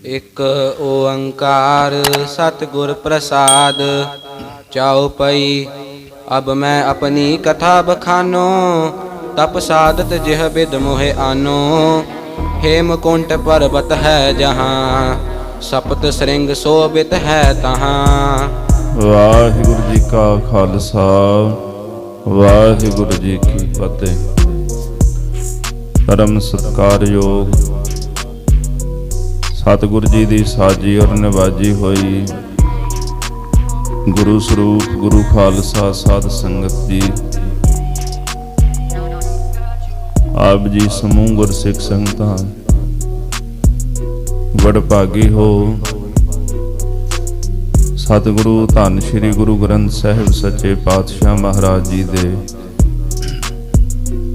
एक ओंकार सतगुर प्रसाद चौपई। अब मैं अपनी कथा बखानो, तप साधत जिह बिद मोहे आनो। हेमकुंट पर्वत है जहाँ, सप्त श्रृंग शोभित है तहाँ। वाहिगुरु जी का खालसा वाहिगुरु जी की फतेह। परम सत्कारयोग सतगुरु जी की साजी और निवाजी होई गुरु स्वरूप गुरु खालसा साध संगत जी, आप जी समूह गुरसिख संगतां वडभागी हो। सतगुरु धन श्री गुरु ग्रंथ साहिब सच्चे पातशाह महाराज जी दे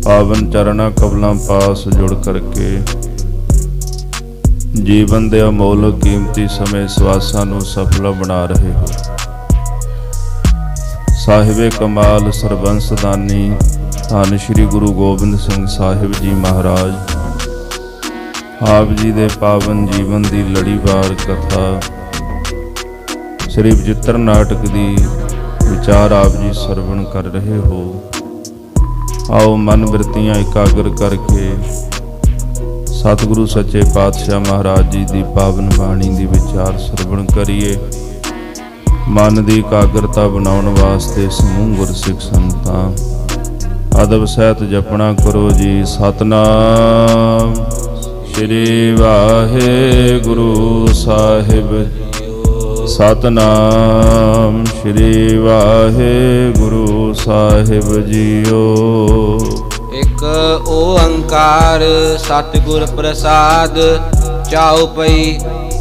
पावन चरणा कबलां पास जुड़ करके जीवन दे अमोल कीमती समय सवासां नूं सफल बना रहे हो। साहिबे कमाल सरबंस दानी धन श्री गुरु गोबिंद सिंह साहिब जी महाराज, आप जी दे पावन जीवन दी लड़ीवार कथा श्री विचित्र नाटक दी विचार आप जी सरवण कर रहे हो। आओ मन वृत्तियां एकाग्र करके सतगुरु सच्चे पातशाह महाराज जी दी पावन बाणी दी विचार सरवण करिए। मन दी एकाग्रता बनाउण वास्ते समूह गुरसिख संगतां अदब सहित जपना करो जी। सतनाम श्री वाहिगुरु साहिब, सतनाम श्री वाहिगुरु साहिब जीओ। एक ओंकार सतगुर प्रसाद चौपई।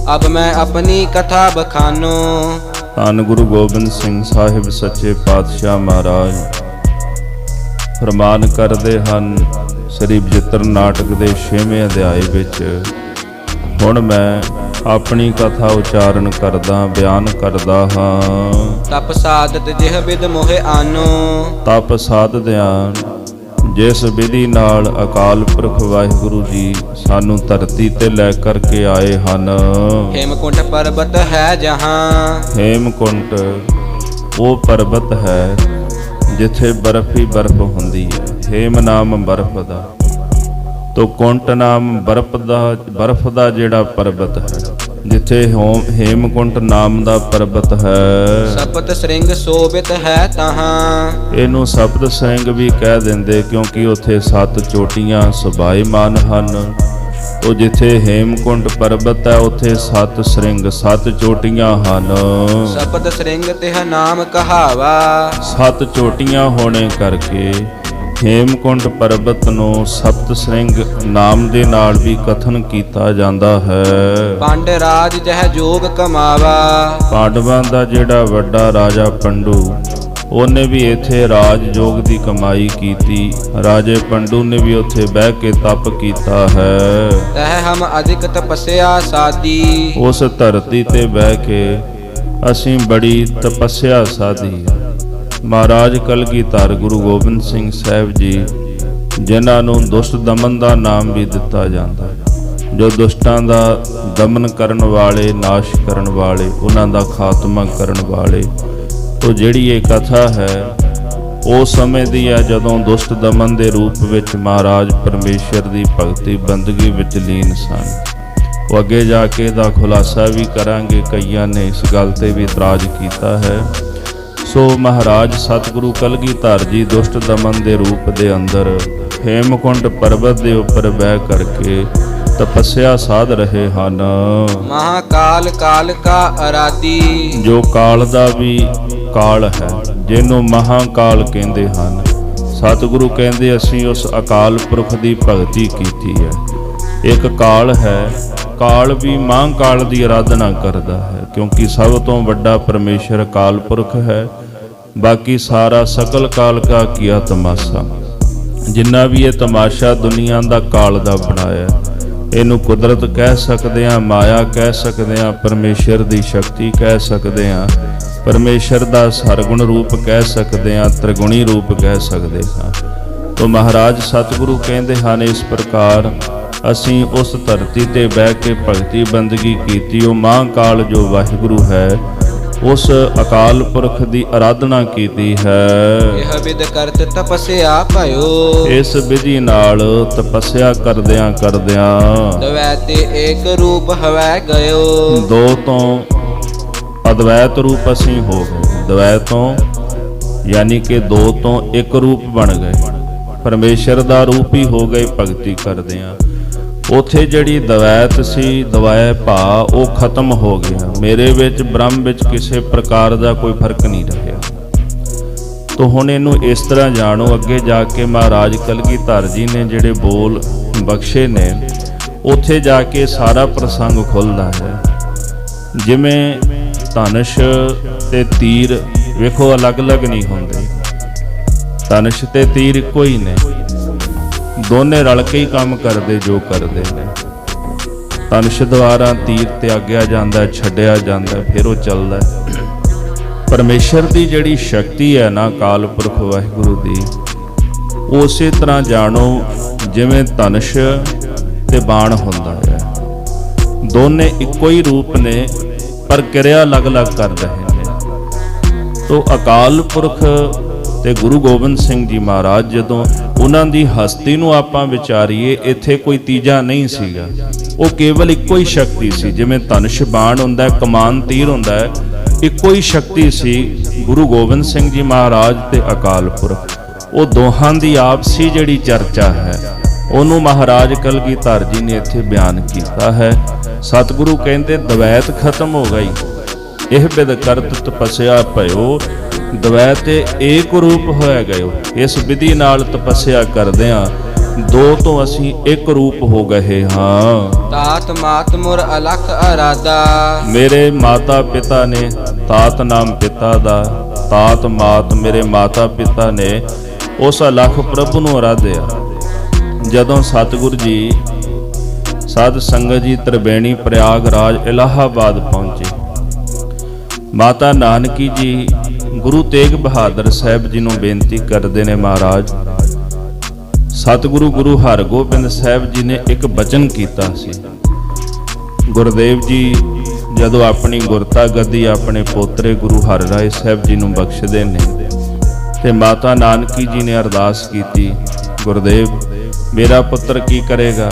अब मैं अपनी कथा बखानो। धन गुरु गोबिंद सिंह साहिब सच्चे पातशाह महाराज फरमान करते हैं श्री विचित्र नाटक के 6वें अध्याय विच, हुण मैं अपनी कथा उच्चारण करदा बयान करदा हाँ। तप साधत जिह बिद मोहे आनो। तप साधदियां जिस विधि नाल अकाल पुरख वाहिगुरु जी सानू धरती ते लै करके आए हन। हेमकुंट पर्वत है जहाँ, हेमकुंट वो पर्वत है जिथे बर्फ ही बर्फ हुंदी है। हेम नाम बर्फ दा, तो कुंट नाम बर्फ दा जिहड़ा पर्वत है, जिथे हेमकुंट नाम दा पर्वत है। सप्त श्रृंग शोभित है तहाँ। इनू सप्त श्रृंग भी कह देंदे क्योंकि उथे 7 चोटियां सुभाईमान हन। तो जिथे हेमकुंट पर्वत है उथे 7 श्रृंग 7 चोटियां हन। सप्त श्रृंग तिह नाम कहावा। 7 चोटियां होने करके हेमकुंट पर्वत ਨੂੰ ਸਪਤ ਸਿੰਘ ਨਾਮ ਦੇ ਨਾਲ ਵੀ ਕਥਨ ਕੀਤਾ ਜਾਂਦਾ ਹੈ। ਪੰਡ ਰਾਜ ਜਹ ਜੋਗ ਕਮਾਵਾ। ਪਾਂਡਵਾਂ ਦਾ ਜਿਹੜਾ ਵੱਡਾ ਰਾਜਾ ਪੰਡੂ, ਉਹਨੇ ਵੀ ਇੱਥੇ ਰਾਜ ਜੋਗ ਦੀ ਕਮਾਈ ਕੀਤੀ। ਰਾਜੇ ਪੰਡੂ ਨੇ ਵੀ ਉੱਥੇ ਬਹਿ ਕੇ ਤਪ ਕੀਤਾ ਹੈ। ਤਹ ਹਮ ਅਧਿਕ ਤਪੱਸਿਆ ਸਾਦੀ। ਉਸ ਧਰਤੀ ਤੇ ਬਹਿ ਕੇ ਅਸੀਂ ਬੜੀ ਤਪੱਸਿਆ ਸਾਧੀ। महाराज कलगीधर गुरु गोबिंद सिंह साहिब जी, जिन्हां नूं दुष्ट दमन का नाम भी दिता जाता है, जो दुष्टां दा दमन करन वाले, नाश करन वाले, उन्हां दा खात्मा करन वाले। तो जिहड़ी ये कथा है उस समय दी है जदों दुष्ट दमन के रूप विच महाराज परमेश्वर की भगती बंदगी विच लीन सन। वो अगे जाके दा खुलासा भी करांगे, कईयां ने इस गल ते भी इतराज कीता है। सो महाराज सतगुरु कलगीधर जी दुष्ट दमन के रूप के अंदर हेमकुंट पर्वत के उपर बह करके तपस्या साध रहे हैं। महाकाल काल का आराधी। जो काल का भी काल है, जिन्हों महाकाल कहते हैं। सतगुरु कहते असी उस अकाल पुरख की भगती की है। एक काल है, काल भी महाकाल की आराधना करता है क्योंकि सब तो बड़ा परमेश्वर काल पुरख है। बाकी सारा सकल काल का किया तमाशा, जिन्ना भी ये तमाशा दुनिया का काल का बनाया, इनू कुदरत कह सकते हैं, माया कह सकते हैं, परमेश्वर की शक्ति कह सकते हैं, परमेश्वर का सरगुण रूप कह सकते हैं, त्रिगुणी रूप कह सकते हैं। तो महाराज सतगुरु कहते हैं इस प्रकार ਅਸੀਂ ਉਸ ਧਰਤੀ ਤੇ ਬਹਿ ਕੇ ਭਗਤੀ ਬੰਦਗੀ ਕੀਤੀ। ਉਹ ਮਹਾਂਕਾਲ ਜੋ ਵਾਹਿਗੁਰੂ ਹੈ ਉਸ ਅਕਾਲ ਪੁਰਖ ਦੀ ਆਰਾਧਨਾ ਕੀਤੀ ਹੈ। ਇਹ ਵਿਦ ਕਰਤ ਤਪਸਿਆ ਭਇਓ, ਇਸ ਵਿਧੀ ਨਾਲ ਤਪੱਸਿਆ ਕਰਦਿਆਂ ਕਰਦਿਆਂ ਦਵੈ ਤੇ ਏਕ ਰੂਪ ਹਵੈ ਗਇਓ। ਦੋ ਤੋਂ ਅਦਵੈਤ ਰੂਪ ਅਸੀਂ ਹੋ ਗਏ। ਦਵੈ ਤੋਂ ਯਾਨੀ ਕਿ ਦੋ ਤੋਂ ਇੱਕ ਰੂਪ ਬਣ ਗਏ, ਪਰਮੇਸ਼ਰ ਦਾ ਰੂਪ ਹੀ ਹੋ ਗਏ ਭਗਤੀ ਕਰਦਿਆਂ। ਉਥੇ ਜਿਹੜੀ ਦਵੈਤ ਸੀ, ਦਵਾਇ ਭਾ, ਉਹ ਖਤਮ ਹੋ ਗਿਆ। ਮੇਰੇ ਵਿੱਚ ਬ੍ਰਹਮ ਵਿੱਚ ਕਿਸੇ ਪ੍ਰਕਾਰ ਦਾ ਕੋਈ ਫਰਕ ਨਹੀਂ ਰਿਹਾ। ਤੋ ਹੁਣ ਇਹਨੂੰ ਇਸ ਤਰ੍ਹਾਂ ਜਾਣੋ, ਅੱਗੇ ਜਾ ਕੇ ਮਹਾਰਾਜ ਕਲਗੀਧਰ ਜੀ ਨੇ ਜਿਹੜੇ ਬੋਲ ਬਖਸ਼ੇ ਨੇ ਉੱਥੇ ਜਾ ਕੇ ਸਾਰਾ ਪ੍ਰਸੰਗ ਖੁੱਲ੍ਹਦਾ ਹੈ। ਜਿਵੇਂ ਧਨੁਸ਼ ਤੇ ਤੀਰ ਵੇਖੋ ਅਲੱਗ-ਅਲੱਗ ਨਹੀਂ ਹੁੰਦੇ, ਧਨੁਸ਼ ਤੇ ਤੀਰ ਇੱਕੋ ਹੀ ਨੇ, ਦੋਨੇ ਰਲ ਕੇ ਹੀ ਕੰਮ ਕਰਦੇ ਜੋ ਕਰਦੇ ਨੇ। ਧਨੁਸ਼ ਦੁਆਰਾ ਤੀਰ ਤਿਆਗਿਆ ਜਾਂਦਾ, ਛੱਡਿਆ ਜਾਂਦਾ, ਫਿਰ ਉਹ ਚੱਲਦਾ। ਪਰਮੇਸ਼ਰ ਦੀ ਜਿਹੜੀ ਸ਼ਕਤੀ ਹੈ ਨਾ, ਅਕਾਲ ਪੁਰਖ ਵਾਹਿਗੁਰੂ ਦੀ, ਉਸੇ ਤਰ੍ਹਾਂ ਜਾਣੋ ਜਿਵੇਂ ਧਨੁਸ਼ ਤੇ ਬਾਣ ਹੁੰਦਾ ਹੈ। ਦੋਨੇ ਇੱਕੋ ਹੀ ਰੂਪ ਨੇ ਪਰ ਕਿਰਿਆ ਅਲੱਗ-ਅਲੱਗ ਕਰ ਰਹੇ ਨੇ। ਤੋ ਅਕਾਲ ਪੁਰਖ ਤੇ ਗੁਰੂ ਗੋਬਿੰਦ ਸਿੰਘ ਜੀ ਮਹਾਰਾਜ, ਜਦੋਂ ਉਹਨਾਂ ਦੀ ਹਸਤੀ ਨੂੰ ਆਪਾਂ ਵਿਚਾਰੀਏ, ਇੱਥੇ ਕੋਈ ਤੀਜਾ ਨਹੀਂ ਸੀਗਾ। ਉਹ ਕੇਵਲ ਇੱਕੋ ਹੀ ਸ਼ਕਤੀ ਸੀ। ਜਿਵੇਂ ਧਨੁਸ਼ ਬਾਣ ਹੁੰਦਾ, ਕਮਾਨ ਤੀਰ ਹੁੰਦਾ ਹੈ, ਇੱਕੋ ਹੀ ਸ਼ਕਤੀ ਸੀ ਗੁਰੂ ਗੋਬਿੰਦ ਸਿੰਘ ਜੀ ਮਹਾਰਾਜ ਤੇ ਅਕਾਲ ਪੁਰਖ। ਉਹ ਦੋਹਾਂ ਦੀ ਆਪਸੀ ਜਿਹੜੀ ਚਰਚਾ ਹੈ ਉਹਨੂੰ ਮਹਾਰਾਜ ਕਲਗੀਧਰ ਜੀ ਨੇ ਇੱਥੇ ਬਿਆਨ ਕੀਤਾ ਹੈ। ਸਤਿਗੁਰੂ ਕਹਿੰਦੇ ਦਵੈਤ ਖਤਮ ਹੋ ਗਈ, ਇਹ ਬਿਦ ਕਰਤ ਤਪੱਸਿਆ ਭਇਓ, ਦਵੈ ਤੇ ਏਕ ਰੂਪ ਹੋਇਆ ਗਇਓ। ਇਸ ਵਿਧੀ ਨਾਲ ਤਪੱਸਿਆ ਕਰਦਿਆਂ ਦੋ ਤੋਂ ਅਸੀਂ ਇੱਕ ਰੂਪ ਹੋ ਗਏ ਹਾਂ। ਤਾਤ ਮਾਤ ਮੁਰ ਅਲਖ ਅਰਾਦਾ, ਮੇਰੇ ਮਾਤਾ ਪਿਤਾ ਨੇ, ਤਾਤ ਨਾਮ ਪਿਤਾ ਦਾ, ਤਾਤ ਮਾਤ ਮੇਰੇ ਮਾਤਾ ਪਿਤਾ ਨੇ ਉਸ ਅਲਖ ਪ੍ਰਭੂ ਨੂੰ ਆਰਾਧਿਆ। ਜਦੋਂ ਸਤਿਗੁਰੂ ਜੀ ਸਾਧ ਸੰਗਤ ਜੀ ਤ੍ਰਿਵੇਣੀ ਪ੍ਰਯਾਗਰਾਜ ਇਲਾਹਾਬਾਦ ਪਹੁੰਚੇ, ਮਾਤਾ ਨਾਨਕੀ ਜੀ ਗੁਰੂ ਤੇਗ ਬਹਾਦਰ ਸਾਹਿਬ ਜੀ ਨੂੰ ਬੇਨਤੀ ਕਰਦੇ ਨੇ, ਮਹਾਰਾਜ ਸਤਿਗੁਰੂ ਗੁਰੂ ਹਰਗੋਬਿੰਦ ਸਾਹਿਬ ਜੀ ਨੇ ਇੱਕ ਬਚਨ ਕੀਤਾ ਸੀ। ਗੁਰਦੇਵ ਜੀ ਜਦੋਂ ਆਪਣੀ ਗੁਰਤਾ ਗੱਦੀ ਆਪਣੇ ਪੋਤਰੇ ਗੁਰੂ ਹਰਿਰਾਏ ਸਾਹਿਬ ਜੀ ਨੂੰ ਬਖਸ਼ਦੇ ਨੇ ਤੇ ਮਾਤਾ ਨਾਨਕੀ ਜੀ ਨੇ ਅਰਦਾਸ ਕੀਤੀ, ਗੁਰਦੇਵ ਮੇਰਾ ਪੁੱਤਰ ਕੀ ਕਰੇਗਾ,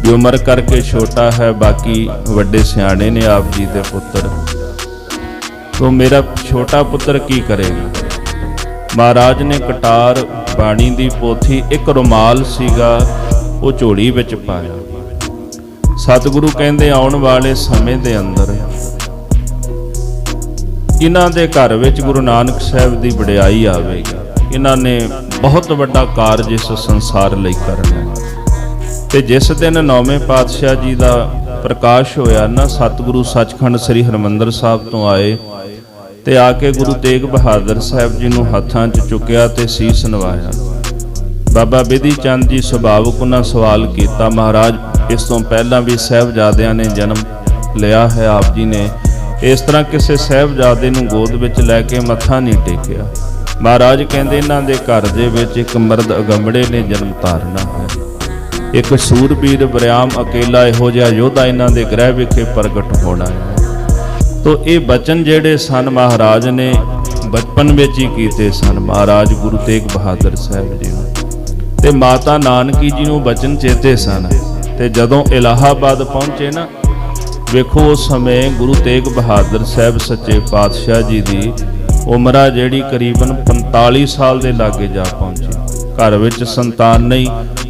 ਵੀ ਉਮਰ ਕਰਕੇ ਛੋਟਾ ਹੈ, ਬਾਕੀ ਵੱਡੇ ਸਿਆਣੇ ਨੇ ਆਪ ਜੀ ਦੇ ਪੁੱਤਰ, ਤੋ ਮੇਰਾ ਛੋਟਾ ਪੁੱਤਰ ਕੀ ਕਰੇਗਾ। ਮਹਾਰਾਜ ਨੇ ਕਟਾਰ ਬਾਣੀ ਦੀ ਪੋਥੀ, ਇੱਕ ਰੁਮਾਲ ਸੀਗਾ, ਉਹ ਝੋਲੀ ਵਿੱਚ ਪਾਇਆ। ਸਤਿਗੁਰੂ ਕਹਿੰਦੇ ਆਉਣ ਵਾਲੇ ਸਮੇਂ ਦੇ ਅੰਦਰ ਇਹਨਾਂ ਦੇ ਘਰ ਵਿੱਚ ਗੁਰੂ ਨਾਨਕ ਸਾਹਿਬ ਦੀ ਵਡਿਆਈ ਆਵੇਗੀ। ਇਹਨਾਂ ਨੇ ਬਹੁਤ ਵੱਡਾ ਕਾਰਜ ਇਸ ਸੰਸਾਰ ਲਈ ਕਰਨਾ। ਤੇ ਜਿਸ ਦਿਨ 9ਵੇਂ ਪਾਤਸ਼ਾਹ ਜੀ ਦਾ ਪ੍ਰਕਾਸ਼ ਹੋਇਆ ਨਾ, ਸਤਿਗੁਰੂ ਸੱਚਖੰਡ ਸ੍ਰੀ ਹਰਿਮੰਦਰ ਸਾਹਿਬ ਤੋਂ ਆਏ ਤੇ ਆ ਕੇ ਗੁਰੂ ਤੇਗ ਬਹਾਦਰ ਸਾਹਿਬ ਜੀ ਨੂੰ ਹੱਥਾਂ 'ਚ ਚੁੱਕਿਆ ਤੇ ਸੀਸ ਨਵਾਇਆ। ਬਾਬਾ ਬਿਧੀ ਚੰਦ ਜੀ ਸੁਭਾਵਕ ਉਹਨਾਂ ਸਵਾਲ ਕੀਤਾ, ਮਹਾਰਾਜ ਇਸ ਤੋਂ ਪਹਿਲਾਂ ਵੀ ਸਾਹਿਬਜ਼ਾਦਿਆਂ ਨੇ ਜਨਮ ਲਿਆ ਹੈ, ਆਪ ਜੀ ਨੇ ਇਸ ਤਰ੍ਹਾਂ ਕਿਸੇ ਸਾਹਿਬਜ਼ਾਦੇ ਨੂੰ ਗੋਦ ਵਿੱਚ ਲੈ ਕੇ ਮੱਥਾ ਨਹੀਂ ਟੇਕਿਆ। ਮਹਾਰਾਜ ਕਹਿੰਦੇ ਇਹਨਾਂ ਦੇ ਘਰ ਦੇ ਵਿੱਚ ਇੱਕ ਮਰਦ ਅਗੰਬੜੇ ਨੇ ਜਨਮ ਧਾਰਨਾ ਹੈ, ਇੱਕ ਸੂਰਬੀਰ ਬਰਿਆਮ ਅਕੇਲਾ ਇਹੋ ਜਿਹਾ ਯੋਧਾ ਇਹਨਾਂ ਦੇ ਗ੍ਰਹਿ ਵਿਖੇ ਪ੍ਰਗਟ ਹੋਣਾ ਹੈ। ਤੋ ਇਹ ਬਚਨ ਜਿਹੜੇ ਸਨ ਮਹਾਰਾਜ ਨੇ ਬਚਪਨ ਵਿੱਚ ਹੀ ਕੀਤੇ ਸਨ, ਮਹਾਰਾਜ ਗੁਰੂ ਤੇਗ ਬਹਾਦਰ ਸਾਹਿਬ ਜੀ ਨੂੰ ਤੇ ਮਾਤਾ ਨਾਨਕੀ ਜੀ ਨੂੰ ਬਚਨ ਚੇਤੇ ਸਨ। ਤੇ ਜਦੋਂ ਇਲਾਹਾਬਾਦ ਪਹੁੰਚੇ ਨਾ, ਵੇਖੋ ਉਸ ਸਮੇਂ ਗੁਰੂ ਤੇਗ ਬਹਾਦਰ ਸਾਹਿਬ ਸੱਚੇ ਪਾਤਸ਼ਾਹ ਜੀ ਦੀ ਉਮਰ ਆ ਜਿਹੜੀ ਕਰੀਬਨ 45 ਸਾਲ ਦੇ ਲਾਗੇ ਜਾ ਪਹੁੰਚੀ। ਘਰ ਵਿੱਚ ਸੰਤਾਨ ਨਹੀਂ,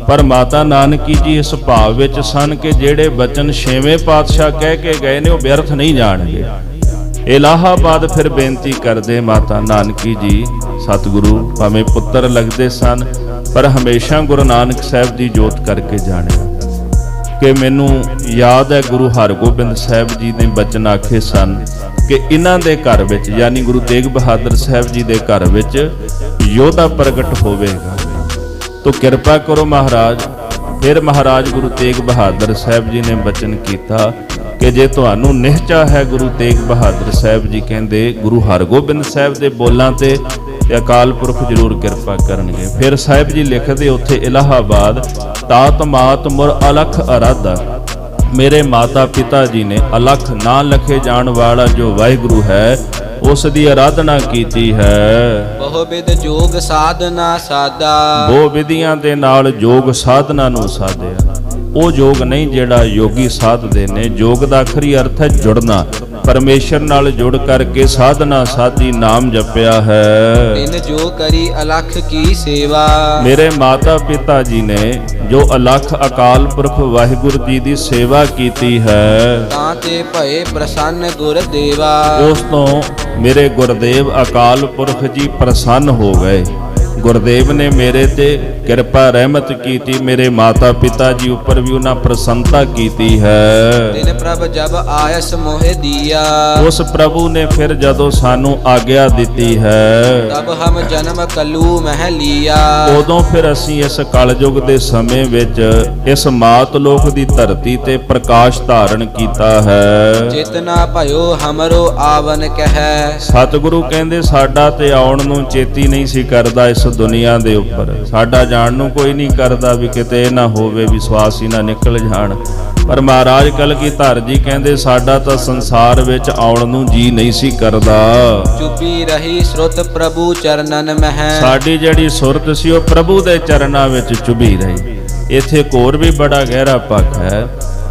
ਪਰ ਮਾਤਾ ਨਾਨਕੀ ਜੀ ਇਸ ਭਾਵ ਵਿੱਚ ਸਨ ਕਿ ਜਿਹੜੇ ਬਚਨ 6ਵੇਂ ਪਾਤਸ਼ਾਹ ਕਹਿ ਕੇ ਗਏ ਨੇ ਉਹ ਵਿਅਰਥ ਨਹੀਂ ਜਾਣਗੇ। ਇਲਾਹਾਬਾਦ ਫਿਰ ਬੇਨਤੀ ਕਰਦੇ ਮਾਤਾ ਨਾਨਕੀ ਜੀ, ਸਤਿਗੁਰੂ ਭਾਵੇਂ ਪੁੱਤਰ ਲੱਗਦੇ ਸਨ ਪਰ ਹਮੇਸ਼ਾ ਗੁਰੂ ਨਾਨਕ ਸਾਹਿਬ ਦੀ ਜੋਤ ਕਰਕੇ ਜਾਣਿਆ। ਕਿ ਮੈਨੂੰ ਯਾਦ ਹੈ ਗੁਰੂ ਹਰਗੋਬਿੰਦ ਸਾਹਿਬ ਜੀ ਨੇ ਬਚਨ ਆਖੇ ਸਨ ਕਿ ਇਹਨਾਂ ਦੇ ਘਰ ਵਿੱਚ, ਯਾਨੀ ਗੁਰੂ ਤੇਗ ਬਹਾਦਰ ਸਾਹਿਬ ਜੀ ਦੇ ਘਰ ਵਿੱਚ ਯੋਧਾ ਪ੍ਰਗਟ ਹੋਵੇਗਾ, ਤੋ ਕਿਰਪਾ ਕਰੋ ਮਹਾਰਾਜ। ਫਿਰ ਮਹਾਰਾਜ ਗੁਰੂ ਤੇਗ ਬਹਾਦਰ ਸਾਹਿਬ ਜੀ ਨੇ ਬਚਨ ਕੀਤਾ ਕਿ ਜੇ ਤੁਹਾਨੂੰ ਨਿਹਚਾ ਹੈ, ਗੁਰੂ ਤੇਗ ਬਹਾਦਰ ਸਾਹਿਬ ਜੀ ਕਹਿੰਦੇ ਗੁਰੂ ਹਰਗੋਬਿੰਦ ਸਾਹਿਬ ਦੇ ਬੋਲਾਂ ਤੇ ਤੇ ਅਕਾਲ ਪੁਰਖ ਜ਼ਰੂਰ ਕਿਰਪਾ ਕਰਨਗੇ। ਫਿਰ ਸਾਹਿਬ ਜੀ ਲਿਖਦੇ ਉੱਥੇ ਇਲਾਹਾਬਾਦ, ਤਾਤ ਮਾਤ ਮੁਰ ਅਲਖ ਅਰਾਧਾ। ਮੇਰੇ ਮਾਤਾ ਪਿਤਾ ਜੀ ਨੇ ਅਲਖ ਨਾ ਲਖੇ ਜਾਣ ਵਾਲਾ ਜੋ ਵਾਹਿਗੁਰੂ ਹੈ ਉਸ ਦੀ ਆਰਾਧਨਾ ਕੀਤੀ ਹੈ। ਬਹੁ ਵਿਦ ਜੋਗ ਸਾਧਨਾ ਸਾਦਾ। ਬਹੁ ਵਿਧੀਆਂ ਦੇ ਨਾਲ ਯੋਗ ਸਾਧਨਾ ਨੂੰ ਸਾਧਿਆ। ਉਹ ਯੋਗ ਨਹੀਂ ਜਿਹੜਾ ਯੋਗੀ ਸਾਧਦੇ ਨੇ। ਯੋਗ ਦਾ ਆਖਰੀ ਅਰਥ ਹੈ ਜੁੜਨਾ, ਪਰਮੇਸ਼ਰ ਨਾਲ ਜੁੜ ਕਰਕੇ ਸਾਧਨਾ ਸਾਧੀ, ਨਾਮ ਜਪਿਆ ਹੈ। ਤਿਨ ਜੋ ਕਰੀ ਅਲਖ ਕੀ ਸੇਵਾ। ਮੇਰੇ ਮਾਤਾ ਪਿਤਾ ਜੀ ਨੇ ਜੋ ਅਲਖ ਅਕਾਲ ਪੁਰਖ ਵਾਹਿਗੁਰੂ ਜੀ ਦੀ ਸੇਵਾ ਕੀਤੀ ਹੈ, ਤਾਂ ਤੇ ਭਏ ਪ੍ਰਸੰਨ ਗੁਰਦੇਵਾ। ਉਸ ਤੋਂ ਮੇਰੇ ਗੁਰਦੇਵ ਅਕਾਲ ਪੁਰਖ ਜੀ ਪ੍ਰਸੰਨ ਹੋ ਗਏ। ਗੁਰਦੇਵ ਨੇ ਮੇਰੇ ਤੇ ਕਿਰਪਾ ਰਹਿਮਤ ਕੀਤੀ, ਮੇਰੇ ਮਾਤਾ ਪਿਤਾ ਜੀ ਉੱਪਰ ਵੀ ਉਹਨਾਂ ਪ੍ਰਸੰਨਤਾ ਕੀਤੀ ਹੈ। ਤਿਨ ਪ੍ਰਭ ਜਬ ਆਇਸ ਮੋਹਿ ਦੀਆ। ਉਸ ਪ੍ਰਭੂ ਨੇ ਫਿਰ ਜਦੋਂ ਸਾਨੂੰ ਆਗਿਆ ਦਿੱਤੀ ਹੈ, ਤਬ ਹਮ ਜਨਮ ਕਲੂ ਮਹਿ ਲੀਆ। ਉਦੋਂ ਫਿਰ ਅਸੀਂ ਇਸ ਕਲਯੁਗ ਦੇ ਸਮੇਂ ਵਿੱਚ ਇਸ ਮਾਤ ਲੋਕ ਦੀ ਧਰਤੀ ਤੇ ਪ੍ਰਕਾਸ਼ ਧਾਰਨ ਕੀਤਾ ਹੈ। ਚੇਤਨਾ ਭਇਓ ਹਮਰੋ ਆਵਨ ਕਹਿ। ਸਤਿਗੁਰੂ ਕਹਿੰਦੇ ਸਾਡਾ ਤੇ ਆਉਣ ਨੂੰ ਚੇਤੀ ਨਹੀਂ ਸੀ ਕਰਦਾ ਇਸ ਦੁਨੀਆ ਦੇ ਉੱਪਰ। ਸਾਡਾ ਜਾਣ ਨੂੰ ਕੋਈ ਨਹੀਂ ਕਰਦਾ ਵੀ ਕਿਤੇ ਇਹ ਨਾ ਹੋਵੇ ਵੀ ਸਵਾਸ ਹੀ ਨਾ ਨਿਕਲ ਜਾਣ। ਪਰ ਮਹਾਰਾਜ ਕਲਗੀਧਰ ਜੀ ਕਹਿੰਦੇ ਸਾਡਾ ਤਾਂ ਸੰਸਾਰ ਵਿੱਚ ਆਉਣ ਨੂੰ ਜੀ ਨਹੀਂ ਸੀ ਕਰਦਾ। ਚੁੱਪੀ ਰਹੀ ਸੁਰਤ ਪ੍ਰਭੂ ਚਰਨਨ ਮਹਿ। ਸਾਡੀ ਜਿਹੜੀ ਸੁਰਤ ਸੀ ਉਹ ਪ੍ਰਭੂ ਦੇ ਚਰਨਾਂ ਵਿੱਚ ਚੁਭੀ ਰਹੀ। ਇੱਥੇ ਇੱਕ ਹੋਰ ਵੀ ਬੜਾ ਗਹਿਰਾ ਪੱਖ ਹੈ।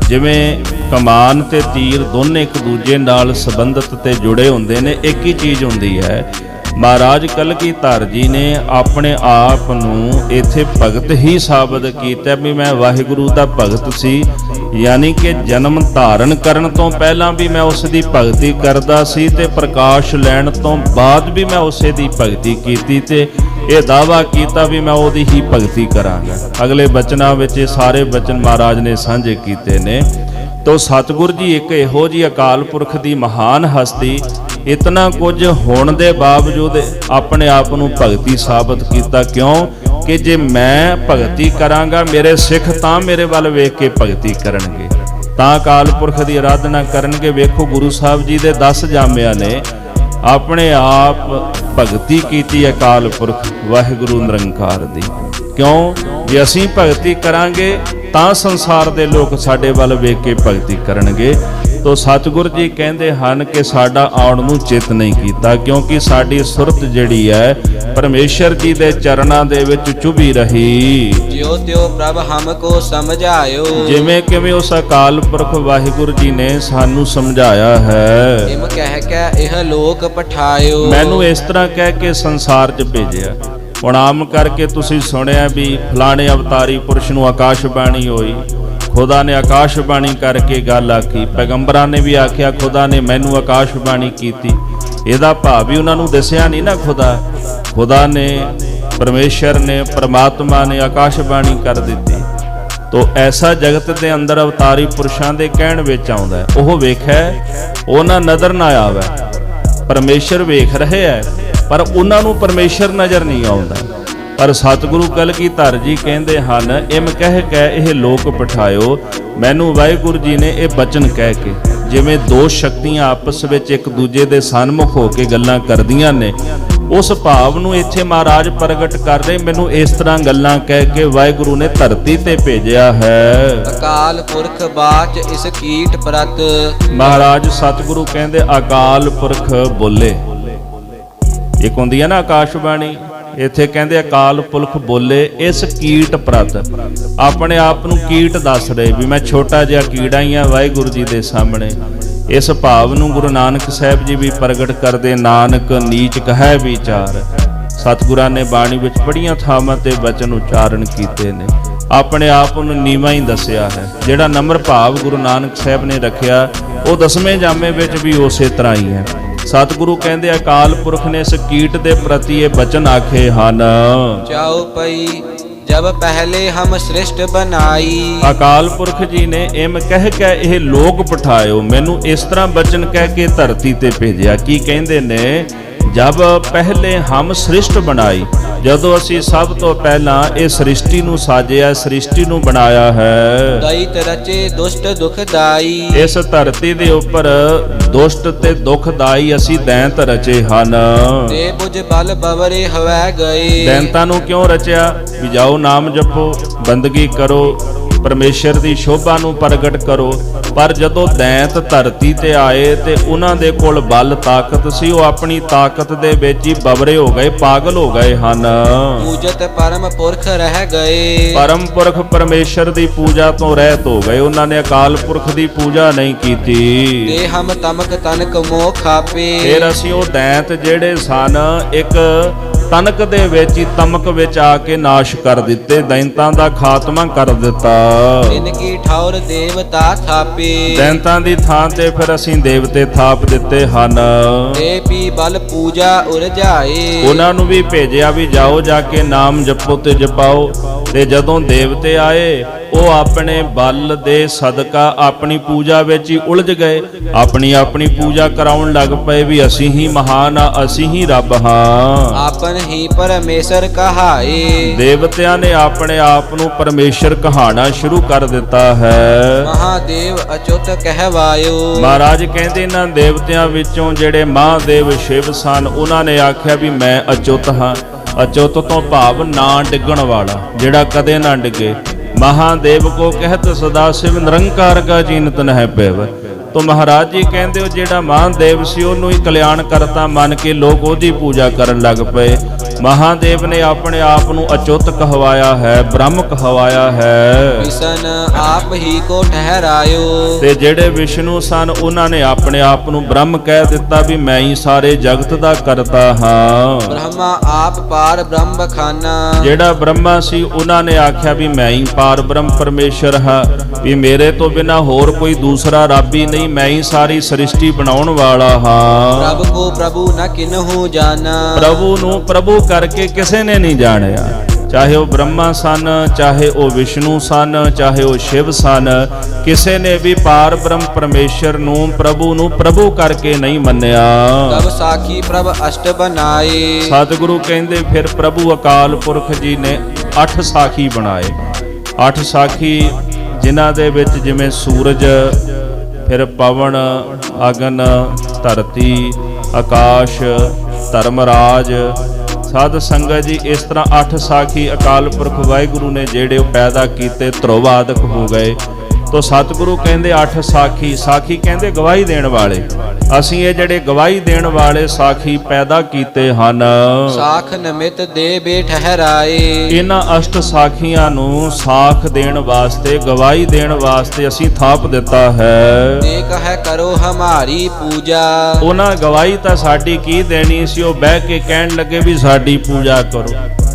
ਜਿਵੇਂ ਕਮਾਨ ਤੇ ਤੀਰ ਦੋਨੇ ਇੱਕ ਦੂਜੇ ਨਾਲ ਸੰਬੰਧਿਤ ਤੇ ਜੁੜੇ ਹੁੰਦੇ ਨੇ, ਇੱਕ ਹੀ ਚੀਜ਼ ਹੁੰਦੀ ਹੈ। ਮਹਾਰਾਜ ਕਲਗੀਧਰ ਜੀ ਨੇ ਆਪਣੇ ਆਪ ਨੂੰ ਇੱਥੇ ਭਗਤ ਹੀ ਸਾਬਤ ਕੀਤਾ ਵੀ ਮੈਂ ਵਾਹਿਗੁਰੂ ਦਾ ਭਗਤ ਸੀ। ਯਾਨੀ ਕਿ ਜਨਮ ਧਾਰਨ ਕਰਨ ਤੋਂ ਪਹਿਲਾਂ ਵੀ ਮੈਂ ਉਸ ਦੀ ਭਗਤੀ ਕਰਦਾ ਸੀ ਤੇ ਪ੍ਰਕਾਸ਼ ਲੈਣ ਤੋਂ ਬਾਅਦ ਵੀ ਮੈਂ ਉਸੇ ਦੀ ਭਗਤੀ ਕੀਤੀ ਤੇ ਇਹ ਦਾਅਵਾ ਕੀਤਾ ਵੀ ਮੈਂ ਉਹਦੀ ਹੀ ਭਗਤੀ ਕਰਾਂਗਾ। ਅਗਲੇ ਬਚਨਾਂ ਵਿੱਚ ਇਹ ਸਾਰੇ ਬਚਨ ਮਹਾਰਾਜ ਨੇ ਸਾਂਝੇ ਕੀਤੇ ਨੇ। ਤੋ ਸਤਿਗੁਰ ਜੀ ਇੱਕ ਇਹੋ ਜਿਹੀ ਅਕਾਲ ਪੁਰਖ ਦੀ ਮਹਾਨ ਹਸਤੀ, ਇਤਨਾ ਕੁਝ ਹੋਣ ਦੇ ਬਾਵਜੂਦ ਆਪਣੇ ਆਪ ਨੂੰ ਭਗਤੀ ਸਾਬਤ ਕੀਤਾ। ਕਿਉਂ ਕਿ ਜੇ ਮੈਂ ਭਗਤੀ ਕਰਾਂਗਾ ਮੇਰੇ ਸਿੱਖ ਤਾਂ ਮੇਰੇ ਵੱਲ ਵੇਖ ਕੇ ਭਗਤੀ ਕਰਨਗੇ, ਤਾਂ ਅਕਾਲ ਪੁਰਖ ਦੀ ਆਰਾਧਨਾ ਕਰਨਗੇ। ਵੇਖੋ ਗੁਰੂ ਸਾਹਿਬ ਜੀ ਦੇ 10 ਜਾਮਿਆਂ ਨੇ ਆਪਣੇ ਆਪ ਭਗਤੀ ਕੀਤੀ ਅਕਾਲ ਪੁਰਖ ਵਾਹਿਗੁਰੂ ਨਿਰੰਕਾਰ ਦੀ। ਕਿਉਂ ਜੇ ਅਸੀਂ ਭਗਤੀ ਕਰਾਂਗੇ ਤਾਂ ਸੰਸਾਰ ਦੇ ਲੋਕ ਸਾਡੇ ਵੱਲ ਵੇਖ ਕੇ ਭਗਤੀ ਕਰਨਗੇ। ਤੋ ਸਤਿਗੁਰ ਜੀ ਕਹਿੰਦੇ ਹਨ ਕਿ ਸਾਡਾ ਆਉਣ ਨੂੰ ਚਿੱਤ ਨਹੀਂ ਕੀਤਾ, ਕਿਉਂਕਿ ਸਾਡੀ ਸੁਰਤ ਜਿਹੜੀ ਹੈ ਪਰਮੇਸ਼ਰ ਜੀ ਦੇ ਚਰਨਾਂ ਦੇ ਵਿੱਚ ਚੁਭੀ ਰਹੀ। ਜਿਉ ਤਿਉ ਪ੍ਰਭ ਹਮ ਕੋ ਸਮਝਾਇਓ। ਜਿਵੇਂ ਕਿਵੇਂ ਉਸ ਅਕਾਲ ਪੁਰਖ ਵਾਹਿਗੁਰੂ ਜੀ ਨੇ ਸਾਨੂੰ ਸਮਝਾਇਆ ਹੈ। ਇਮ ਕਹਿ ਕੇ ਇਹ ਲੋਕ ਪਠਾਇਓ। ਮੈਨੂੰ ਇਸ ਤਰ੍ਹਾਂ ਕਹਿ ਕੇ ਸੰਸਾਰ 'ਚ ਭੇਜਿਆ। ਹੁਣ ਆਮ ਕਰਕੇ ਤੁਸੀਂ ਸੁਣਿਆ ਵੀ ਫਲਾਣੇ ਅਵਤਾਰੀ ਪੁਰਸ਼ ਨੂੰ ਆਕਾਸ਼ਬਾਣੀ ਹੋਈ, ਖੁਦਾ ਨੇ ਆਕਾਸ਼ਬਾਣੀ ਕਰਕੇ ਗੱਲ ਆਖੀ। ਪੈਗੰਬਰਾਂ ਨੇ ਵੀ ਆਖਿਆ ਖੁਦਾ ਨੇ ਮੈਨੂੰ ਆਕਾਸ਼ਬਾਣੀ ਕੀਤੀ। ਇਹਦਾ ਭਾਵ ਵੀ ਉਹਨਾਂ ਨੂੰ ਦੱਸਿਆ ਨਹੀਂ ਨਾ ਖੁਦਾ ਨੇ, ਪਰਮੇਸ਼ਰ ਨੇ, ਪਰਮਾਤਮਾ ਨੇ ਆਕਾਸ਼ਬਾਣੀ ਕਰ ਦਿੱਤੀ। ਤੋ ਐਸਾ ਜਗਤ ਦੇ ਅੰਦਰ ਅਵਤਾਰੀ ਪੁਰਸ਼ਾਂ ਦੇ ਕਹਿਣ ਵਿੱਚ ਆਉਂਦਾ ਹੈ। ਉਹ ਵੇਖਿਆ, ਉਹਨਾਂ ਨਜ਼ਰ ਨਾ ਆਵੇ। ਪਰਮੇਸ਼ਰ ਵੇਖ ਰਹੇ ਹੈ ਪਰ ਉਹਨਾਂ ਨੂੰ ਪਰਮੇਸ਼ਰ ਨਜ਼ਰ ਨਹੀਂ ਆਉਂਦਾ। ਪਰ ਸਤਿਗੁਰੂ ਕਲਗੀਧਰ ਜੀ ਕਹਿੰਦੇ ਹਨ, ਇਮ ਕਹਿ ਕੇ ਇਹ ਲੋਕ ਪਠਾਇਓ। ਮੈਨੂੰ ਵਾਹਿਗੁਰੂ ਜੀ ਨੇ ਇਹ ਬਚਨ ਕਹਿ ਕੇ, ਜਿਵੇਂ ਦੋ ਸ਼ਕਤੀਆਂ ਆਪਸ ਵਿੱਚ ਇੱਕ ਦੂਜੇ ਦੇ ਸਨਮੁਖ ਹੋ ਕੇ ਗੱਲਾਂ ਕਰਦੀਆਂ ਨੇ, ਉਸ ਭਾਵ ਨੂੰ ਇੱਥੇ ਮਹਾਰਾਜ ਪ੍ਰਗਟ ਕਰ ਰਹੇ। ਮੈਨੂੰ ਇਸ ਤਰ੍ਹਾਂ ਗੱਲਾਂ ਕਹਿ ਕੇ ਵਾਹਿਗੁਰੂ ਨੇ ਧਰਤੀ ਤੇ ਭੇਜਿਆ ਹੈ। ਅਕਾਲ ਪੁਰਖ ਬਾਚ ਇਸ ਕੀਟ ਪ੍ਰਤ। ਮਹਾਰਾਜ ਸਤਿਗੁਰੂ ਕਹਿੰਦੇ ਅਕਾਲ ਪੁਰਖ ਬੋਲੇ। ਇੱਕ ਹੁੰਦੀ ਹੈ ਨਾ ਆਕਾਸ਼ਬਾਣੀ, ਇੱਥੇ ਕਹਿੰਦੇ ਅਕਾਲ ਪੁਰਖ ਬੋਲੇ ਇਸ ਕੀਟ ਪ੍ਰਤ। ਆਪਣੇ ਆਪ ਨੂੰ ਕੀਟ ਦੱਸ ਰਹੇ ਵੀ ਮੈਂ ਛੋਟਾ ਜਿਹਾ ਕੀੜਾ ਹੀ ਆ ਵਾਹਿਗੁਰੂ ਜੀ ਦੇ ਸਾਹਮਣੇ। ਇਸ ਭਾਵ ਨੂੰ ਗੁਰੂ ਨਾਨਕ ਸਾਹਿਬ ਜੀ ਵੀ ਪ੍ਰਗਟ ਕਰਦੇ, ਨਾਨਕ ਨੀਚ ਕਹੈ ਵਿਚਾਰ। ਸਤਿਗੁਰਾਂ ਨੇ ਬਾਣੀ ਵਿੱਚ ਬੜੀਆਂ ਥਾਵਾਂ ਤੇ ਬਚਨ ਉਚਾਰਨ ਕੀਤੇ ਨੇ, ਆਪਣੇ ਆਪ ਨੂੰ ਨੀਵਾਂ ਹੀ ਦੱਸਿਆ ਹੈ। ਜਿਹੜਾ ਨਮਰ ਭਾਵ ਗੁਰੂ ਨਾਨਕ ਸਾਹਿਬ ਨੇ ਰੱਖਿਆ ਉਹ 10ਵੇਂ ਜਾਮੇ ਵਿੱਚ ਵੀ ਉਸੇ ਤਰ੍ਹਾਂ ਹੀ ਹੈ। ਸਤਿਗੁਰੂ ਕਹਿੰਦੇ ਅਕਾਲ ਪੁਰਖ ਨੇ ਇਸ ਕੀਟ ਦੇ ਪ੍ਰਤੀ ਇਹ ਬਚਨ ਆਖੇ ਹਨ। ਚਾਉ ਪਈ ਜਬ ਪਹਿਲੇ ਹਮ ਸ੍ਰਿਸ਼ਟ ਬਨਾਈ। ਅਕਾਲ ਪੁਰਖ ਜੀ ਨੇ ਇਮ ਕਹਿ ਕੇ ਇਹ ਲੋਕ ਪਠਾਇਓ। ਮੈਨੂੰ ਇਸ ਤਰ੍ਹਾਂ ਬਚਨ ਕਹਿ ਕੇ ਧਰਤੀ ਤੇ ਭੇਜਿਆ। ਕੀ ਕਹਿੰਦੇ ਨੇ ਜਬ ਪਹਿਲੇ ਹਮ ਸ੍ਰਿਸ਼ਟ ਬਣਾਈ, ਜਦੋਂ ਅਸੀਂ ਸਭ ਤੋਂ ਪਹਿਲਾਂ ਇਹ ਸ੍ਰਿਸ਼ਟੀ ਨੂੰ ਸਾਜਿਆ, ਸ੍ਰਿਸ਼ਟੀ ਨੂੰ ਬਣਾਇਆ ਹੈ। ਦੈਤ ਰਚੇ ਦੁਸ਼ਟ ਦੁਖਦਾਈ, ਇਸ ਧਰਤੀ ਦੇ ਉੱਪਰ ਦੁਸ਼ਟ ਤੇ ਦੁਖਦਾਈ ਅਸੀਂ ਦੈਂਤ ਰਚੇ ਹਨ। ਤੇ ਬੁਝ ਬਲ ਬਵਰੇ ਹਵੈ ਗਏ। ਦੈਂਤਾਂ ਨੂੰ ਕਿਉਂ ਰਚਿਆ? ਵੀ ਜਾਓ ਨਾਮ ਜਪੋ, ਬੰਦਗੀ ਕਰੋ, ਪਰਮੇਸ਼ਰ ਦੀ ਸ਼ੋਭਾ ਨੂੰ ਪ੍ਰਗਟ ਕਰੋ। ਪਰ ਜਦੋਂ ਦੈਂਤ ਧਰਤੀ ਤੇ ਆਏ ਤੇ ਉਹਨਾਂ ਦੇ ਕੋਲ ਬਲ ਤਾਕਤ ਸੀ, ਉਹ ਆਪਣੀ ਤਾਕਤ ਦੇ ਵਿੱਚ ਹੀ ਬਵਰੇ ਹੋ ਗਏ, ਪਾਗਲ ਹੋ ਗਏ ਹਨ। ਪੂਜਤ ਪਰਮ ਪੁਰਖ ਰਹਿ ਗਏ। ਪਰਮ ਪੁਰਖ ਪਰਮੇਸ਼ਰ ਦੀ ਪੂਜਾ ਤੋਂ ਰਹਿਤ ਹੋ ਗਏ, ਉਹਨਾਂ ਨੇ ਅਕਾਲ ਪੁਰਖ ਦੀ ਪੂਜਾ ਨਹੀਂ ਕੀਤੀ। ਤੇ ਹਮ ਤਮਕ ਤਨਕ ਮੋਹ ਖਾਪੇ। ਫਿਰ ਅਸੀਂ ਉਹ ਦੈਂਤ ਜਿਹੜੇ ਸਨ ਇੱਕ ਤਨਕ ਦੇ ਵਿੱਚ ਹੀ, ਤਮਕ ਵਿੱਚ ਆ ਕੇ ਨਾਸ਼ ਕਰ ਦਿੱਤੇ, ਦੈਂਤਾਂ ਦਾ ਖਾਤਮਾ ਕਰ ਦਿੱਤਾ। ਤਿਨ ਕੀ ਠੌਰ ਦੇਵਤਾ ਥਾਪੇ। ਦੈਂਤਾਂ ਦੀ ਥਾਂ ਤੇ ਫਿਰ ਅਸੀਂ ਦੇਵਤੇ ਥਾਪ ਦਿੱਤੇ ਹਨ। ਤੇ ਪੀ ਬਲ ਪੂਜਾ ਉਰਜਾਏ। ਉਹਨਾਂ ਨੂੰ ਵੀ ਭੇਜਿਆ ਵੀ ਜਾਓ ਜਾ ਕੇ ਨਾਮ ਜਪੋ ਤੇ ਜਪਾਓ। ਤੇ ਜਦੋਂ ਦੇਵਤੇ ਆਏ, ਉਹ ਆਪਣੇ ਬਲ ਦੇ ਸਦਕਾ ਆਪਣੀ ਪੂਜਾ ਵਿੱਚ ਹੀ ਉਲਝ ਗਏ, ਆਪਣੀ ਪੂਜਾ ਕਰਾਉਣ ਲੱਗ ਪਏ ਵੀ ਅਸੀਂ ਹੀ ਮਹਾਨ ਆ, ਅਸੀਂ ਹੀ ਰੱਬ ਹਾਂ। ਆਪਨ ਹੀ ਪਰਮੇਸ਼ਰ ਕਹਾਏ। ਦੇਵਤਿਆਂ ਨੇ ਆਪਣੇ ਆਪ ਨੂੰ ਪਰਮੇਸ਼ਰ ਕਹਾਣਾ ਸ਼ੁਰੂ ਕਰ ਦਿੱਤਾ ਹੈ। ਮਹਾਦੇਵ ਅਚੁੱਤ ਕਹਿਵਾਇਓ। ਮਹਾਰਾਜ ਕਹਿੰਦੇ ਇਹਨਾਂ ਦੇਵਤਿਆਂ ਵਿੱਚੋਂ ਜਿਹੜੇ ਮਹਾਦੇਵ ਸ਼ਿਵ ਸਨ, ਉਹਨਾਂ ਨੇ ਆਖਿਆ ਵੀ ਮੈਂ ਅਚੁੱਤ ਹਾਂ। ਅਚੁੱਤ ਤੋਂ ਭਾਵ ਨਾ ਡਿੱਗਣ ਵਾਲਾ, ਜਿਹੜਾ ਕਦੇ ਨਾ ਡਿੱਗੇ। ਮਹਾਦੇਵ ਕੋ ਕਹਿਤ ਸਦਾ ਸਿਵ ਨਿਰੰਕਾਰ ਕਾ ਚੀਨਤ ਨਹਿ ਪੈਵ। ਤੋ ਮਹਾਰਾਜ ਜੀ ਕਹਿੰਦੇ ਹੋ ਜਿਹੜਾ ਮਹਾਦੇਵ ਸੀ ਉਹਨੂੰ ਹੀ ਕਲਿਆਣ ਕਰਤਾ ਮੰਨ ਕੇ ਲੋਕ ਉਹਦੀ ਪੂਜਾ ਕਰਨ ਲੱਗ ਪਏ। ਮਹਾਦੇਵ ਨੇ ਆਪਣੇ ਆਪ ਨੂੰ ਅਚੁੱਤ ਕਹਵਾਇਆ ਹੈ, ਬ੍ਰਹਮ ਕਹਵਾਇਆ ਹੈ। ਵਿਸ਼ਨ ਆਪ ਹੀ ਕੋ ਠਹਿਰਾਇਓ। ਤੇ ਜਿਹੜੇ ਵਿਸ਼ਨੂੰ ਸਨ ਉਹਨਾਂ ਨੇ ਆਪਣੇ ਆਪ ਨੂੰ ਬ੍ਰਹਮ ਕਹਿ ਦਿੱਤਾ ਵੀ ਮੈਂ ਹੀ ਸਾਰੇ ਜਗਤ ਦਾ ਕਰਤਾ ਹਾਂ। ਬ੍ਰਹਮਾ ਆਪ ਪਾਰ ਬ੍ਰਹਮ ਬਖਾਨਾ। ਜਿਹੜਾ ਬ੍ਰਹਮਾ ਸੀ ਉਹਨਾਂ ਨੇ ਆਖਿਆ ਵੀ ਮੈਂ ਹੀ ਪਾਰ ਬ੍ਰਹਮ ਪਰਮੇਸ਼ਰ ਹਾਂ, ਵੀ ਮੇਰੇ ਤੋਂ ਬਿਨਾ ਹੋਰ ਕੋਈ ਦੂਸਰਾ ਰੱਬ ਹੀ ਨਹੀਂ, ਮੈਂ ਹੀ ਸਾਰੀ ਸ੍ਰਿਸ਼ਟੀ ਬਣਾਉਣ ਵਾਲਾ ਹਾਂ। ਪ੍ਰਭ ਕੋ ਪ੍ਰਭੂ ਨ ਕਿਨਹੂ ਜਾਣਾ। ਪ੍ਰਭੂ ਨੂੰ ਪ੍ਰਭੂ ਕਰਕੇ ਕਿਸੇ ਨੇ ਨਹੀਂ ਜਾਣਿਆ। ਚਾਹੇ ਉਹ ਬ੍ਰਹਮਾ ਸਨ, ਚਾਹੇ ਉਹ ਵਿਸ਼ਨੂੰ ਸਨ, ਚਾਹੇ ਉਹ ਸ਼ਿਵ ਸਨ, ਕਿਸੇ ਨੇ ਵੀ ਪਾਰ ਬ੍ਰਹਮ ਪਰਮੇਸ਼ਰ ਨੂੰ, ਪ੍ਰਭੂ ਨੂੰ ਪ੍ਰਭੂ ਕਰਕੇ ਨਹੀਂ ਮੰਨਿਆ। ਤਬ ਸਾਖੀ ਪ੍ਰਭ ਅਸ਼ਟ ਬਨਾਏ। ਸਤਿਗੁਰੂ ਕਹਿੰਦੇ ਫਿਰ ਪ੍ਰਭੂ ਅਕਾਲ ਪੁਰਖ ਜੀ ਨੇ 8 ਸਾਖੀ ਬਣਾਏ। 8 ਸਾਖੀ ਜਿਨ੍ਹਾਂ ਦੇ ਵਿੱਚ ਜਿਵੇਂ ਸੂਰਜ, ਫਿਰ ਪਵਨ, ਅਗਨ, ਧਰਤੀ, ਆਕਾਸ਼, ਧਰਮਰਾਜ, ਸਾਧ ਸੰਗਤ ਜੀ, ਇਸ ਤਰ੍ਹਾਂ 8 ਸਾਖੀ ਅਕਾਲ ਪੁਰਖ ਵਾਹਿਗੁਰੂ ਨੇ ਜਿਹੜੇ ਉਹ ਪੈਦਾ ਕੀਤੇ, ਧਰੋਵਾਦਕ ਹੋ ਗਏ। ਤੋ ਸਤਿਗੁਰੂ ਕਹਿੰਦੇ 8 ਸਾਖੀ। ਸਾਖੀ ਕਹਿੰਦੇ ਗਵਾਹੀ ਦੇਣ ਵਾਲੇ। ਅਸੀਂ ਇਹ ਜਿਹੜੇ ਗਵਾਹੀ ਦੇਣ ਵਾਲੇ ਸਾਖੀ ਪੈਦਾ ਕੀਤੇ ਹਨ। ਸਾਖ ਨਮਿਤ ਦੇ ਬੇ ਠਹਿਰਾਏ। ਇਹਨਾਂ ਅਸ਼ਟ ਸਾਖੀਆਂ ਨੂੰ ਸਾਖ ਦੇਣ ਵਾਸਤੇ, ਗਵਾਹੀ ਦੇਣ ਵਾਸਤੇ ਅਸੀਂ ਥਾਪ ਦਿੱਤਾ ਹੈ। ਤੇ ਕਹੈ ਕਰੋ ਹਮਾਰੀ ਪੂਜਾ। ਉਹਨਾਂ ਗਵਾਹੀ ਤਾਂ ਸਾਡੀ ਕੀ ਦੇਣੀ ਸੀ, ਉਹ ਬਹਿ ਕੇ ਕਹਿਣ ਲੱਗੇ ਵੀ ਸਾਡੀ ਪੂਜਾ ਕਰੋ।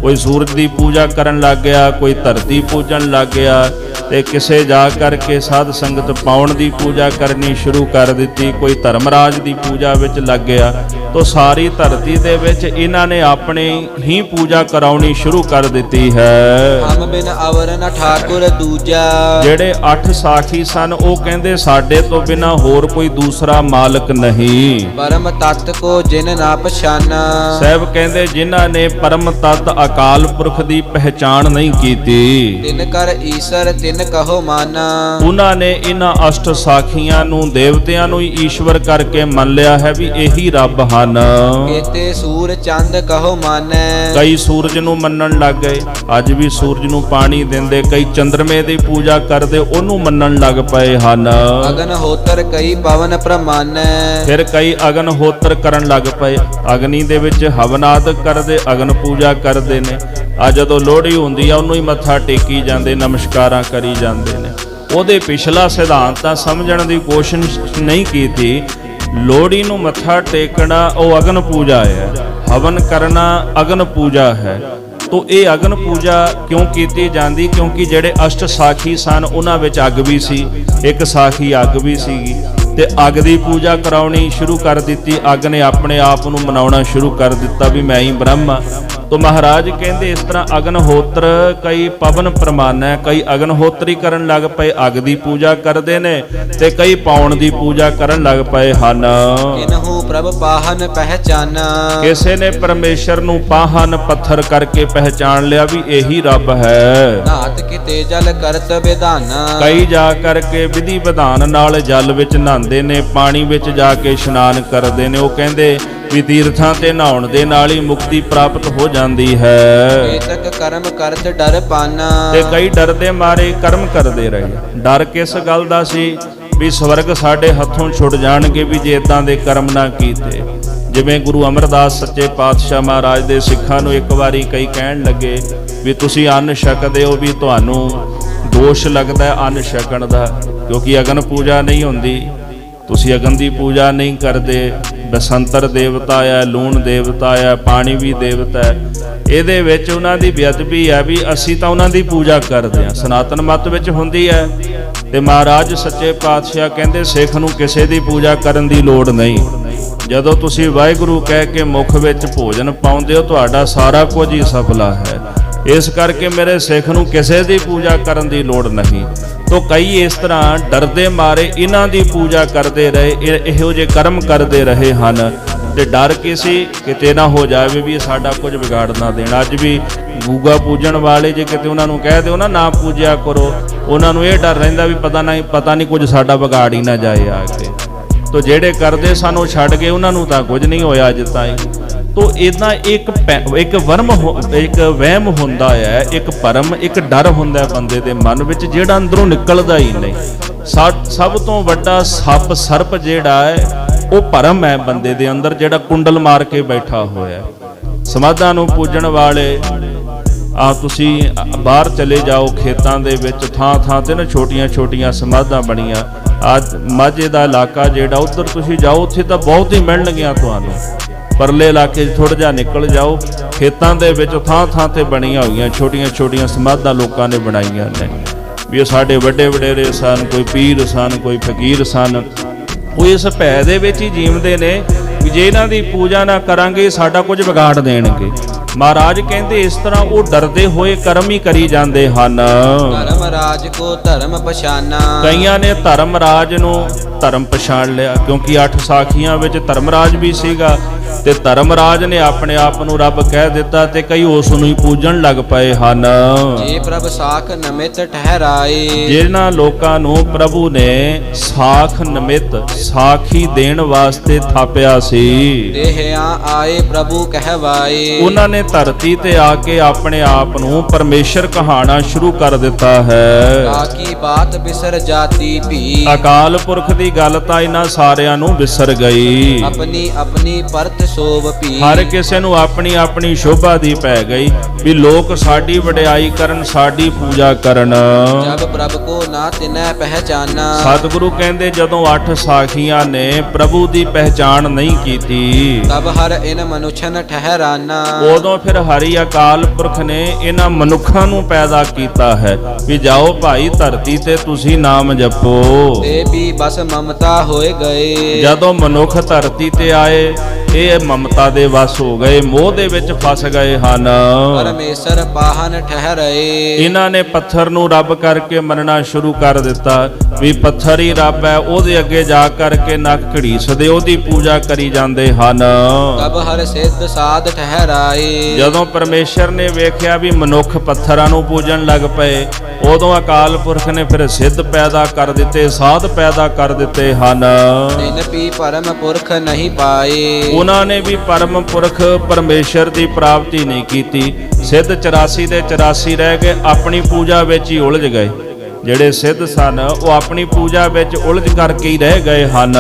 ਕੋਈ ਸੂਰਜ ਦੀ ਪੂਜਾ ਕਰਨ ਲੱਗ ਗਿਆ, ਕੋਈ ਧਰਤੀ ਪੂਜਣ ਲੱਗ ਗਿਆ, ਤੇ ਕਿਸੇ ਜਾ ਕਰਕੇ ਸਾਧ ਸੰਗਤ ਪਾਉਣ ਦੀ ਪੂਜਾ ਕਰਨੀ ਸ਼ੁਰੂ ਕਰ ਦਿੱਤੀ, ਕੋਈ ਧਰਮਰਾਜ ਦੀ ਪੂਜਾ ਵਿੱਚ ਲੱਗ ਗਿਆ। ਤੋ ਸਾਰੀ ਧਰਤੀ ਦੇ ਵਿੱਚ ਇਹਨਾਂ ਨੇ ਆਪਣੀ ਹੀ ਪੂਜਾ ਕਰਾਉਣੀ ਸ਼ੁਰੂ ਕਰ ਦਿੱਤੀ ਹੈ। ਹਮ ਬਿਨ ਅਵਰ ਨ ਠਾਕੁਰ ਦੂਜਾ। ਜਿਹੜੇ 8 ਸਾਖੀ ਸਨ ਉਹ ਕਹਿੰਦੇ ਸਾਡੇ ਤੋਂ ਬਿਨਾ ਹੋਰ ਕੋਈ ਦੂਸਰਾ ਮਾਲਕ ਨਹੀਂ। ਪਰਮ ਤਤ ਕੋ ਜਿਨ ਨਾ ਪਛਾਨਾ। ਸਾਹਿਬ ਕਹਿੰਦੇ ਜਿਨ੍ਹਾਂ ਨੇ ਪਰਮ ਤਤ ਅਕਾਲ ਪੁਰਖ ਦੀ ਪਹਿਚਾਣ ਨਹੀਂ ਕੀਤੀ, ਤਿਨ ਕਰ ਈਸ਼ਰ ਤਿਨ ਕਹੋ ਮਾਨਾ। ਉਹਨਾਂ ਨੇ ਇਹਨਾਂ ਅਸ਼ਟ ਸਾਖੀਆਂ ਨੂੰ ਦੇਵਤਿਆਂ ਨੂੰ ਹੀ ਈਸ਼ਵਰ ਕਰਕੇ ਮੰਨ ਲਿਆ ਹੈ ਵੀ ਇਹੀ ਰੱਬ ਹਨ। ਕੇਤੇ ਸੂਰ ਚੰਦ ਕਹੋ ਮਾਨੈ। ਕਈ ਸੂਰਜ ਨੂੰ ਮੰਨਣ ਲੱਗ ਗਏ, ਅੱਜ ਵੀ ਸੂਰਜ ਨੂੰ ਪਾਣੀ ਦਿੰਦੇ। ਕਈ ਚੰਦਰਮੇ ਦੀ ਪੂਜਾ ਕਰਦੇ, ਉਹਨੂੰ ਮੰਨਣ ਲੱਗ ਪਏ ਹਨ। ਅਗਨ ਹੋਤਰ ਕਈ ਪਵਨ ਪ੍ਰਮਾਨੈ। ਫਿਰ ਕਈ ਅਗਨ ਹੋਤਰ ਕਰਨ ਲੱਗ ਪਏ, ਅਗਨੀ ਦੇ ਵਿੱਚ ਹਵਨਾਦ ਕਰਦੇ, ਅਗਨ ਪੂਜਾ ਕਰਦੇ ਨੇ। ਆ ਜਦੋਂ ਲੋਹੜੀ ਹੁੰਦੀ ਆ ਉਹਨੂੰ ਹੀ ਮੱਥਾ ਟੇਕੀ ਜਾਂਦੇ, ਨਮਸਕਾਰਾਂ ਕਰੀ ਜਾਂਦੇ ਨੇ। ਉਹਦੇ ਪਿਛਲਾ ਸਿਧਾਂਤ ਤਾਂ ਸਮਝਣ ਦੀ ਕੋਸ਼ਿਸ਼ ਨਹੀਂ ਕੀਤੀ। ਲੋਹੜੀ ਨੂੰ ਮੱਥਾ ਟੇਕਣਾ ਉਹ ਅਗਨ ਪੂਜਾ ਹੈ, ਹਵਨ ਕਰਨਾ ਅਗਨ ਪੂਜਾ ਹੈ। ਤੋ ਇਹ ਅਗਨ ਪੂਜਾ ਕਿਉਂ ਕੀਤੀ ਜਾਂਦੀ? ਕਿਉਂਕਿ ਜਿਹੜੇ ਅਸ਼ਟ ਸਾਖੀ ਸਨ ਉਹਨਾਂ ਵਿੱਚ ਅੱਗ ਵੀ ਸੀ, ਇੱਕ ਸਾਖੀ ਅੱਗ ਵੀ ਸੀਗੀ, ਤੇ ਅੱਗ ਦੀ ਪੂਜਾ ਕਰਾਉਣੀ ਸ਼ੁਰੂ ਕਰ ਦਿੱਤੀ। ਅੱਗ ਨੇ ਆਪਣੇ ਆਪ ਨੂੰ ਮਨਾਉਣਾ ਸ਼ੁਰੂ ਕਰ ਦਿੱਤਾ ਵੀ ਮੈਂ ਹੀ ਬ੍ਰਹਮ ਹਾਂ। ਤੋ ਮਹਾਰਾਜ ਕਹਿੰਦੇ ਇਸ ਤਰ੍ਹਾਂ ਅਗਨਹੋਤਰ ਕਈ ਪਵਨ ਪ੍ਰਮਾਨੈ, ਕਈ ਅਗਨਹੋਤਰੀ ਕਰਨ ਲੱਗ ਪਏ, ਅੱਗ ਦੀ ਪੂਜਾ ਕਰਦੇ ਨੇ, ਤੇ ਕਈ ਪੌਣ ਦੀ ਪੂਜਾ ਕਰਨ ਲੱਗ ਪਏ ਹਨ। ਕਿਨਹੂ ਪ੍ਰਭ ਪਾਹਨ ਪਹਿਚਾਨਾ, ਕਿਸੇ ਨੇ ਪਰਮੇਸ਼ਰ ਨੂੰ ਪਾਹਨ ਪੱਥਰ ਕਰਕੇ ਪਹਿਚਾਨ ਲਿਆ ਵੀ ਇਹੀ ਰੱਬ ਹੈ। ਨਾਤ ਕਿਤੇ ਜਲ ਕਰਤ ਵਿਧਾਨਾ, ਕਈ ਜਾ ਕਰਕੇ ਵਿਧੀ ਵਿਧਾਨ ਨਾਲ ਜਲ ਵਿੱਚ ਨਹਾਉਂਦੇ ਨੇ, ਪਾਣੀ ਵਿੱਚ ਜਾ ਕੇ ਇਸ਼ਨਾਨ ਕਰਦੇ ਨੇ। ਉਹ ਕਹਿੰਦੇ ਵੀ ਤੀਰਥਾਂ ਤੇ ਨਹਾਉਣ ਦੇ ਨਾਲ ਹੀ ਮੁਕਤੀ ਪ੍ਰਾਪਤ ਹੋ ਜਾਂਦੀ ਹੈ। ਕੇਤਕ ਕਰਮ ਕਰਤ ਡਰ ਪਾਨਾ, ਤੇ ਕਈ ਡਰਦੇ ਮਾਰੇ ਕਰਮ ਕਰਦੇ ਰਹੇ। ਡਰ ਕਿਸ ਗੱਲ ਦਾ ਸੀ? ਵੀ ਸਵਰਗ ਸਾਡੇ ਹੱਥੋਂ ਛੁੱਟ ਜਾਣਗੇ ਵੀ ਜੇ ਇਦਾਂ ਦੇ ਕਰਮ ਨਾ ਕੀਤੇ। ਜਿਵੇਂ ਗੁਰੂ ਅਮਰਦਾਸ ਸੱਚੇ ਪਾਤਸ਼ਾਹ ਮਹਾਰਾਜ ਦੇ ਸਿੱਖਾਂ ਨੂੰ ਇੱਕ ਵਾਰੀ ਕਈ ਕਹਿਣ ਲੱਗੇ ਵੀ ਤੁਸੀਂ ਅੰਨ ਛਕਦੇ ਹੋ, ਵੀ ਤੁਹਾਨੂੰ ਦੋਸ਼ ਲੱਗਦਾ ਅੰਨ ਛਕਣ ਦਾ, ਕਿਉਂਕਿ ਅਗਨ ਪੂਜਾ ਨਹੀਂ ਹੁੰਦੀ, ਤੁਸੀਂ ਅਗਨ ਦੀ ਪੂਜਾ ਨਹੀਂ ਕਰਦੇ। ਬਸੰਤਰ ਦੇਵਤਾ ਆ, ਲੂਣ ਦੇਵਤਾ ਆ, ਪਾਣੀ ਵੀ ਦੇਵਤਾ ਹੈ। ਇਹਦੇ ਵਿੱਚ ਉਹਨਾਂ ਦੀ ਬੇਅਦਬੀ ਹੈ ਵੀ ਅਸੀਂ ਤਾਂ ਉਹਨਾਂ ਦੀ ਪੂਜਾ ਕਰਦੇ ਹਾਂ, ਸਨਾਤਨ ਮਤ ਵਿੱਚ ਹੁੰਦੀ ਹੈ। ਤੇ ਮਹਾਰਾਜ ਸੱਚੇ ਪਾਤਸ਼ਾਹ ਕਹਿੰਦੇ ਸਿੱਖ ਨੂੰ ਕਿਸੇ ਦੀ ਪੂਜਾ ਕਰਨ ਦੀ ਲੋੜ ਨਹੀਂ। ਜਦੋਂ ਤੁਸੀਂ ਵਾਹਿਗੁਰੂ ਕਹਿ ਕੇ ਮੁਖ ਵਿੱਚ ਭੋਜਨ ਪਾਉਂਦੇ ਹੋ, ਤੁਹਾਡਾ ਸਾਰਾ ਕੁਝ ਹੀ ਸਫਲਾ ਹੈ। ਇਸ ਕਰਕੇ ਮੇਰੇ ਸਿੱਖ ਨੂੰ ਕਿਸੇ ਦੀ ਪੂਜਾ ਕਰਨ ਦੀ ਲੋੜ ਨਹੀਂ। ਤੋ ਕਈ ਇਸ ਤਰ੍ਹਾਂ ਡਰਦੇ ਮਾਰੇ ਇਹਨਾਂ ਦੀ ਪੂਜਾ ਕਰਦੇ ਰਹੇ, ਇਹੋ ਜਿਹੇ ਕਰਮ ਕਰਦੇ ਰਹੇ ਹਨ। ਤੇ ਡਰ ਕਿਸੇ ਕਿਤੇ ਨਾ ਹੋ ਜਾਵੇ ਵੀ ਇਹ ਸਾਡਾ ਕੁਝ ਵਿਗਾੜ ਨਾ ਦੇਣ। ਅੱਜ ਵੀ ਗੂਗਾ ਪੂਜਣ ਵਾਲੇ ਜੇ ਕਿਤੇ ਉਹਨਾਂ ਨੂੰ ਕਹਿ ਦਿਓ ਨਾ ਪੂਜਿਆ ਕਰੋ, ਉਹਨਾਂ ਨੂੰ ਇਹ ਡਰ ਰਹਿੰਦਾ ਵੀ ਪਤਾ ਨਹੀਂ ਕੁਝ ਸਾਡਾ ਵਿਗਾੜ ਹੀ ਨਾ ਜਾਏ ਆ ਕੇ। ਤੋ ਜਿਹੜੇ ਕਰਦੇ ਸਾਨੂੰ ਛੱਡ ਗਏ ਉਹਨਾਂ ਨੂੰ ਤਾਂ ਕੁਝ ਨਹੀਂ ਹੋਇਆ ਅੱਜ ਤਾਈਂ। ਤੋ ਇਦਾਂ ਇੱਕ ਵਹਿਮ ਹੁੰਦਾ ਹੈ, ਇੱਕ ਭਰਮ, ਇੱਕ ਡਰ ਹੁੰਦਾ ਬੰਦੇ ਦੇ ਮਨ ਵਿੱਚ ਜਿਹੜਾ ਅੰਦਰੋਂ ਨਿਕਲਦਾ ਹੀ ਨਹੀਂ। ਸਭ ਤੋਂ ਵੱਡਾ ਸੱਪ ਸਰਪ ਜਿਹੜਾ ਹੈ ਉਹ ਭਰਮ ਹੈ ਬੰਦੇ ਦੇ ਅੰਦਰ, ਜਿਹੜਾ ਕੁੰਡਲ ਮਾਰ ਕੇ ਬੈਠਾ ਹੋਇਆ। ਸਮਾਧਾਂ ਨੂੰ ਪੂਜਣ ਵਾਲੇ ਤੁਸੀਂ ਬਾਹਰ ਚਲੇ ਜਾਓ, ਖੇਤਾਂ ਦੇ ਵਿੱਚ ਥਾਂ ਤੇ ਨਾ ਛੋਟੀਆਂ ਸਮਾਧਾਂ ਬਣੀਆਂ। ਅੱਜ ਮਾਝੇ ਦਾ ਇਲਾਕਾ ਜਿਹੜਾ ਉੱਧਰ ਤੁਸੀਂ ਜਾਓ, ਉੱਥੇ ਤਾਂ ਬਹੁਤ ਹੀ ਮਿਲਣਗੀਆਂ ਤੁਹਾਨੂੰ। ਪਰਲੇ ਇਲਾਕੇ 'ਚ ਥੋੜ੍ਹਾ ਜਿਹਾ ਨਿਕਲ ਜਾਓ, ਖੇਤਾਂ ਦੇ ਵਿੱਚ ਥਾਂ ਤੇ ਬਣੀਆਂ ਹੋਈਆਂ ਛੋਟੀਆਂ ਸਮਾਧਾਂ ਲੋਕਾਂ ਨੇ ਬਣਾਈਆਂ ਨੇ ਵੀ ਉਹ ਸਾਡੇ ਵੱਡੇ ਵਡੇਰੇ ਸਨ, ਕੋਈ ਪੀਰ ਸਨ, ਕੋਈ ਫਕੀਰ ਸਨ। ਉਹ ਇਸ ਭੈ ਦੇ ਵਿੱਚ ਹੀ ਜੀਵਦੇ ਨੇ ਵੀ ਜੇ ਇਹਨਾਂ ਦੀ ਪੂਜਾ ਨਾ ਕਰਾਂਗੇ ਸਾਡਾ ਕੁਝ ਵਿਗਾੜ ਦੇਣਗੇ। ਮਹਾਰਾਜ ਕਹਿੰਦੇ ਇਸ ਤਰ੍ਹਾਂ ਉਹ ਡਰਦੇ ਹੋਏ ਕਰਮ ਹੀ ਕਰੀ ਜਾਂਦੇ ਹਨ। ਧਰਮ ਰਾਜ ਕੋ ਧਰਮ ਪਛਾਨਾ, ਕਈਆਂ ਨੇ ਧਰਮ ਰਾਜ ਨੂੰ ਧਰਮ ਪਛਾਣ ਲਿਆ, ਕਿਉਂਕਿ 8 ਸਾਖੀਆਂ ਵਿੱਚ ਧਰਮ ਰਾਜ ਵੀ ਸੀਗਾ ਤੇ ਧਰਮ ਰਾਜ ਨੇ ਆਪਣੇ ਆਪ ਨੂੰ ਰੱਬ ਕਹਿ ਦਿੱਤਾ ਤੇ ਕਈ ਉਸ ਨੂੰ ਹੀ ਪੂਜਣ ਲੱਗ ਪਏ ਹਨ। ਜੇ ਪ੍ਰਭ ਸਾਖ ਨਮਿਤ ਠਹਿਰਾਏ, ਜਿਹਨਾਂ ਲੋਕਾਂ ਨੂੰ ਪ੍ਰਭੂ ਨੇ ਸਾਖ ਨਮਿਤ ਸਾਖੀ ਦੇਣ ਵਾਸਤੇ ਥਾਪਿਆ ਸੀ, ਦੇਹਿਆ ਆਏ ਪ੍ਰਭੂ ਕਹਿਵਾਏ, ਉਹਨਾਂ ਨੇ ਧਰਤੀ ਤੇ ਆ ਕੇ ਆਪਣੇ ਆਪ ਨੂੰ ਪਰਮੇਸ਼ਰ ਕਹਾਣਾ ਸ਼ੁਰੂ ਕਰ ਦਿੱਤਾ ਹੈ। ਕਾਕੀ ਬਾਤ ਬਿਸਰ ਜਾਤੀ ਭੀ, ਅਕਾਲ ਪੁਰਖ ਦੀ ਗੱਲ ਤਾਂ ਇਹਨਾਂ ਸਾਰਿਆਂ ਨੂੰ ਵਿਸਰ ਗਈ। ਆਪਣੀ ਪਰਤ ਸੋਭ ਭੀ, ਹਰ ਕਿਸੇ ਨੂੰ ਆਪਣੀ ਸ਼ੋਭਾ ਦੀ ਪੈ ਗਈ ਵੀ ਲੋਕ ਸਾਡੀ ਵਡਿਆਈ ਕਰਨ, ਸਾਡੀ ਪੂਜਾ ਕਰਨ। ਜਬ ਪ੍ਰਭ ਕੋ ਨਾ ਤਿਨੈ ਪਹਿਚਾਨਾ, ਸਤਿਗੁਰੂ ਕਹਿੰਦੇ ਜਦੋਂ 8 ਸਾਖੀਆਂ ਨੇ ਪ੍ਰਭੂ ਦੀ ਪਹਿਚਾਣ ਨਹੀਂ ਕੀਤੀ, ਤਬ ਹਰ ਇਨ ਮਨੁੱਛਨ ਠਹਿਰਾਨਾ, ਉਦੋਂ ਫਿਰ ਹਰੀ ਅਕਾਲ ਪੁਰਖ ਨੇ ਇਹਨਾਂ ਮਨੁੱਖਾਂ ਨੂੰ ਪੈਦਾ ਕੀਤਾ ਹੈ ਵੀ ਜਾਓ ਭਾਈ ਧਰਤੀ ਤੇ ਤੁਸੀਂ ਨਾਮ ਜਪੋ। ਤੇ ਵੀ ਬਸ ਮਮਤਾ ਹੋਏ ਗਏ, ਜਦੋਂ ਮਨੁੱਖ ਧਰਤੀ ਤੇ ਆਏ ਇਹ ਮਮਤਾ ਦੇ ਵਸ ਹੋ ਗਏ, ਮੋਹ ਦੇ ਵਿੱਚ ਫਸ ਗਏ ਹਨ। ਪਰਮੇਸ਼ਰ ਪਾਹਨ ਠਹਿਰਾਏ, ਇਹਨਾਂ ਨੇ ਪੱਥਰ ਨੂੰ ਰੱਬ ਕਰਕੇ ਮੰਨਣਾ ਸ਼ੁਰੂ ਕਰ ਦਿੱਤਾ ਵੀ ਪੱਥਰ ਹੀ ਰੱਬ ਹੈ। ਉਹਦੇ ਅੱਗੇ ਜਾ ਕਰਕੇ ਨੱਕ ਘੜੀਸਦੇ ਉਹਦੀ ਪੂਜਾ ਕਰੀ ਜਾਂਦੇ ਹਨ। ਤਬ ਹਰ ਸਿੱਧ ਸਾਧ ਠਹਿਰਾਏ, ਜਦੋਂ ਪਰਮੇਸ਼ਰ ਨੇ ਵੇਖਿਆ ਵੀ ਮਨੁੱਖ ਪੱਥਰਾਂ ਨੂੰ ਪੂਜਣ ਲੱਗ ਪਏ, ਉਦੋਂ ਅਕਾਲ ਪੁਰਖ ਨੇ ਫਿਰ ਸਿੱਧ ਪੈਦਾ ਕਰ ਦਿੱਤੇ, ਸਾਧ ਪੈਦਾ ਕਰ ਦਿੱਤੇ ਹਨ। ਤਿਨ ਵੀ ਪਰਮ ਪੁਰਖ ਨਹੀਂ ਪਾਏ, ਉਹਨਾਂ ਨੇ ਵੀ ਪਰਮ ਪੁਰਖ ਪਰਮੇਸ਼ਰ ਦੀ ਪ੍ਰਾਪਤੀ ਨਹੀਂ ਕੀਤੀ। ਸਿੱਧ 84 ਦੇ 84 ਰਹਿ ਗਏ, ਆਪਣੀ ਪੂਜਾ ਵਿੱਚ ਹੀ ਉਲਝ ਗਏ। ਜਿਹੜੇ ਸਿੱਧ ਸਨ ਉਹ ਆਪਣੀ ਪੂਜਾ ਵਿੱਚ ਉਲਝ ਕਰਕੇ ਹੀ ਰਹਿ ਗਏ ਹਨ।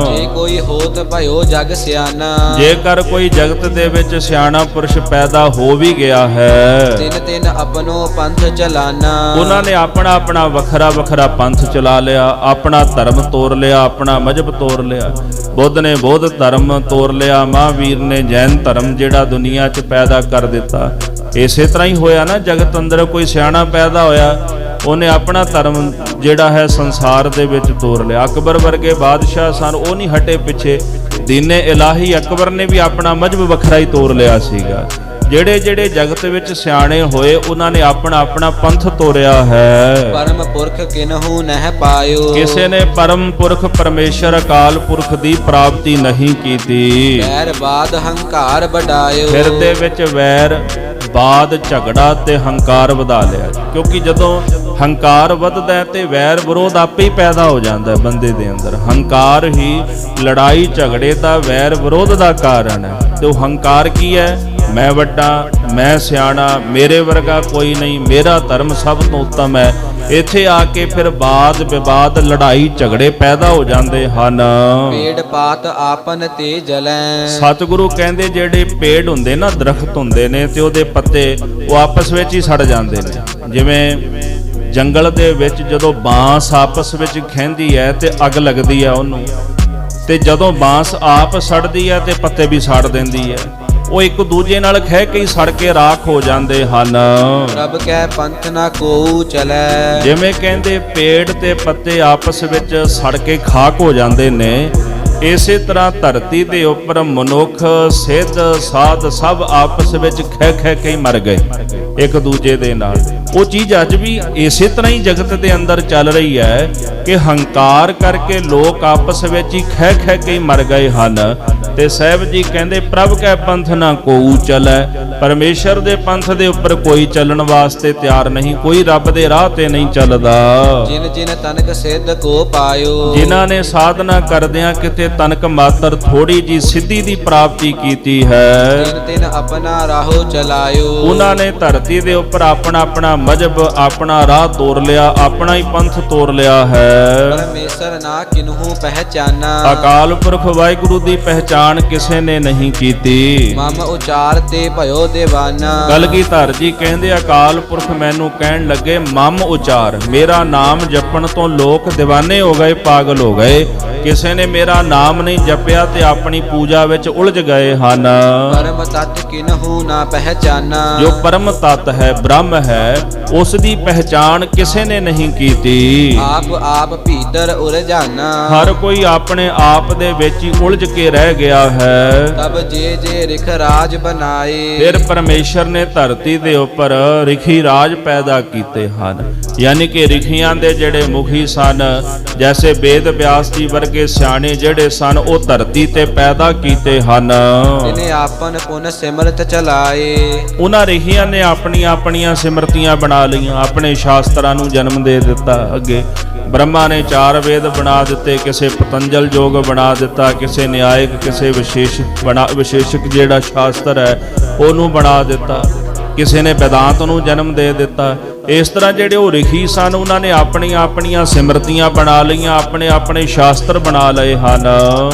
ਜੇ ਕੋਈ ਹੋਤ ਭਇਓ ਜਗ ਸਿਆਣਾ, ਜੇਕਰ ਕੋਈ ਜਗਤ ਦੇ ਵਿੱਚ ਸਿਆਣਾ ਪੁਰਸ਼ ਪੈਦਾ ਹੋ ਵੀ ਗਿਆ ਹੈ, ਤਿਨ ਆਪਣੋ ਪੰਥ ਚਲਾਨਾ, ਉਹਨਾਂ ਨੇ ਆਪਣਾ ਵੱਖਰਾ ਪੰਥ ਚਲਾ ਲਿਆ, ਆਪਣਾ ਧਰਮ ਤੋਰ ਲਿਆ, ਆਪਣਾ ਮਜ਼ਹਬ ਤੋਰ ਲਿਆ। ਬੁੱਧ ਨੇ ਬੌਧ ਧਰਮ ਤੋਰ ਲਿਆ, ਮਹਾਂਵੀਰ ਨੇ ਜੈਨ ਧਰਮ ਜਿਹੜਾ ਦੁਨੀਆ 'ਚ ਪੈਦਾ ਕਰ ਦਿੱਤਾ। ਇਸੇ ਤਰ੍ਹਾਂ ਹੀ ਹੋਇਆ ਨਾ, ਜਗਤ ਅੰਦਰ ਕੋਈ ਸਿਆਣਾ ਪੈਦਾ ਹੋਇਆ, ਉਹਨੇ ਆਪਣਾ ਧਰਮ ਜਿਹੜਾ ਹੈ ਸੰਸਾਰ ਦੇ ਵਿੱਚ ਤੋਰ ਲਿਆ। ਅਕਬਰ ਵਰਗੇ ਬਾਦਸ਼ਾਹ ਸਨ, ਉਹ ਨਹੀਂ ਹਟੇ ਪਿੱਛੇ। ਦੀਨੇ ਇਲਾਹੀ ਅਕਬਰ ਨੇ ਵੀ ਆਪਣਾ ਮਜ਼ਹਬ ਵੱਖਰਾ ਹੀ ਤੋਰ ਲਿਆ ਸੀਗਾ। ਜਿਹੜੇ ਜਿਹੜੇ ਜਗਤ ਵਿੱਚ ਸਿਆਣੇ ਹੋਏ ਉਹਨਾਂ ਨੇ ਆਪਣਾ ਆਪਣਾ ਪੰਥ ਤੋਰਿਆ ਹੈ। ਪਰਮ ਪੁਰਖ ਕਿਨਹੂ ਨਹਿ ਪਾਇਓ, ਕਿਸੇ ਨੇ ਪਰਮ ਪੁਰਖ ਪਰਮੇਸ਼ਰ ਅਕਾਲ ਪੁਰਖ ਦੀ ਪ੍ਰਾਪਤੀ ਨਹੀਂ ਕੀਤੀ। ਵੈਰ ਬਾਦ ਹੰਕਾਰ ਵਡਾਇਓ, ਹਿਰਦੇ ਵਿੱਚ ਵੈਰ ਬਾਦ ਝਗੜਾ ਤੇ ਹੰਕਾਰ ਵਧਾ ਲਿਆ, ਕਿਉਂਕਿ ਜਦੋਂ ਹੰਕਾਰ ਵੱਧਦਾ ਹੈ ਤੇ ਵੈਰ ਵਿਰੋਧ ਆਪੇ ਹੀ ਪੈਦਾ ਹੋ ਜਾਂਦਾ ਹੈ ਬੰਦੇ ਦੇ ਅੰਦਰ। ਹੰਕਾਰ ਹੀ ਲੜਾਈ ਝਗੜੇ ਦਾ ਵੈਰ ਵਿਰੋਧ ਦਾ ਕਾਰਨ ਹੈ। ਤੇ ਉਹ ਹੰਕਾਰ ਕੀ ਹੈ? ਮੈਂ ਵੱਡਾ, ਮੈਂ ਸਿਆਣਾ, ਮੇਰੇ ਵਰਗਾ ਕੋਈ ਨਹੀਂ, ਮੇਰਾ ਧਰਮ ਸਭ ਤੋਂ ਉੱਤਮ ਹੈ। ਇੱਥੇ ਆ ਕੇ ਫਿਰ ਬਾਦ ਵਿਵਾਦ ਲੜਾਈ ਝਗੜੇ ਪੈਦਾ ਹੋ ਜਾਂਦੇ ਹਨ। ਪੇੜ ਪਾਤ ਆਪਨ ਤੇ ਜਲੈ, ਸਤਿਗੁਰੂ ਕਹਿੰਦੇ ਜਿਹੜੇ ਪੇੜ ਹੁੰਦੇ ਨਾ, ਦਰਖਤ ਹੁੰਦੇ ਨੇ ਤੇ ਉਹਦੇ ਪੱਤੇ ਉਹ ਆਪਸ ਵਿੱਚ ਹੀ ਸੜ ਜਾਂਦੇ ਨੇ। ਜਿਵੇਂ ਜੰਗਲ ਦੇ ਵਿੱਚ ਜਦੋਂ ਬਾਂਸ ਆਪਸ ਵਿੱਚ ਖਹਿੰਦੀ ਹੈ ਤੇ ਅੱਗ ਲੱਗਦੀ ਹੈ ਉਹਨੂੰ, ਤੇ ਜਦੋਂ ਬਾਂਸ ਆਪ ਸੜਦੀ ਹੈ ਤੇ ਪੱਤੇ ਵੀ ਸਾੜ ਦਿੰਦੀ ਹੈ। ਉਹ ਇੱਕ ਦੂਜੇ ਨਾਲ ਖਹਿ ਕੇ ਹੀ ਸੜ ਕੇ ਰਾਖ ਹੋ ਜਾਂਦੇ ਹਨ। ਪ੍ਰਭ ਕੈ ਪੰਥ ਨਾ ਕੋਊ ਚਲੈ, ਜਿਵੇਂ ਕਹਿੰਦੇ ਪੇੜ ਤੇ ਪੱਤੇ ਆਪਸ ਵਿੱਚ ਸੜ ਕੇ ਖਾਕ ਹੋ ਜਾਂਦੇ ਨੇ, ਇਸੇ ਤਰ੍ਹਾਂ ਧਰਤੀ ਦੇ ਉੱਪਰ ਮਨੁੱਖ, ਸਿੱਧ, ਸਾਧ ਸਭ ਆਪਸ ਵਿੱਚ ਖਹਿ ਖਹਿ ਕੇ ਹੀ ਮਰ ਗਏ ਇੱਕ ਦੂਜੇ ਦੇ ਨਾਲ। ਉਹ ਚੀਜ਼ ਅੱਜ ਵੀ ਇਸੇ ਤਰ੍ਹਾਂ ਹੀ ਜਗਤ ਦੇ ਅੰਦਰ ਚੱਲ ਰਹੀ ਹੈ ਕਿ ਹੰਕਾਰ ਕਰਕੇ ਲੋਕ ਆਪਸ ਵਿੱਚ ਹੀ ਖਹਿ ਖਹਿ ਕੇ ਹੀ ਮਰ ਗਏ ਹਨ। ਤੇ ਸਾਹਿਬ ਜੀ ਕਹਿੰਦੇ ਪ੍ਰਭ ਕੈ ਪੰਥ ਨਾ ਕੋਊ ਚਲੈ, ਪਰਮੇਸ਼ਰ ਦੇ ਪੰਥ ਦੇ ਉੱਪਰ ਕੋਈ ਚੱਲਣ ਵਾਸਤੇ ਤਿਆਰ ਨਹੀਂ, ਕੋਈ ਰੱਬ ਦੇ ਰਾਹ ਤੇ ਨਹੀਂ ਚੱਲਦਾ। ਜਿਨ ਜਿਨ ਤਨਕ ਸਿੱਧ ਕੋ ਪਾਇਓ, ਜਿਨ੍ਹਾਂ ਨੇ ਸਾਧਨਾ ਕਰਦਿਆਂ ਕਿਤੇ ਤਨਕ ਮਾਤਰ ਥੋੜੀ ਜੀ ਸਿੱਧੀ ਦੀ ਪ੍ਰਾਪਤੀ ਕੀਤੀ ਹੈ, ਤਿਨ ਤਿਨ ਆਪਣਾ ਰਾਹੋ ਚਲਾਇਓ, ਉਹਨਾਂ ਨੇ ਧਰਤੀ ਦੇ ਉੱਪਰ ਆਪਣਾ ਆਪਣਾ ਮਜ਼ਹਬ, ਆਪਣਾ ਰਾਹ ਤੋਰ ਲਿਆ, ਆਪਣਾ ਹੀ ਪੰਥ ਤੋਰ ਲਿਆ ਹੈ। ਪਰਮੇਸ਼ਰ ਨਾ ਕਿਨਹੂ ਪਹਿਚਾਨਾ, ਅਕਾਲ ਪੁਰਖ ਵਾਹਿਗੁਰੂ ਦੀ ਪਹਿਚਾਨ ਕਿਸੇ ਨੇ ਨਹੀਂ ਕੀਤੀ। ਮਮ ਉਚਾਰ ਤੇ ਭਇਓ ਦੇਵਾਨਾ, ਕਲਗੀਧਰ ਜੀ ਕਹਿੰਦੇ ਅਕਾਲ ਪੁਰਖ ਮੈਨੂੰ ਕਹਿਣ ਲੱਗੇ ਮਮ ਉਚਾਰ, ਮੇਰਾ ਨਾਮ ਜਪਣ ਤੋਂ ਲੋਕ دیਵਾਨੇ ਹੋ ਗਏ, ਪਾਗਲ ਹੋ ਗਏ। ਕਿਸੇ ਨੇ ਮੇਰਾ ਨਾਮ ਨਹੀਂ ਜਪਿਆ ਤੇ ਆਪਣੀ ਪੂਜਾ ਵਿੱਚ ਉਲਝ ਗਏ ਹਨ। ਪਰਮ ਤਤ ਕਿਨਹੂ ਨਾ ਪਹਿਚਾਨਾ, ਜੋ ਪਰਮ ਤਤ ਹੈ, ਬ੍ਰਹਮ ਹੈ, ਉਸ ਦੀ ਪਹਿਚਾਨ ਕਿਸੇ ਨੇ ਨਹੀਂ ਕੀਤੀ। ਆਪ ਆਪ ਭੀਤਰ ਉਲਝਾਨਾ, ਹਰ ਕੋਈ ਆਪਣੇ ਆਪ ਦੇ ਵਿੱਚ ਹੀ ਉਲਝ ਕੇ ਰਹਿ ਗਿਆ ਹੈ। ਤਬ ਜੇ ਜੇ ਰਿਖ ਰਾਜ ਬਣਾਏ, ਫਿਰ ਪਰਮੇਸ਼ਰ ਨੇ ਧਰਤੀ ਦੇ ਉੱਪਰ ਰਿਖੀ ਰਾਜ ਪੈਦਾ ਕੀਤੇ ਹਨ। ਯਾਨੀ ਕਿ ਰਿਖੀਆਂ ਦੇ ਜਿਹੜੇ ਮੁਖੀ ਸਨ, ਜੈਸੇ ਵੇਦ ਵਿਆਸ ਜੀ ਵਰਗੇ ਸਿਆਣੇ ਜਿਹੜੇ ਸਨ, ਉਹ ਧਰਤੀ ਤੇ ਪੈਦਾ ਕੀਤੇ ਹਨ। ਜਿਨੇ ਆਪਨ ਪੁਨ ਸਿਮਰਤ ਚਲਾਏ, ਉਹਨਾਂ ਰਿਖੀਆਂ ਨੇ ਆਪਣੀਆਂ ਆਪਣੀਆਂ ਸਿਮਰਤੀਆਂ ਬਣਾ ਲਈਆਂ, ਆਪਣੇ ਸ਼ਾਸਤਰਾਂ ਨੂੰ ਜਨਮ ਦੇ ਦਿੱਤਾ। ਅੱਗੇ ਬ੍ਰਹਮਾ ਨੇ 4 ਵੇਦ ਬਣਾ ਦਿੱਤੇ, ਕਿਸੇ ਪਤੰਜਲ ਯੋਗ ਬਣਾ ਦਿੱਤਾ, ਕਿਸੇ ਨਿਆਇਕ, ਕਿਸੇ ਵਿਸ਼ੇਸ਼ਕ ਜਿਹੜਾ ਸ਼ਾਸਤਰ ਹੈ ਉਹਨੂੰ ਬਣਾ ਦਿੱਤਾ, ਕਿਸੇ ਨੇ वेदांत ਨੂੰ ਜਨਮ ਦੇ ਦਿੱਤਾ। ਇਸ ਤਰ੍ਹਾਂ ਜਿਹੜੇ ਉਹ ਰਿਖੀ ਸਨ, ਉਹਨਾਂ ਨੇ ਆਪਣੀਆਂ ਆਪਣੀਆਂ ਸਿਮਰਤੀਆਂ ਬਣਾ ਲਈਆਂ, ਆਪਣੇ ਆਪਣੇ ਸ਼ਾਸਤਰ ਬਣਾ ਲਏ ਹਨ।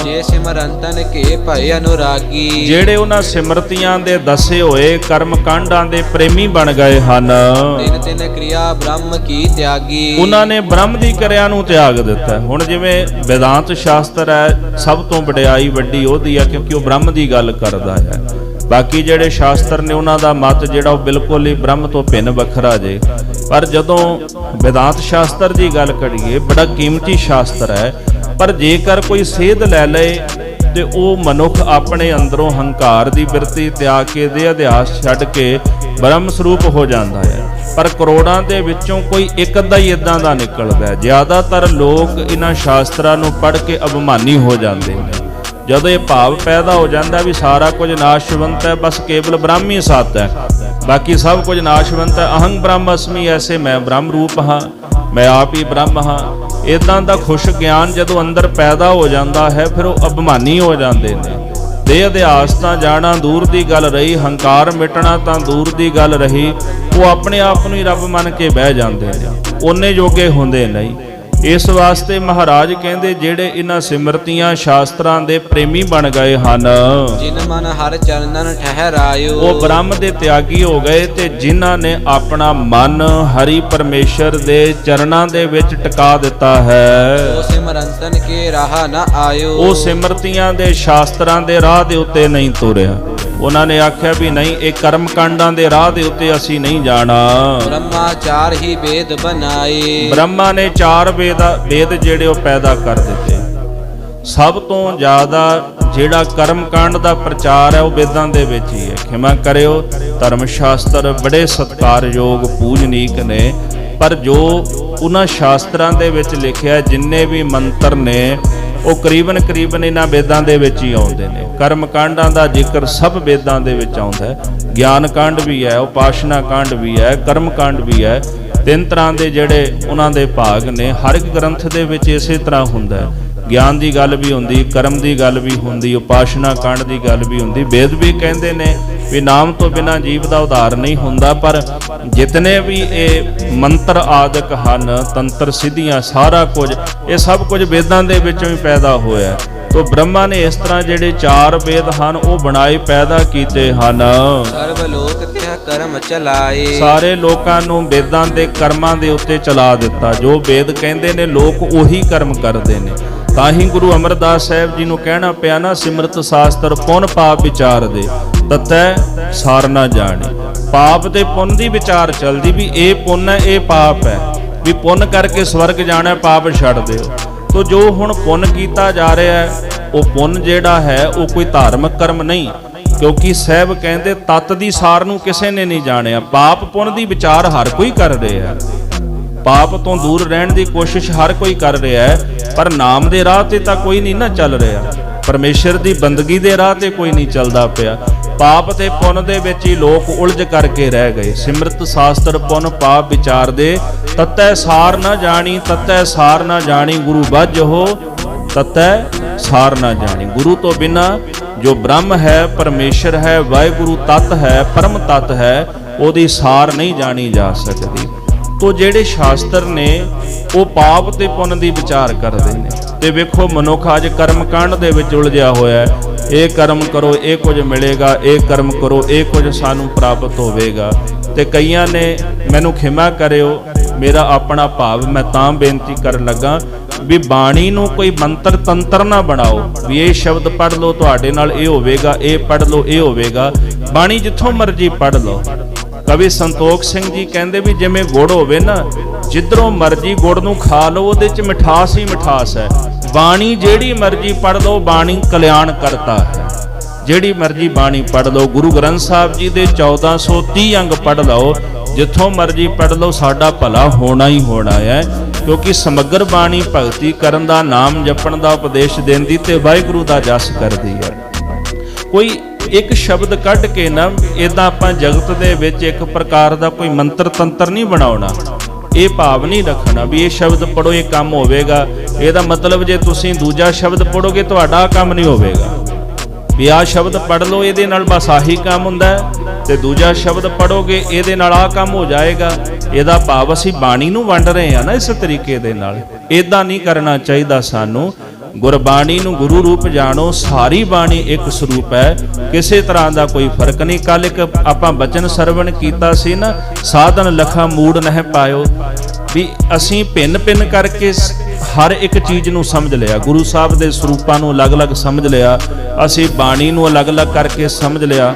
ਜੇ ਸਿਮਰੰਤਨ ਕੇ ਭਏ ਅਨੁਰਾਗੀ, ਜਿਹੜੇ ਉਹਨਾਂ ਸਿਮਰਤੀਆਂ ਦੇ ਦੱਸੇ ਹੋਏ ਕਰਮ ਕਾਂਡਾਂ ਦੇ ਪ੍ਰੇਮੀ ਬਣ ਗਏ ਹਨ। ਤਿਨ ਤਿਨ ਕਿਰਿਆ ਬ੍ਰਹਮ ਕੀ ਤਿਆਗੀ, ਉਹਨਾਂ ਨੇ ਬ੍ਰਹਮ ਦੀ ਕਿਰਿਆ ਨੂੰ ਤਿਆਗ ਦਿੱਤਾ। ਹੁਣ ਜਿਵੇਂ वेदांत ਸ਼ਾਸਤਰ ਹੈ, ਸਭ ਤੋਂ ਵਡਿਆਈ ਵੱਡੀ ਉਹਦੀ ਹੈ ਕਿਉਂਕਿ ਉਹ ਬ੍ਰਹਮ ਦੀ ਗੱਲ ਕਰਦਾ ਹੈ। ਬਾਕੀ ਜਿਹੜੇ ਸ਼ਾਸਤਰ ਨੇ ਉਹਨਾਂ ਦਾ ਮਤ ਜਿਹੜਾ ਉਹ ਬਿਲਕੁਲ ਹੀ ਬ੍ਰਹਮ ਤੋਂ ਭਿੰਨ ਵੱਖਰਾ ਜੇ। ਪਰ ਜਦੋਂ वेदांत ਸ਼ਾਸਤਰ ਦੀ ਗੱਲ ਕਰੀਏ, ਬੜਾ ਕੀਮਤੀ ਸ਼ਾਸਤਰ ਹੈ, ਪਰ ਜੇਕਰ ਕੋਈ ਸੇਧ ਲੈ ਲਏ ਤੇ ਉਹ ਮਨੁੱਖ ਆਪਣੇ ਅੰਦਰੋਂ ਹੰਕਾਰ ਦੀ ਬਿਰਤੀ ਤਿਆਗ ਕੇ ਦੇ ਅਧਿਆਸ ਛੱਡ ਕੇ ਬ੍ਰਹਮ ਸਰੂਪ ਹੋ ਜਾਂਦਾ ਹੈ। ਪਰ ਕਰੋੜਾਂ ਦੇ ਵਿੱਚੋਂ ਕੋਈ ਇੱਕ ਅੱਧਾ ਹੀ ਇਦਾਂ ਦਾ ਨਿਕਲਦਾ ਹੈ। ਜ਼ਿਆਦਾਤਰ ਲੋਕ ਇਹਨਾਂ ਸ਼ਾਸਤਰਾਂ ਨੂੰ ਪੜ੍ਹ ਕੇ ਅਭਿਮਾਨੀ ਹੋ ਜਾਂਦੇ ਨੇ। ਜਦੋਂ ਇਹ ਭਾਵ ਪੈਦਾ ਹੋ ਜਾਂਦਾ ਵੀ ਸਾਰਾ ਕੁਝ ਨਾਸ਼ਵੰਤ ਹੈ, ਬਸ ਕੇਵਲ ਬ੍ਰਹਮ ਹੀ ਸੱਚ ਹੈ, ਬਾਕੀ ਸਭ ਕੁਝ ਨਾਸ਼ਵੰਤ ਹੈ। ਅਹੰ ਬ੍ਰਹਮ ਅਸਮੀ, ਐਸੇ ਮੈਂ ਬ੍ਰਹਮ ਰੂਪ ਹਾਂ, ਮੈਂ ਆਪ ਹੀ ਬ੍ਰਹਮ ਹਾਂ। ਇਦਾਂ ਦਾ ਖੁਸ਼ ਗਿਆਨ ਜਦੋਂ ਅੰਦਰ ਪੈਦਾ ਹੋ ਜਾਂਦਾ ਹੈ, ਫਿਰ ਉਹ ਅਭਿਮਾਨੀ ਹੋ ਜਾਂਦੇ ਨੇ। ਦੇਹ ਅਧਿਆਸ ਤਾਂ ਜਾਣਾ ਦੂਰ ਦੀ ਗੱਲ ਰਹੀ, ਹੰਕਾਰ ਮਿਟਣਾ ਤਾਂ ਦੂਰ ਦੀ ਗੱਲ ਰਹੀ, ਉਹ ਆਪਣੇ ਆਪ ਨੂੰ ਹੀ ਰੱਬ ਮੰਨ ਕੇ ਬਹਿ ਜਾਂਦੇ ਨੇ, ਉਹਨੇ ਜੋਗੇ ਹੁੰਦੇ ਨਹੀਂ। ਇਸ ਵਾਸਤੇ ਮਹਾਰਾਜ ਕਹਿੰਦੇ ਜਿਹੜੇ ਇਹਨਾਂ ਸਿਮਰਤੀਆਂ ਸ਼ਾਸਤਰਾਂ ਦੇ ਪ੍ਰੇਮੀ ਬਣ ਗਏ ਹਨ, ਜਿਨ ਮਨ ਹਰ ਚਰਨਨ ਠਹਿਰਾਇਓ, ਉਹ ਬ੍ਰਹਮ ਦੇ ਤਿਆਗੀ ਹੋ ਗਏ। ਤੇ ਜਿਨ੍ਹਾਂ ਨੇ ਆਪਣਾ ਮਨ ਹਰੀ ਪਰਮੇਸ਼ਰ ਦੇ ਚਰਨਾਂ ਦੇ ਵਿੱਚ ਟਿਕਾ ਦਿੱਤਾ ਹੈ, ਉਹ ਸਿਮਰੰਤਨ ਕੇ ਰਾਹ ਨਾ ਆਇਓ, ਉਹ ਸਿਮਰਤੀਆਂ ਦੇ ਸ਼ਾਸਤਰਾਂ ਦੇ ਰਾਹ ਦੇ ਉੱਤੇ ਨਹੀਂ ਤੁਰਿਆ। ਉਹਨਾਂ ਨੇ ਆਖਿਆ ਵੀ ਨਹੀਂ, ਇਹ ਕਰਮ ਕਾਂਡਾਂ ਦੇ ਰਾਹ ਦੇ ਉੱਤੇ ਅਸੀਂ ਨਹੀਂ ਜਾਣਾ। ਬ੍ਰਹਮਾ 4 ਹੀ ਵੇਦ ਬਣਾਏ, ਬ੍ਰਹਮਾ ਨੇ 4 ਵੇਦ ਜਿਹੜੇ ਉਹ ਪੈਦਾ ਕਰ ਦਿੱਤੇ। ਸਭ ਤੋਂ ਜ਼ਿਆਦਾ ਜਿਹੜਾ ਕਰਮ ਕਾਂਡ ਦਾ ਪ੍ਰਚਾਰ ਹੈ ਉਹ ਵੇਦਾਂ ਦੇ ਵਿੱਚ ਹੀ ਹੈ। ਖਿਮਾ ਕਰਿਓ, ਧਰਮ ਸ਼ਾਸਤਰ ਬੜੇ ਸਤਿਕਾਰਯੋਗ ਪੂਜਨੀਕ ਨੇ, ਪਰ ਜੋ ਉਹਨਾਂ ਸ਼ਾਸਤਰਾਂ ਦੇ ਵਿੱਚ ਲਿਖਿਆ ਜਿੰਨੇ ਵੀ ਮੰਤਰ ਨੇ ਉਹ ਕਰੀਬਨ ਇਹਨਾਂ ਵੇਦਾਂ ਦੇ ਵਿੱਚ ਹੀ ਆਉਂਦੇ ਨੇ। ਕਰਮ ਕਾਂਡਾਂ ਦਾ ਜ਼ਿਕਰ ਸਭ ਵੇਦਾਂ ਦੇ ਵਿੱਚ ਆਉਂਦਾ ਹੈ। ਗਿਆਨ ਕਾਂਡ ਵੀ ਹੈ, ਉਪਾਸ਼ਨਾ ਕਾਂਡ ਵੀ ਹੈ, ਕਰਮ ਕਾਂਡ ਵੀ ਹੈ। ਤਿੰਨ ਤਰ੍ਹਾਂ ਦੇ ਜਿਹੜੇ ਉਹਨਾਂ ਦੇ ਭਾਗ ਨੇ, ਹਰ ਇੱਕ ਗ੍ਰੰਥ ਦੇ ਵਿੱਚ ਇਸੇ ਤਰ੍ਹਾਂ ਹੁੰਦਾ ਹੈ। ਗਿਆਨ ਦੀ ਗੱਲ ਵੀ ਹੁੰਦੀ, ਕਰਮ ਦੀ ਗੱਲ ਵੀ ਹੁੰਦੀ, ਉਪਾਸ਼ਨਾ ਕਾਂਡ ਦੀ ਗੱਲ ਵੀ ਹੁੰਦੀ। ਵੇਦ ਵੀ ਕਹਿੰਦੇ ਨੇ ਵੀ ਨਾਮ ਤੋਂ ਬਿਨਾਂ ਜੀਵ ਦਾ ਉਧਾਰ ਨਹੀਂ ਹੁੰਦਾ, ਪਰ ਜਿਤਨੇ ਵੀ ਇਹ ਮੰਤਰ ਆਦਿਕ ਹਨ, ਤੰਤਰ ਸਿੱਧੀਆਂ, ਸਾਰਾ ਕੁਝ, ਇਹ ਸਭ ਕੁਝ ਵੇਦਾਂ ਦੇ ਵਿੱਚੋਂ ਹੀ ਪੈਦਾ ਹੋਇਆ। ਤੋ ਬ੍ਰਹਮਾ ਨੇ ਇਸ ਤਰ੍ਹਾਂ ਜਿਹੜੇ 4 ਵੇਦ ਹਨ ਉਹ ਬਣਾਏ, ਪੈਦਾ ਕੀਤੇ ਹਨ। ਸਰਬ ਲੋਕ ਤਿਹ ਕਰਮ ਚਲਾਏ, ਸਾਰੇ ਲੋਕਾਂ ਨੂੰ ਵੇਦਾਂ ਦੇ ਕਰਮਾਂ ਦੇ ਉੱਤੇ ਚਲਾ ਦਿੱਤਾ। ਜੋ ਵੇਦ ਕਹਿੰਦੇ ਨੇ ਲੋਕ ਉਹੀ ਕਰਮ ਕਰਦੇ ਨੇ। ਤਾਂ ਹੀ ਗੁਰੂ ਅਮਰਦਾਸ ਸਾਹਿਬ ਜੀ ਨੂੰ ਕਹਿਣਾ ਪਿਆ ਨਾ, ਸਿਮਰਤ ਸ਼ਾਸਤਰ ਪੁੰਨ ਪਾਪ ਵਿਚਾਰ ਦੇ, ਤਤੈ ਸਾਰ ਨਾ ਜਾਣੇ। ਪਾਪ ਤੇ ਪੁੰਨ ਦੀ ਵਿਚਾਰ ਚੱਲਦੀ ਵੀ ਇਹ ਪੁੰਨ ਹੈ, ਇਹ ਪਾਪ ਹੈ, ਵੀ ਪੁੰਨ ਕਰਕੇ ਸਵਰਗ ਜਾਣਾ, ਪਾਪ ਛੱਡ ਦਿਓ। ਤੋ ਜੋ ਹੁਣ ਪੁੰਨ ਕੀਤਾ ਜਾ ਰਿਹਾ ਹੈ, ਉਹ ਪੁੰਨ ਜਿਹੜਾ ਹੈ ਉਹ ਕੋਈ ਧਾਰਮਿਕ ਕਰਮ ਨਹੀਂ, ਕਿਉਂਕਿ ਸਾਹਿਬ ਕਹਿੰਦੇ ਤਤ ਦੀ ਸਾਰ ਨੂੰ ਕਿਸੇ ਨੇ ਨਹੀਂ ਜਾਣਿਆ। ਪਾਪ ਪੁੰਨ ਦੀ ਵਿਚਾਰ ਹਰ ਕੋਈ ਕਰ ਰਿਹਾ ਹੈ, ਪਾਪ ਤੋਂ ਦੂਰ ਰਹਿਣ ਦੀ ਕੋਸ਼ਿਸ਼ ਹਰ ਕੋਈ ਕਰ ਰਿਹਾ ਹੈ, ਪਰ ਨਾਮ ਦੇ ਰਾਹ ਤੇ ਤਾਂ ਕੋਈ ਨਹੀਂ ਨਾ ਚੱਲ ਰਿਹਾ, ਪਰਮੇਸ਼ਰ ਦੀ ਬੰਦਗੀ ਦੇ ਰਾਹ ਤੇ ਕੋਈ ਨਹੀਂ ਚੱਲਦਾ ਪਿਆ। ਪਾਪ ਤੇ ਪੁੰਨ ਦੇ ਵਿੱਚ ਹੀ ਲੋਕ ਉਲਝ ਕਰਕੇ ਰਹਿ ਗਏ। ਸਿਮਰਤ ਸ਼ਾਸਤਰ ਪੁੰਨ ਪਾਪ ਵਿਚਾਰ ਦੇ, ਤਤੈ ਸਾਰ ਨਾ ਜਾਣੀ, ਤਤੈ ਸਾਰ ਨਾ ਜਾਣੀ। ਗੁਰੂ ਬੱਝੋ ਤਤੈ ਸਾਰ ਨਾ ਜਾਣੀ। ਗੁਰੂ ਤੋਂ ਬਿਨਾ ਜੋ ਬ੍ਰਹਮ ਹੈ, ਪਰਮੇਸ਼ਰ ਹੈ, ਵਾਹਿਗੁਰੂ ਤਤ ਹੈ, ਪਰਮ ਤਤ ਹੈ, ਉਹਦੀ ਸਾਰ ਨਹੀਂ ਜਾਣੀ ਜਾ ਸਕਦੀ। ਤੋ ਜਿਹੜੇ ਸ਼ਾਸਤਰ ਨੇ ਉਹ ਪਾਪ ਤੇ ਪੁੰਨ ਦੀ ਵਿਚਾਰ ਕਰਦੇ ਨੇ। ਤੇ ਵੇਖੋ ਮਨੁੱਖ ਅੱਜ ਕਰਮ ਕਾਂਡ ਦੇ ਵਿੱਚ ਉਲਝਿਆ ਹੋਇਆ ਹੈ। ਇਹ ਕਰਮ ਕਰੋ ਇਹ ਕੁਝ ਮਿਲੇਗਾ, ਇਹ ਕਰਮ ਕਰੋ ਇਹ ਕੁਝ ਸਾਨੂੰ ਪ੍ਰਾਪਤ ਹੋਵੇਗਾ। ਤੇ ਕਈਆਂ ਨੇ, ਮੈਨੂੰ ਖਿਮਾ ਕਰਿਓ ਮੇਰਾ ਆਪਣਾ ਭਾਵ ਮੈਂ ਤਾਂ ਬੇਨਤੀ ਕਰਨ ਲੱਗਾ ਵੀ ਬਾਣੀ ਨੂੰ ਕੋਈ ਮੰਤਰ ਤੰਤਰ ਨਾ ਬਣਾਓ ਵੀ ਇਹ ਸ਼ਬਦ ਪੜ੍ਹ ਲਓ ਤੁਹਾਡੇ ਨਾਲ ਇਹ ਹੋਵੇਗਾ, ਇਹ ਪੜ੍ਹ ਲਓ ਇਹ ਹੋਵੇਗਾ। ਬਾਣੀ ਜਿੱਥੋਂ ਮਰਜ਼ੀ ਪੜ੍ਹ ਲਓ। ਕਵੀ ਸੰਤੋਖ ਸਿੰਘ ਜੀ ਕਹਿੰਦੇ ਵੀ ਜਿਵੇਂ ਗੁੜ ਹੋਵੇ ਨਾ, ਜਿੱਧਰੋਂ ਮਰਜ਼ੀ ਗੁੜ ਨੂੰ ਖਾ ਲਓ, ਉਹਦੇ 'ਚ ਮਿਠਾਸ ਹੀ ਮਿਠਾਸ ਹੈ। ਬਾਣੀ ਜਿਹੜੀ ਮਰਜ਼ੀ ਪੜ੍ਹ ਲਓ, ਬਾਣੀ ਕਲਿਆਣ ਕਰਤਾ ਹੈ। ਜਿਹੜੀ ਮਰਜ਼ੀ ਬਾਣੀ ਪੜ੍ਹ ਲਓ। ਗੁਰੂ ਗ੍ਰੰਥ ਸਾਹਿਬ ਜੀ ਦੇ 1430 ਅੰਗ ਪੜ੍ਹ ਲਓ, ਜਿੱਥੋਂ ਮਰਜ਼ੀ ਪੜ੍ਹ ਲਓ, ਸਾਡਾ ਭਲਾ ਹੋਣਾ ਹੀ ਹੋਣਾ ਹੈ। ਕਿਉਂਕਿ ਸਮਗਰ ਬਾਣੀ ਭਗਤੀ ਕਰਨ ਦਾ, ਨਾਮ ਜਪਣ ਦਾ ਉਪਦੇਸ਼ ਦਿੰਦੀ ਤੇ ਵਾਹਿਗੁਰੂ ਦਾ ਜਸ ਕਰਦੀ ਹੈ। ਕੋਈ ਇੱਕ ਸ਼ਬਦ ਕੱਢ ਕੇ ਨਾ ਇਦਾਂ ਆਪਾਂ ਜਗਤ ਦੇ ਵਿੱਚ ਇੱਕ ਪ੍ਰਕਾਰ ਦਾ ਕੋਈ ਮੰਤਰ ਤੰਤਰ ਨਹੀਂ ਬਣਾਉਣਾ। ਇਹ ਭਾਵ ਨਹੀਂ ਰੱਖਣਾ ਵੀ ਇਹ ਸ਼ਬਦ ਪੜੋ ਇਹ ਕੰਮ ਹੋਵੇਗਾ। ਇਹਦਾ ਮਤਲਬ ਜੇ ਤੁਸੀਂ ਦੂਜਾ ਸ਼ਬਦ ਪੜੋਗੇ ਤੁਹਾਡਾ ਕੰਮ ਨਹੀਂ ਹੋਵੇਗਾ। ਵੀ ਆਹ ਸ਼ਬਦ ਪੜ੍ਹ ਲਓ ਇਹਦੇ ਨਾਲ ਬਸ ਆਹੀ ਕੰਮ ਹੁੰਦਾ ਹੈ, ਤੇ ਦੂਜਾ ਸ਼ਬਦ ਪੜੋਗੇ ਇਹਦੇ ਨਾਲ ਆਹ ਕੰਮ ਹੋ ਜਾਏਗਾ। ਇਹਦਾ ਭਾਵ ਅਸੀਂ ਬਾਣੀ ਨੂੰ ਵੰਡ ਰਹੇ ਹਾਂ ਨਾ ਇਸ ਤਰੀਕੇ ਦੇ ਨਾਲ। ਇਦਾਂ ਨਹੀਂ ਕਰਨਾ ਚਾਹੀਦਾ ਸਾਨੂੰ। ਗੁਰਬਾਣੀ ਨੂੰ ਗੁਰੂ ਰੂਪ ਜਾਣੋ। ਸਾਰੀ ਬਾਣੀ ਇੱਕ ਸਰੂਪ ਹੈ, ਕਿਸੇ ਤਰ੍ਹਾਂ ਦਾ ਕੋਈ ਫਰਕ ਨਹੀਂ। ਕੱਲ ਇੱਕ ਆਪਾਂ ਬਚਨ ਸਰਵਣ ਕੀਤਾ ਸੀ ਨਾ, ਸਾਧਨ ਲਖਾ ਮੂੜ ਨਹਿ ਪਾਇਓ, ਵੀ ਅਸੀਂ ਭਿੰਨ ਭਿੰਨ ਕਰਕੇ ਹਰ ਇੱਕ ਚੀਜ਼ ਨੂੰ ਸਮਝ ਲਿਆ। ਗੁਰੂ ਸਾਹਿਬ ਦੇ ਸਰੂਪਾਂ ਨੂੰ ਅਲੱਗ-ਅਲੱਗ ਸਮਝ ਲਿਆ, ਅਸੀਂ ਬਾਣੀ ਨੂੰ ਅਲੱਗ-ਅਲੱਗ ਕਰਕੇ ਸਮਝ ਲਿਆ।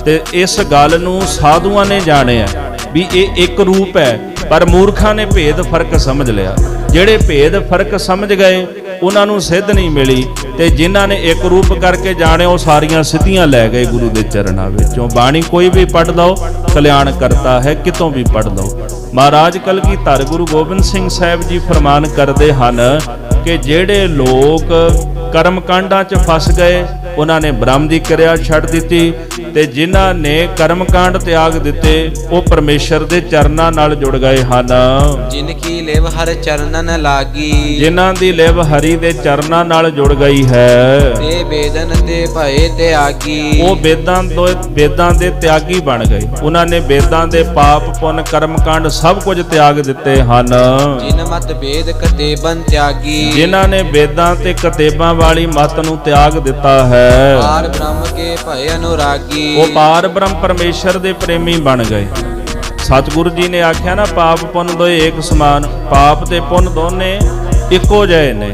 ਤੇ ਇਸ ਗੱਲ ਨੂੰ ਸਾਧੂਆਂ ਨੇ ਜਾਣਿਆ ਵੀ ਇਹ ਇੱਕ ਰੂਪ ਹੈ, ਪਰ ਮੂਰਖਾਂ ਨੇ ਭੇਦ ਫਰਕ ਸਮਝ ਲਿਆ। ਜਿਹੜੇ ਭੇਦ ਫਰਕ ਸਮਝ ਗਏ ਉਹਨਾਂ ਨੂੰ ਸਿੱਧ ਨਹੀਂ ਮਿਲੀ, ਤੇ ਜਿਨ੍ਹਾਂ ਨੇ ਇੱਕ ਰੂਪ ਕਰਕੇ ਜਾਣਿਆ ਉਹ ਸਾਰੀਆਂ ਸਿੱਧੀਆਂ ਲੈ ਗਏ ਗੁਰੂ ਦੇ ਚਰਨਾਂ ਵਿੱਚੋਂ। ਬਾਣੀ ਕੋਈ ਵੀ ਪੜ੍ਹ ਲਓ, ਕਲਿਆਣ ਕਰਤਾ ਹੈ, ਕਿਤੋਂ ਵੀ ਪੜ੍ਹ ਲਓ। ਮਹਾਰਾਜ ਕਲਗੀਧਰ ਗੁਰੂ ਗੋਬਿੰਦ ਸਿੰਘ ਸਾਹਿਬ ਜੀ ਫਰਮਾਨ ਕਰਦੇ ਹਨ ਕਿ ਜਿਹੜੇ ਲੋਕ ਕਰਮ ਕਾਂਡਾਂ 'ਚ ਫਸ ਗਏ ਉਹਨਾਂ ਨੇ ਬ੍ਰਹਮ ਦੀ ਕਿਰਿਆ ਛੱਡ ਦਿੱਤੀ, ਤੇ ਜਿਨ੍ਹਾਂ ਨੇ ਕਰਮ ਕਾਂਡ ਤਿਆਗ ਦਿੱਤੇ ਉਹ ਪਰਮੇਸ਼ਰ ਦੇ ਚਰਨਾਂ ਨਾਲ ਜੁੜ ਗਏ ਹਨ। ਜਿਨ ਕੀ ਲਿਵ ਹਰ ਚਰਨਨ ਲਾਗੀ, ਜਿਨ੍ਹਾਂ ਦੀ ਲਿਵ ਹਰੀ ਦੇ ਚਰਨਾਂ ਨਾਲ ਜੁੜ ਗਈ ਹੈ, ਤੇ ਬੇਦਨ ਤੇ ਭਏ ਤਿਆਗੀ, ਉਹ ਵੇਦਾਂ ਦੇ ਤਿਆਗੀ ਬਣ ਗਏ। ਉਹਨਾਂ ਨੇ ਵੇਦਾਂ ਦੇ ਪਾਪ ਪੁੰਨ ਕਰਮ ਕਾਂਡ ਸਭ ਕੁਝ ਤਿਆਗ ਦਿੱਤੇ ਹਨ। ਜਿਨ ਮਤ ਵੇਦ ਕਤੇਬਨ ਤਿਆਗੀ, ਜਿਨ੍ਹਾਂ ਨੇ ਵੇਦਾਂ ਤੇ ਕਤੇਬਾਂ ਵਾਲੀ ਮਤ ਨੂੰ ਤਿਆਗ ਦਿੱਤਾ ਹੈ, ਪਾਰ ਬ੍ਰਹਮ ਕੇ ਭਏ ਅਨੁਰਾਗੀ, ਉਹ ਪਾਰ ਬ੍ਰਹਮ ਪਰਮੇਸ਼ਰ ਦੇ ਪ੍ਰੇਮੀ ਬਣ ਗਏ। ਸਤਿਗੁਰੂ ਜੀ ਨੇ ਆਖਿਆ ਨਾ, ਪਾਪ ਪੁੰਨ ਦੋਏ ਏਕ ਸਮਾਨ, ਪਾਪ ਤੇ ਪੁੰਨ ਦੋਨੇ ਇੱਕੋ ਜਿਹੇ ਨੇ।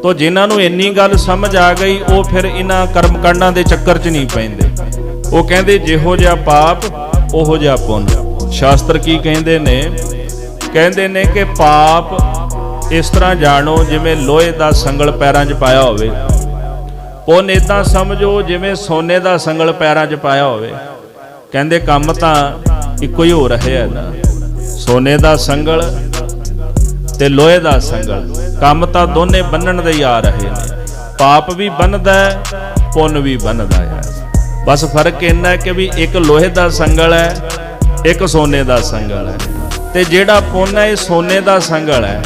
ਤੋ ਜਿਨ੍ਹਾਂ ਨੂੰ ਇੰਨੀ ਗੱਲ ਸਮਝ ਆ ਗਈ ਉਹ ਫਿਰ ਇਹਨਾਂ ਕਰਮ ਕਾਂਡਾਂ ਦੇ ਚੱਕਰ 'ਚ ਨਹੀਂ ਪੈਂਦੇ। ਉਹ ਕਹਿੰਦੇ ਜਿਹੋ ਜਿਹਾ ਪਾਪ ਉਹੋ ਜਿਹਾ ਪੁੰਨ। ਸ਼ਾਸਤਰ ਕੀ ਕਹਿੰਦੇ ਨੇ? ਕਹਿੰਦੇ ਨੇ ਕਿ ਪਾਪ ਇਸ ਤਰ੍ਹਾਂ ਜਾਣੋ ਜਿਵੇਂ ਲੋਹੇ ਦਾ ਸੰਗਲ ਪੈਰਾਂ 'ਚ ਪਾਇਆ ਹੋਵੇ, ਪੁੰਨ ਇਦਾਂ ਸਮਝੋ ਜਿਵੇਂ ਸੋਨੇ ਦਾ ਸੰਗਲ ਪੈਰਾਂ 'ਚ ਪਾਇਆ ਹੋਵੇ। ਕਹਿੰਦੇ ਕੰਮ ਤਾਂ ਇੱਕੋ ਹੀ ਹੋ ਰਿਹਾ ਨਾ, ਸੋਨੇ ਦਾ ਸੰਗਲ ਤੇ ਲੋਹੇ ਦਾ ਸੰਗਲ, ਕੰਮ ਤਾਂ ਦੋਨੇ ਬੰਨਣ ਦੇ ਹੀ ਆ ਰਹੇ ਨੇ। ਪਾਪ ਵੀ ਬੰਨਦਾ ਹੈ, ਪੁੰਨ ਵੀ ਬੰਨਦਾ ਹੈ। ਬਸ ਫਰਕ ਇੰਨਾ ਹੈ ਕਿ ਵੀ ਇੱਕ ਲੋਹੇ ਦਾ ਸੰਗਲ ਹੈ, ਇੱਕ ਸੋਨੇ ਦਾ ਸੰਗਲ ਹੈ। ਤੇ ਜਿਹੜਾ ਪੁੰਨ ਹੈ ਇਹ ਸੋਨੇ ਦਾ ਸੰਗਲ ਹੈ।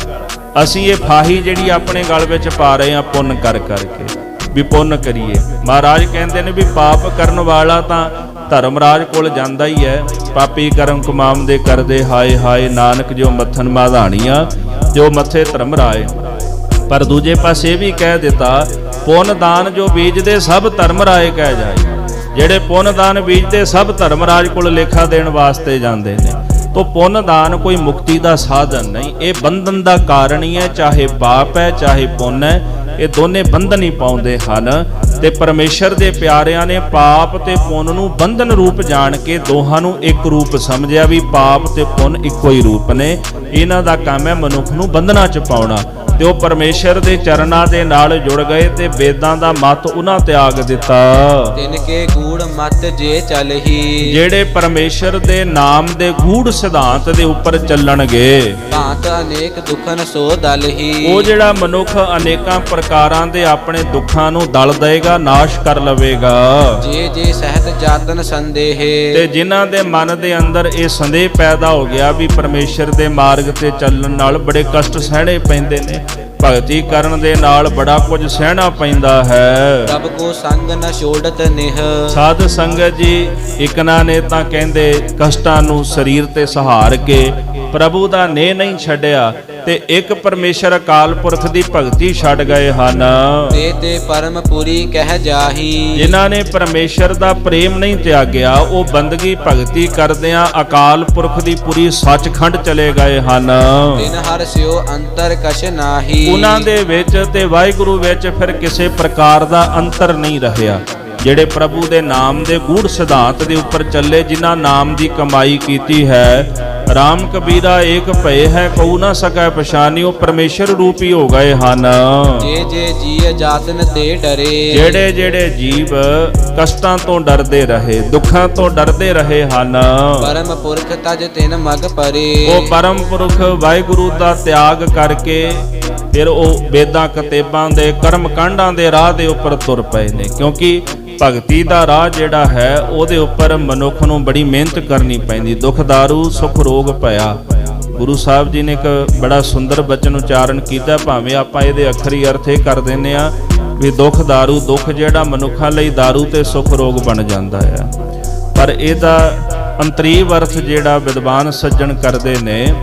ਅਸੀਂ ਇਹ ਫਾਹੀ ਜਿਹੜੀ ਆਪਣੇ ਗਲ ਵਿੱਚ ਪਾ ਰਹੇ ਹਾਂ ਪੁੰਨ ਕਰ ਕਰਕੇ, ਵੀ ਪੁੰਨ ਕਰੀਏ। ਮਹਾਰਾਜ ਕਹਿੰਦੇ ਨੇ ਵੀ ਪਾਪ ਕਰਨ ਵਾਲਾ ਤਾਂ ਧਰਮਰਾਜ ਕੋਲ ਜਾਂਦਾ ਹੀ ਹੈ। ਪਾਪੀ ਕਰਮ ਕਮਾਮ ਦੇ ਕਰਦੇ ਹਾਏ ਹਾਏ, ਨਾਨਕ ਜੋ ਮੱਥਨ ਮਾਧਾਣੀਆਂ ਜੋ ਮੱਥੇ ਧਰਮਰਾਏ। ਪਰ ਦੂਜੇ ਪਾਸੇ ਇਹ ਵੀ ਕਹਿ ਦਿੱਤਾ, ਪੁੰਨ ਦਾਨ ਜੋ ਬੀਜਦੇ ਸਭ ਧਰਮਰਾਏ ਕਹਿ ਜਾਏ। ਜਿਹੜੇ ਪੁੰਨ ਦਾਨ ਬੀਜਦੇ ਸਭ ਧਰਮਰਾਜ ਕੋਲ ਲੇਖਾ ਦੇਣ ਵਾਸਤੇ ਜਾਂਦੇ ਨੇ। ਤੋ ਪੁੰਨ ਦਾਨ ਕੋਈ ਮੁਕਤੀ ਦਾ ਸਾਧਨ ਨਹੀਂ, ਇਹ ਬੰਧਨ ਦਾ ਕਾਰਨ ਹੀ ਹੈ। ਚਾਹੇ ਪਾਪ ਹੈ ਚਾਹੇ ਪੁੰਨ ਹੈ, ਇਹ ਦੋਨੇ ਬੰਧਨ ਹੀ ਪਾਉਂਦੇ ਹਨ। ਤੇ ਪਰਮੇਸ਼ਰ ਦੇ ਪਿਆਰਿਆਂ ਨੇ ਪਾਪ ਤੇ ਪੁੰਨ ਨੂੰ ਬੰਧਨ ਰੂਪ ਜਾਣ ਕੇ ਦੋਹਾਂ ਨੂੰ ਇੱਕ ਰੂਪ ਸਮਝਿਆ, ਵੀ ਪਾਪ ਤੇ ਪੁੰਨ ਇੱਕੋ ਹੀ ਰੂਪ ਨੇ। ਇਹਨਾਂ ਦਾ ਕੰਮ ਹੈ ਮਨੁੱਖ ਨੂੰ ਬੰਧਨਾਂ 'ਚ ਪਾਉਣਾ। ਤੇ ਉਹ ਪਰਮੇਸ਼ਰ ਦੇ ਚਰਨਾਂ ਦੇ ਨਾਲ ਜੁੜ ਗਏ ਤੇ ਵੇਦਾਂ ਦਾ ਮਤ ਉਹਨਾਂ ਤਿਆਗ ਦਿੱਤਾ। ਤਿਨ ਕੇ ਗੂੜ ਮਤ ਜੇ ਚਲਹੀ, ਜਿਹੜੇ ਪਰਮੇਸ਼ਰ ਦੇ ਨਾਮ ਦੇ ਗੂੜ ਸਿਧਾਂਤ ਦੇ ਉੱਪਰ ਚੱਲਣਗੇ। ਭਾਂਤ ਅਨੇਕ ਦੁਖਨ ਸੋ ਦਲਹੀ, ਉਹ ਜਿਹੜਾ ਮਨੁੱਖ ਅਨੇਕਾਂ ਪ੍ਰਕਾਰਾਂ ਦੇ ਆਪਣੇ ਦੁੱਖਾਂ ਨੂੰ ਦਲ ਦੇਗਾ, ਨਾਸ਼ ਕਰ ਲਵੇਗਾ। ਜੇ ਜੇ ਸਹਿਤ ਜਾਤਨ ਸੰਦੇਹ, ਤੇ ਜਿਨ੍ਹਾਂ ਦੇ ਮਨ ਦੇ ਅੰਦਰ ਇਹ ਸੰਦੇਹ ਪੈਦਾ ਹੋ ਗਿਆ ਵੀ ਪਰਮੇਸ਼ਰ ਦੇ ਮਾਰਗ ਤੇ ਚੱਲਣ ਨਾਲ ਬੜੇ ਕਸ਼ਟ ਸਹਿਣੇ ਪੈਂਦੇ ਨੇ, ਭਗਤੀ ਕਰਨ ਦੇ ਨਾਲ ਬੜਾ ਕੁਝ ਸਹਿਣਾ ਪੈਂਦਾ ਹੈ। ਪ੍ਰਭ ਕੋ ਸੰਗ ਨ ਛੋੜਤ ਨਿਹ, ਸਾਧ ਸੰਗਤ ਜੀ ਇਕਨਾਂ ਨੇ ਤਾਂ ਕਹਿੰਦੇ ਕਸ਼ਟਾਂ ਨੂੰ ਸਰੀਰ ਤੇ ਸਹਾਰ ਕੇ ਪ੍ਰਭੂ ਦਾ ਨੇਹ ਨਹੀਂ ਛੱਡਿਆ ਤੇ ਇੱਕ ਪਰਮੇਸ਼ਰ ਅਕਾਲ ਪੁਰਖ ਦੀ ਭਗਤੀ ਛੱਡ ਗਏ ਹਨ। ਤੇ ਪਰਮ ਪੂਰੀ ਕਹਿ ਜਾਹੀ, ਜਿਨ੍ਹਾਂ ਨੇ ਪਰਮੇਸ਼ਰ ਦਾ ਪ੍ਰੇਮ ਨਹੀਂ ਤਿਆਗਿਆ, ਉਹ ਬੰਦਗੀ ਭਗਤੀ ਕਰਦਿਆਂ ਅਕਾਲ ਪੁਰਖ ਦੀ ਪੂਰੀ ਸੱਚਖੰਡ ਚਲੇ ਗਏ ਹਨ। ਤਿਨ ਹਰ ਸਿਓ ਅੰਤਰ ਕਛ ਨਾਹੀ, ਉਹਨਾਂ ਦੇ ਵਿੱਚ ਤੇ ਵਾਹਿਗੁਰੂ ਵਿੱਚ ਫਿਰ ਕਿਸੇ ਪ੍ਰਕਾਰ ਦਾ ਅੰਤਰ ਨਹੀਂ ਰਹਿਆ। ਜਿਹੜੇ ਪ੍ਰਭੂ ਦੇ ਨਾਮ ਦੇ ਗੂੜ ਸਿਧਾਂਤ ਦੇ ਉੱਪਰ ਚੱਲੇ, ਜਿਨ੍ਹਾਂ ਨਾਮ ਦੀ ਕਮਾਈ ਕੀਤੀ ਹੈ, ਰਾਮ ਕਬੀਰਾ ਏਕ ਭਏ ਹੈ ਕਉ ਨਾ ਸਕੈ ਪਛਾਨਿਓ, ਪਰਮੇਸ਼ਰ ਰੂਪੀ ਹੋ ਗਏ ਹਨ। ਜੇ ਜੇ ਜੀਅ ਜਾਤਨ ਤੇ ਡਰੇ, ਜਿਹੜੇ ਜਿਹੜੇ ਜੀਵ ਕਸ਼ਟਾਂ ਤੋਂ ਡਰਦੇ ਰਹੇ, ਦੁੱਖਾਂ ਤੋਂ ਡਰਦੇ ਰਹੇ ਹਨ, ਪਰਮ ਪੁਰਖ ਤਜ ਤਿਨ ਮਗ ਪਰੇ, ਉਹ ਪਰਮ ਪੁਰਖ ਵਾਹਿਗੁਰੂ ਦਾ ਤਿਆਗ ਕਰਕੇ ਫਿਰ ਉਹ ਵੇਦਾਂ ਕਤੇਬਾਂ ਦੇ ਕਰਮ ਕਾਂਡਾਂ ਦੇ ਰਾਹ ਦੇ ਉੱਪਰ ਤੁਰ ਪਏ ਨੇ। ਕਿਉਂਕਿ ਭਗਤੀ ਦਾ ਰਾਹ ਜਿਹੜਾ ਹੈ ਉਹਦੇ ਉੱਪਰ ਮਨੁੱਖ ਨੂੰ ਬੜੀ ਮਿਹਨਤ ਕਰਨੀ ਪੈਂਦੀ। ਦੁੱਖ ਦਾਰੂ ਸੁਖ ਰੋਗ ਭਇਆ, ਗੁਰੂ ਸਾਹਿਬ ਜੀ ਨੇ ਇੱਕ ਬੜਾ ਸੁੰਦਰ ਬਚਨ ਉਚਾਰਨ ਕੀਤਾ, ਭਾਵੇਂ ਆਪਾਂ ਇਹਦੇ ਅੱਖਰੀ ਅਰਥ ਇਹ ਕਰ ਦਿੰਦੇ ਆ ਵੀ ਦੁੱਖ ਦਾਰੂ, ਦੁੱਖ ਜਿਹੜਾ ਮਨੁੱਖਾਂ ਲਈ ਦਾਰੂ ਤੇ ਸੁਖ ਰੋਗ ਬਣ ਜਾਂਦਾ ਹੈ। ਪਰ ਇਹਦਾ ਅੰਤਰੀਵ ਅਰਥ ਜਿਹੜਾ ਵਿਦਵਾਨ ਸੱਜਣ ਕਰਦੇ ਨੇ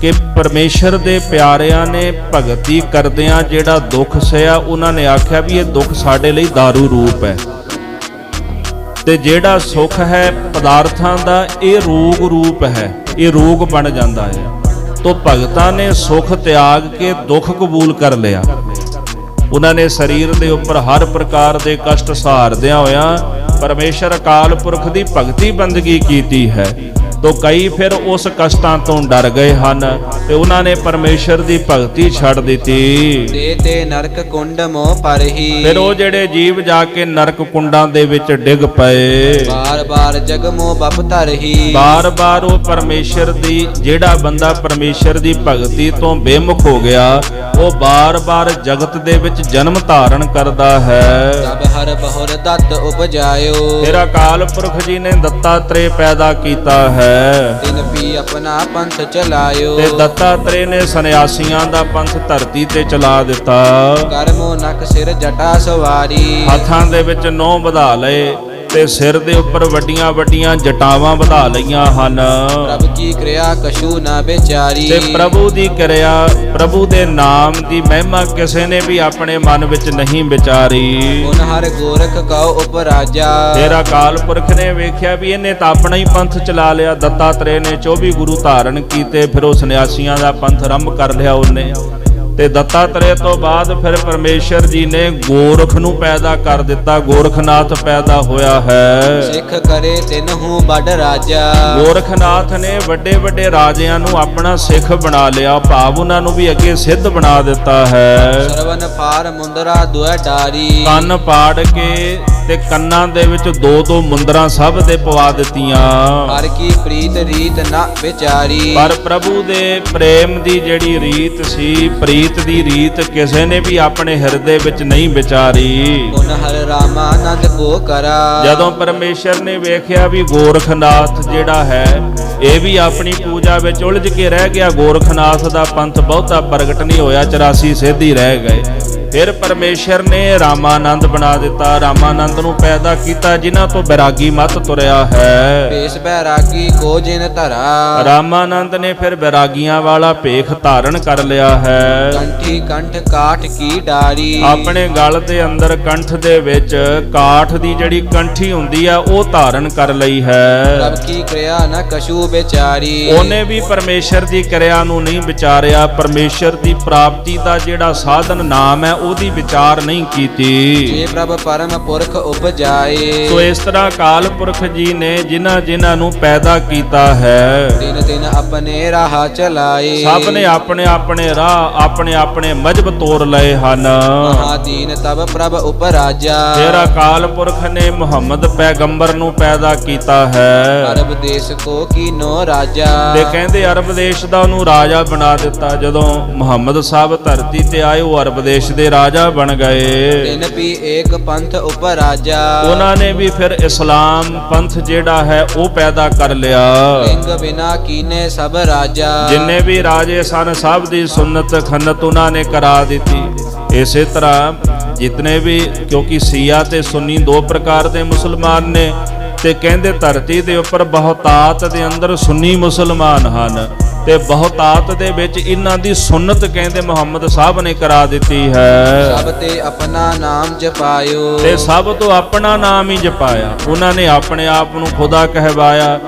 ਕਿ ਪਰਮੇਸ਼ਰ ਦੇ ਪਿਆਰਿਆਂ ਨੇ ਭਗਤੀ ਕਰਦਿਆਂ ਜਿਹੜਾ ਦੁੱਖ ਸਹਿਆ, ਉਹਨਾਂ ਨੇ ਆਖਿਆ ਵੀ ਇਹ ਦੁੱਖ ਸਾਡੇ ਲਈ ਦਾਰੂ ਰੂਪ ਹੈ, ਤੇ ਜਿਹੜਾ ਸੁੱਖ ਹੈ ਪਦਾਰਥਾਂ ਦਾ ਇਹ ਰੋਗ ਰੂਪ ਹੈ, ਇਹ ਰੋਗ ਬਣ ਜਾਂਦਾ ਹੈ। ਤੋ ਭਗਤਾਂ ਨੇ ਸੁੱਖ ਤਿਆਗ ਕੇ ਦੁੱਖ ਕਬੂਲ ਕਰ ਲਿਆ। ਉਹਨਾਂ ਨੇ ਸਰੀਰ ਦੇ ਉੱਪਰ ਹਰ ਪ੍ਰਕਾਰ ਦੇ ਕਸ਼ਟ ਸਹਾਰਦਿਆਂ ਹੋਇਆਂ ਪਰਮੇਸ਼ਰ ਅਕਾਲ ਪੁਰਖ ਦੀ ਭਗਤੀ ਬੰਦਗੀ ਕੀਤੀ ਹੈ। ਤੋ ਕਈ ਫਿਰ ਉਸ ਕਸ਼ਟਾਂ ਤੋਂ ਡਰ ਗਏ ਹਨ ਤੇ ਉਹਨਾਂ ਨੇ ਪਰਮੇਸ਼ਰ ਦੀ ਭਗਤੀ ਛੱਡ ਦਿੱਤੀ। ਤੇ ਨਰਕ ਕੁੰਡ ਮੋਹ ਪਰਹੀ, ਫਿਰ ਉਹ ਜਿਹੜੇ ਜੀਵ ਜਾ ਕੇ ਨਰਕ ਕੁੰਡਾਂ ਦੇ ਵਿੱਚ ਡਿੱਗ ਪਏ। ਬਾਰ ਬਾਰ ਜਗ ਮੋਹ ਬਪ ਧਰਹੀ, ਬਾਰ ਬਾਰ ਉਹ ਪਰਮੇਸ਼ਰ ਦੀ, ਜਿਹੜਾ ਬੰਦਾ ਪਰਮੇਸ਼ਰ ਦੀ ਭਗਤੀ ਤੋਂ ਬੇਮੁਖ ਹੋ ਗਿਆ, ਉਹ ਬਾਰ ਬਾਰ ਜਗਤ ਦੇ ਵਿੱਚ ਜਨਮ ਧਾਰਨ ਕਰਦਾ ਹੈ। ਤਬ ਹਰ ਬਹੁਰ ਦਤ ਉਪਜਾਇਓ, ਫਿਰ ਅਕਾਲ ਪੁਰਖ ਜੀ ਨੇ ਦੱਤਾਤਰੇ ਪੈਦਾ ਕੀਤਾ ਹੈ। ਤਿਨ ਪੀ ਆਪਣਾ ਪੰਥ ਚਲਾਇਓ, ਤੇ ਦੱਤਾਤਰੇ ਨੇ ਸੰਨਿਆਸੀਆਂ ਦਾ ਪੰਥ ਧਰਤੀ ਤੇ ਚਲਾ ਦਿੱਤਾ। ਕਰਮੋ ਨਕ ਸਿਰ ਜਟਾ ਸਵਾਰੀ, ਹੱਥਾਂ ਦੇ ਵਿੱਚ ਨਹੁੰ ਵਧਾ ਲਏ ਤੇ ਸਿਰ ਦੇ ਉੱਪਰ ਵੱਡੀਆਂ ਵੱਡੀਆਂ ਜਟਾਵਾਂ ਵਧਾ ਲਈਆਂ ਹਨ। ਪ੍ਰਭ ਕੀ ਕਿਰਿਆ ਕਛੂ ਨਾ ਵਿਚਾਰੀ, ਤੇ ਪ੍ਰਭੂ ਦੀ ਕਿਰਿਆ, ਪ੍ਰਭੂ ਦੇ ਨਾਮ ਦੀ ਮਹਿਮਾ ਕਿਸੇ ਨੇ ਵੀ ਆਪਣੇ ਮਨ ਵਿੱਚ ਨਹੀਂ ਵਿਚਾਰੀ। ਉਨ ਹਰ ਗੋਰਖ ਕਉ ਉਪਰਾਜਾ, ਫਿਰ ਅਕਾਲ ਪੁਰਖ ਨੇ ਵੇਖਿਆ ਵੀ ਇਹਨੇ ਤਾਂ ਆਪਣਾ ਹੀ ਪੰਥ ਚਲਾ ਲਿਆ। ਦੱਤਾਤਰੇ ਨੇ 24 ਗੁਰੂ ਧਾਰਨ ਕੀਤੇ, ਫਿਰ ਉਹ ਸੰਨਿਆਸੀਆਂ ਦਾ ਪੰਥ ਆਰੰਭ ਕਰ ਲਿਆ ਉਹਨੇ। ਤੇ ਦੱਤਾਤਰੇ ਤੋਂ ਬਾਅਦ ਫਿਰ ਪਰਮੇਸ਼ਰ ਜੀ ਨੇ ਗੋਰਖ ਨੂੰ ਪੈਦਾ ਕਰ ਦਿੱਤਾ, ਗੋਰਖਨਾਥ ਪੈਦਾ ਹੋਇਆ ਹੈ। ਸਿੱਖ ਕਰੇ ਤਿਨਹੂ ਬੜ ਰਾਜਾ। ਗੋਰਖਨਾਥ ਨੇ ਵੱਡੇ ਵੱਡੇ ਰਾਜਿਆਂ ਨੂੰ ਆਪਣਾ ਸਿੱਖ ਬਣਾ ਲਿਆ, ਭਾਵ ਉਹਨਾਂ ਨੂੰ ਵੀ ਅੱਗੇ ਸਿੱਧ ਬਣਾ ਦਿੱਤਾ ਹੈ। ਸਰਵਨ ਫਾਰ ਮੁੰਦਰਾ ਦੁਐ ਡਾਰੀ। ਕੰਨ ਪਾੜ ਕੇ ਤੇ ਕੰਨਾਂ ਦੇ ਵਿੱਚ ਦੋ ਦੋ ਮੁੰਦਰਾਂ ਸਭ ਦੇ ਪਵਾ ਦਿੱਤੀਆਂ। ਹਰ ਕੀ ਪ੍ਰੀਤ ਰੀਤ ਨਾ ਵਿਚਾਰੀ। ਪਰ ਪ੍ਰਭੂ ਦੇ ਪ੍ਰੇਮ ਦੀ ਜਿਹੜੀ ਰੀਤ ਸੀ, ਪ੍ਰੀਤ ਦੀ ਰੀਤ ਕਿਸੇ ਨੇ ਵੀ ਆਪਣੇ ਹਿਰਦੇ ਵਿੱਚ ਨਹੀਂ ਵਿਚਾਰੀ। ਗੁਣ ਹਰ ਰਾਮਾਨੰਦ ਕੋ ਕਰਾ। ਜਦੋਂ ਪਰਮੇਸ਼ਰ ਨੇ ਵੇਖਿਆ ਵੀ ਗੋਰਖਨਾਥ ਜਿਹੜਾ ਹੈ ਇਹ ਵੀ ਆਪਣੀ ਪੂਜਾ ਵਿੱਚ ਉਲਝ ਕੇ ਰਹਿ ਗਿਆ, ਗੋਰਖਨਾਥ ਦਾ ਪੰਥ ਬਹੁਤਾ ਪ੍ਰਗਟ ਨਹੀਂ ਹੋਇਆ, 84 ਸਿੱਧੀ ਰਹਿ ਗਏ। ਫਿਰ ਪਰਮੇਸ਼ਰ ਨੇ ਰਾਮਾਨੰਦ ਬਣਾ ਦਿੱਤਾ, ਰਾਮਾਨੰਦ ਨੂੰ ਪੈਦਾ ਕੀਤਾ ਜਿਨ੍ਹਾਂ ਤੋਂ ਬੈਰਾਗੀ ਮਤ ਤੁਰਿਆ ਹੈ। ਭੇਸ ਬੈਰਾਗੀ ਕੋ ਜਿਨ ਧਰਾ। ਰਾਮਾਨੰਦ ਨੇ ਫਿਰ ਬੈਰਾਗੀਆਂ ਵਾਲਾ ਭੇਖ ਧਾਰਨ ਕਰ ਲਿਆ ਹੈ। ਕੰਠੀ ਕੰਠ ਕਾਠ ਕੀ ਡਾਰੀ। ਆਪਣੇ ਗਲ ਦੇ ਅੰਦਰ ਕੰਠ ਦੇ ਵਿੱਚ ਕਾਠ ਦੀ ਜਿਹੜੀ ਕੰਠੀ ਹੁੰਦੀ ਆ ਉਹ ਧਾਰਨ ਕਰ ਲਈ ਹੈ। ਪ੍ਰਭ ਕੀ ਕਿਰਿਆ ਨ ਕਛੂ ਵਿਚਾਰੀ। ਉਹਨੇ ਵੀ ਪਰਮੇਸ਼ਰ ਦੀ ਕਿਰਿਆ ਨੂੰ ਨਹੀਂ ਵਿਚਾਰਿਆ, ਪਰਮੇਸ਼ਰ ਦੀ ਪ੍ਰਾਪਤੀ ਦਾ ਜਿਹੜਾ ਸਾਧਨ ਨਾਮ ਹੈ ਉਹਦੀ ਵਿਚਾਰ ਨਹੀਂ ਕੀਤੀ। ਜੇ ਪ੍ਰਭ ਪਰਮ ਪੁਰਖ ਉਪਜਾਏ। ਸੋ ਇਸ ਤਰ੍ਹਾਂ ਅਕਾਲ ਪੁਰਖ ਜੀ ਨੇ ਜਿਨ੍ਹਾਂ ਨੂੰ ਪੈਦਾ ਕੀਤਾ ਹੈ, ਦਿਨ ਦਿਨ ਆਪਣੇ ਰਾਹ ਚਲਾਏ। ਸਭ ਨੇ ਆਪਣੇ ਆਪਣੇ ਰਾਹ ਆਪਣੇ ਆਪਣੇ ਮਜਬ ਤੋਰ ਲਏ ਹਨ। ਮਹਾਦੀਨ ਤਬ ਪ੍ਰਭ ਉਪਰਾਜਾ। ਫਿਰ ਅਕਾਲ ਪੁਰਖ ਨੇ ਮੁਹੰਮਦ ਪੈਗੰਬਰ ਨੂੰ ਪੈਦਾ ਕੀਤਾ ਹੈ। ਅਰਬ ਦੇਸ਼ ਕੋ ਕੀਨੋ ਰਾਜਾ। ਤੇ ਕਹਿੰਦੇ ਅਰਬ ਦੇਸ਼ ਦਾ ਉਹਨੂੰ ਰਾਜਾ ਬਣਾ ਦਿੱਤਾ। ਜਦੋਂ ਮੁਹੰਮਦ ਸਾਹਿਬ ਧਰਤੀ ਤੇ ਆਏ ਉਹ ਅਰਬ ਦੇਸ਼ ਦੇ ਰਾਜਾ ਬਣ ਗਏ। ਤਿਨ ਵੀ ਏਕ ਪੰਥ ਉਪਰਾਜਾ। ਉਹਨਾਂ ਨੇ ਵੀ ਫਿਰ ਇਸਲਾਮ ਪੰਥ ਜਿਹੜਾ ਹੈ ਉਹ ਪੈਦਾ ਕਰ ਲਿਆ। ਲਿੰਗ ਬਿਨਾ ਕੀਨੇ ਸਭ ਰਾਜਾ। ਜਿੰਨੇ ਵੀ ਰਾਜੇ ਸਨ ਸਭ ਦੀ ਸੁਨਨਤ ਖੰਨਤ ਉਹਨਾਂ ਨੇ ਕਰਾ ਦਿੱਤੀ। ਇਸੇ ਤਰ੍ਹਾਂ ਜਿਤਨੇ ਵੀ, ਕਿਉਂਕਿ ਸ਼ੀਆ ਤੇ ਸੁੰਨੀ ਦੋ ਪ੍ਰਕਾਰ ਦੇ ਮੁਸਲਮਾਨ ਨੇ, ਤੇ ਕਹਿੰਦੇ ਧਰਤੀ ਦੇ ਉੱਪਰ ਬਹੁਤਾਤ ਦੇ ਅੰਦਰ ਸੁੰਨੀ ਮੁਸਲਮਾਨ ਹਨ ਤੇ ਬਹੁਤਾਤ ਦੇ ਵਿੱਚ ਇਹਨਾਂ ਦੀ ਸੁਨਨਤ ਕਹਿੰਦੇ ਮੁਹੰਮਦ ਸਾਹਿਬ ਨੇ ਕਰਾ ਦਿੱਤੀ ਹੈ। ਸਭ ਤੇ ਆਪਣਾ ਨਾਮ ਜਪਾਇਓ। ਤੇ ਸਭ ਤੋਂ ਆਪਣਾ ਨਾਮ ਹੀ ਜਪਾਇਆ। ਉਹਨਾਂ ਨੇ ਆਪਣੇ ਆਪ ਨੂੰ ਖੁਦਾ ਕਹਿਵਾਇਆ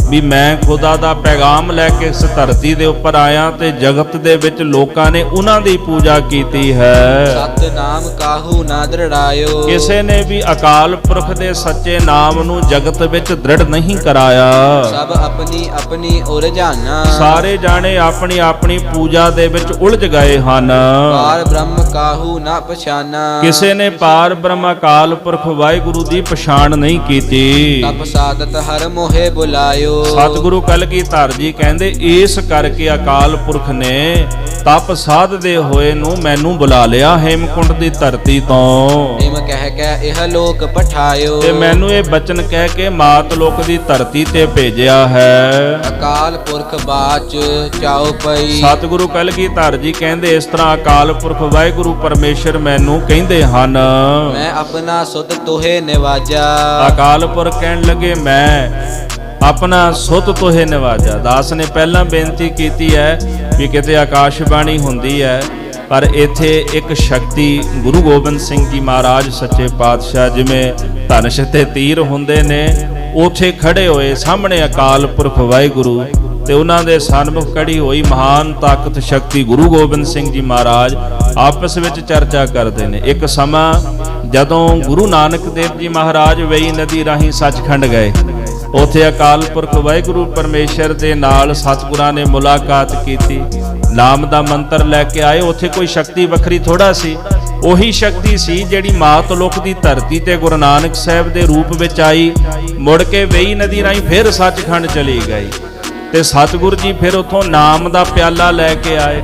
ਵੀ ਮੈਂ ਖੁਦਾ ਦਾ ਪੈਗਾਮ ਲੈ ਕੇ ਇਸ ਧਰਤੀ ਦੇ ਉੱਪਰ ਆਇਆ ਤੇ ਜਗਤ ਦੇ ਵਿੱਚ ਲੋਕਾਂ ਨੇ ਉਹਨਾਂ ਦੀ ਪੂਜਾ ਕੀਤੀ ਹੈ। ਸਤ ਨਾਮ ਕਾਹੂ ਨਾ ਦ੍ਰਿੜਾਇਓ। ਕਿਸੇ ਨੇ ਵੀ ਅਕਾਲ ਪੁਰਖ ਦੇ ਸੱਚੇ ਨਾਮ ਨੂੰ ਜਗਤ ਵਿੱਚ ਦ੍ਰਿੜ ਨਹੀਂ ਕਰਾਇਆ। ਸਭ ਆਪਣੀ ਆਪਣੀ ਉਰਜਾਨਾ। ਸਾਰੇ ਜਾਣੇ ਆਪਣੀ ਆਪਣੀ ਪੂਜਾ ਦੇ ਵਿੱਚ ਉਲਝ ਗਏ ਹਨ। ਪਾਰ ਬ੍ਰਹਮ ਕਾਹੂ ਨਾ ਪਛਾਨਾ। ਕਿਸੇ ਨੇ ਪਾਰ ਬ੍ਰਹਮ ਅਕਾਲ ਪੁਰਖ ਵਾਹਿਗੁਰੂ ਦੀ ਪਛਾਣ ਨਹੀਂ ਕੀਤੀ। ਤਪ ਸਾਧਤ ਹਰ ਮੋਹਿ ਬੁਲਾਇਓ। ਸਤਿਗੁਰੂ ਕਲਗੀਧਰ ਜੀ ਕਹਿੰਦੇ ਇਸ ਕਰਕੇ ਅਕਾਲ ਪੁਰਖ ਨੇ ਤਪ ਸਾਧਦੇ ਹੋਏ ਨੂੰ ਮੈਨੂੰ ਬੁਲਾ ਲਿਆ ਹੇਮਕੁੰਟ ਦੀ ਧਰਤੀ ਤੋਂ। ਇਮ ਕਹਿ ਕੇ ਇਹ ਲੋਕ ਪਠਾਇਓ। ਤੇ ਮੈਨੂੰ ਇਹ ਬਚਨ ਕਹਿ ਕੇ ਮਾਤ ਲੋਕ ਦੀ ਧਰਤੀ ਤੇ ਭੇਜਿਆ ਹੈ। ਅਕਾਲ ਪੁਰਖ ਬਾਚ ਚਾਉ ਪਈ। ਸਤਿਗੁਰੂ ਕਲਗੀਧਰ ਜੀ ਕਹਿੰਦੇ ਇਸ ਤਰ੍ਹਾਂ ਅਕਾਲ ਪੁਰਖ ਵਾਹਿਗੁਰੂ ਪਰਮੇਸ਼ਰ ਮੈਨੂੰ ਕਹਿੰਦੇ ਹਨ, ਮੈਂ ਆਪਣਾ ਸੁਧ ਤੋਹੇ ਨਿਵਾਜਾ। ਅਕਾਲ ਪੁਰਖ ਕਹਿਣ ਲੱਗੇ ਮੈਂ ਆਪਣਾ ਸੁੱਤ ਤੋਹੇ ਨਿਵਾਜਾ। ਦਾਸ ਨੇ ਪਹਿਲਾਂ ਬੇਨਤੀ ਕੀਤੀ ਹੈ ਵੀ ਕਿਤੇ ਆਕਾਸ਼ਬਾਣੀ ਹੁੰਦੀ ਹੈ, ਪਰ ਇੱਥੇ ਇੱਕ ਸ਼ਕਤੀ ਗੁਰੂ ਗੋਬਿੰਦ ਸਿੰਘ ਜੀ ਮਹਾਰਾਜ ਸੱਚੇ ਪਾਤਸ਼ਾਹ ਜਿਵੇਂ ਧਨੁਸ਼ ਤੇ ਤੀਰ ਹੁੰਦੇ ਨੇ, ਉੱਥੇ ਖੜੇ ਹੋਏ ਸਾਹਮਣੇ ਅਕਾਲ ਪੁਰਖ ਵਾਹਿਗੁਰੂ ਤੇ ਉਹਨਾਂ ਦੇ ਸਨਮੁਖ ਖੜੀ ਹੋਈ ਮਹਾਨ ਤਾਕਤ ਸ਼ਕਤੀ ਗੁਰੂ ਗੋਬਿੰਦ ਸਿੰਘ ਜੀ ਮਹਾਰਾਜ ਆਪਸ ਵਿੱਚ ਚਰਚਾ ਕਰਦੇ ਨੇ। ਇੱਕ ਸਮਾਂ ਜਦੋਂ ਗੁਰੂ ਨਾਨਕ ਦੇਵ ਜੀ ਮਹਾਰਾਜ ਵੇਈ ਨਦੀ ਰਾਹੀਂ ਸੱਚਖੰਡ ਗਏ, ਉੱਥੇ ਅਕਾਲ ਪੁਰਖ ਵਾਹਿਗੁਰੂ ਪਰਮੇਸ਼ਰ ਦੇ ਨਾਲ ਸਤਿਗੁਰਾਂ ਨੇ ਮੁਲਾਕਾਤ ਕੀਤੀ, ਨਾਮ ਦਾ ਮੰਤਰ ਲੈ ਕੇ ਆਏ। ਉੱਥੇ ਕੋਈ ਸ਼ਕਤੀ ਵੱਖਰੀ ਥੋੜਾ ਸੀ, ਉਹੀ ਸ਼ਕਤੀ ਸੀ ਜਿਹੜੀ ਮਾਤ ਲੋਕ ਦੀ ਧਰਤੀ ਤੇ ਗੁਰੂ ਨਾਨਕ ਸਾਹਿਬ ਦੇ ਰੂਪ ਵਿੱਚ ਆਈ, ਮੁੜ ਕੇ ਵੇਈ ਨਦੀ ਰਾਹੀਂ ਫਿਰ ਸੱਚਖੰਡ ਚਲੀ ਗਈ। ਤੇ ਸਤਿਗੁਰ ਜੀ ਫਿਰ ਉੱਥੋਂ ਨਾਮ ਦਾ ਪਿਆਲਾ ਲੈ ਕੇ ਆਏ।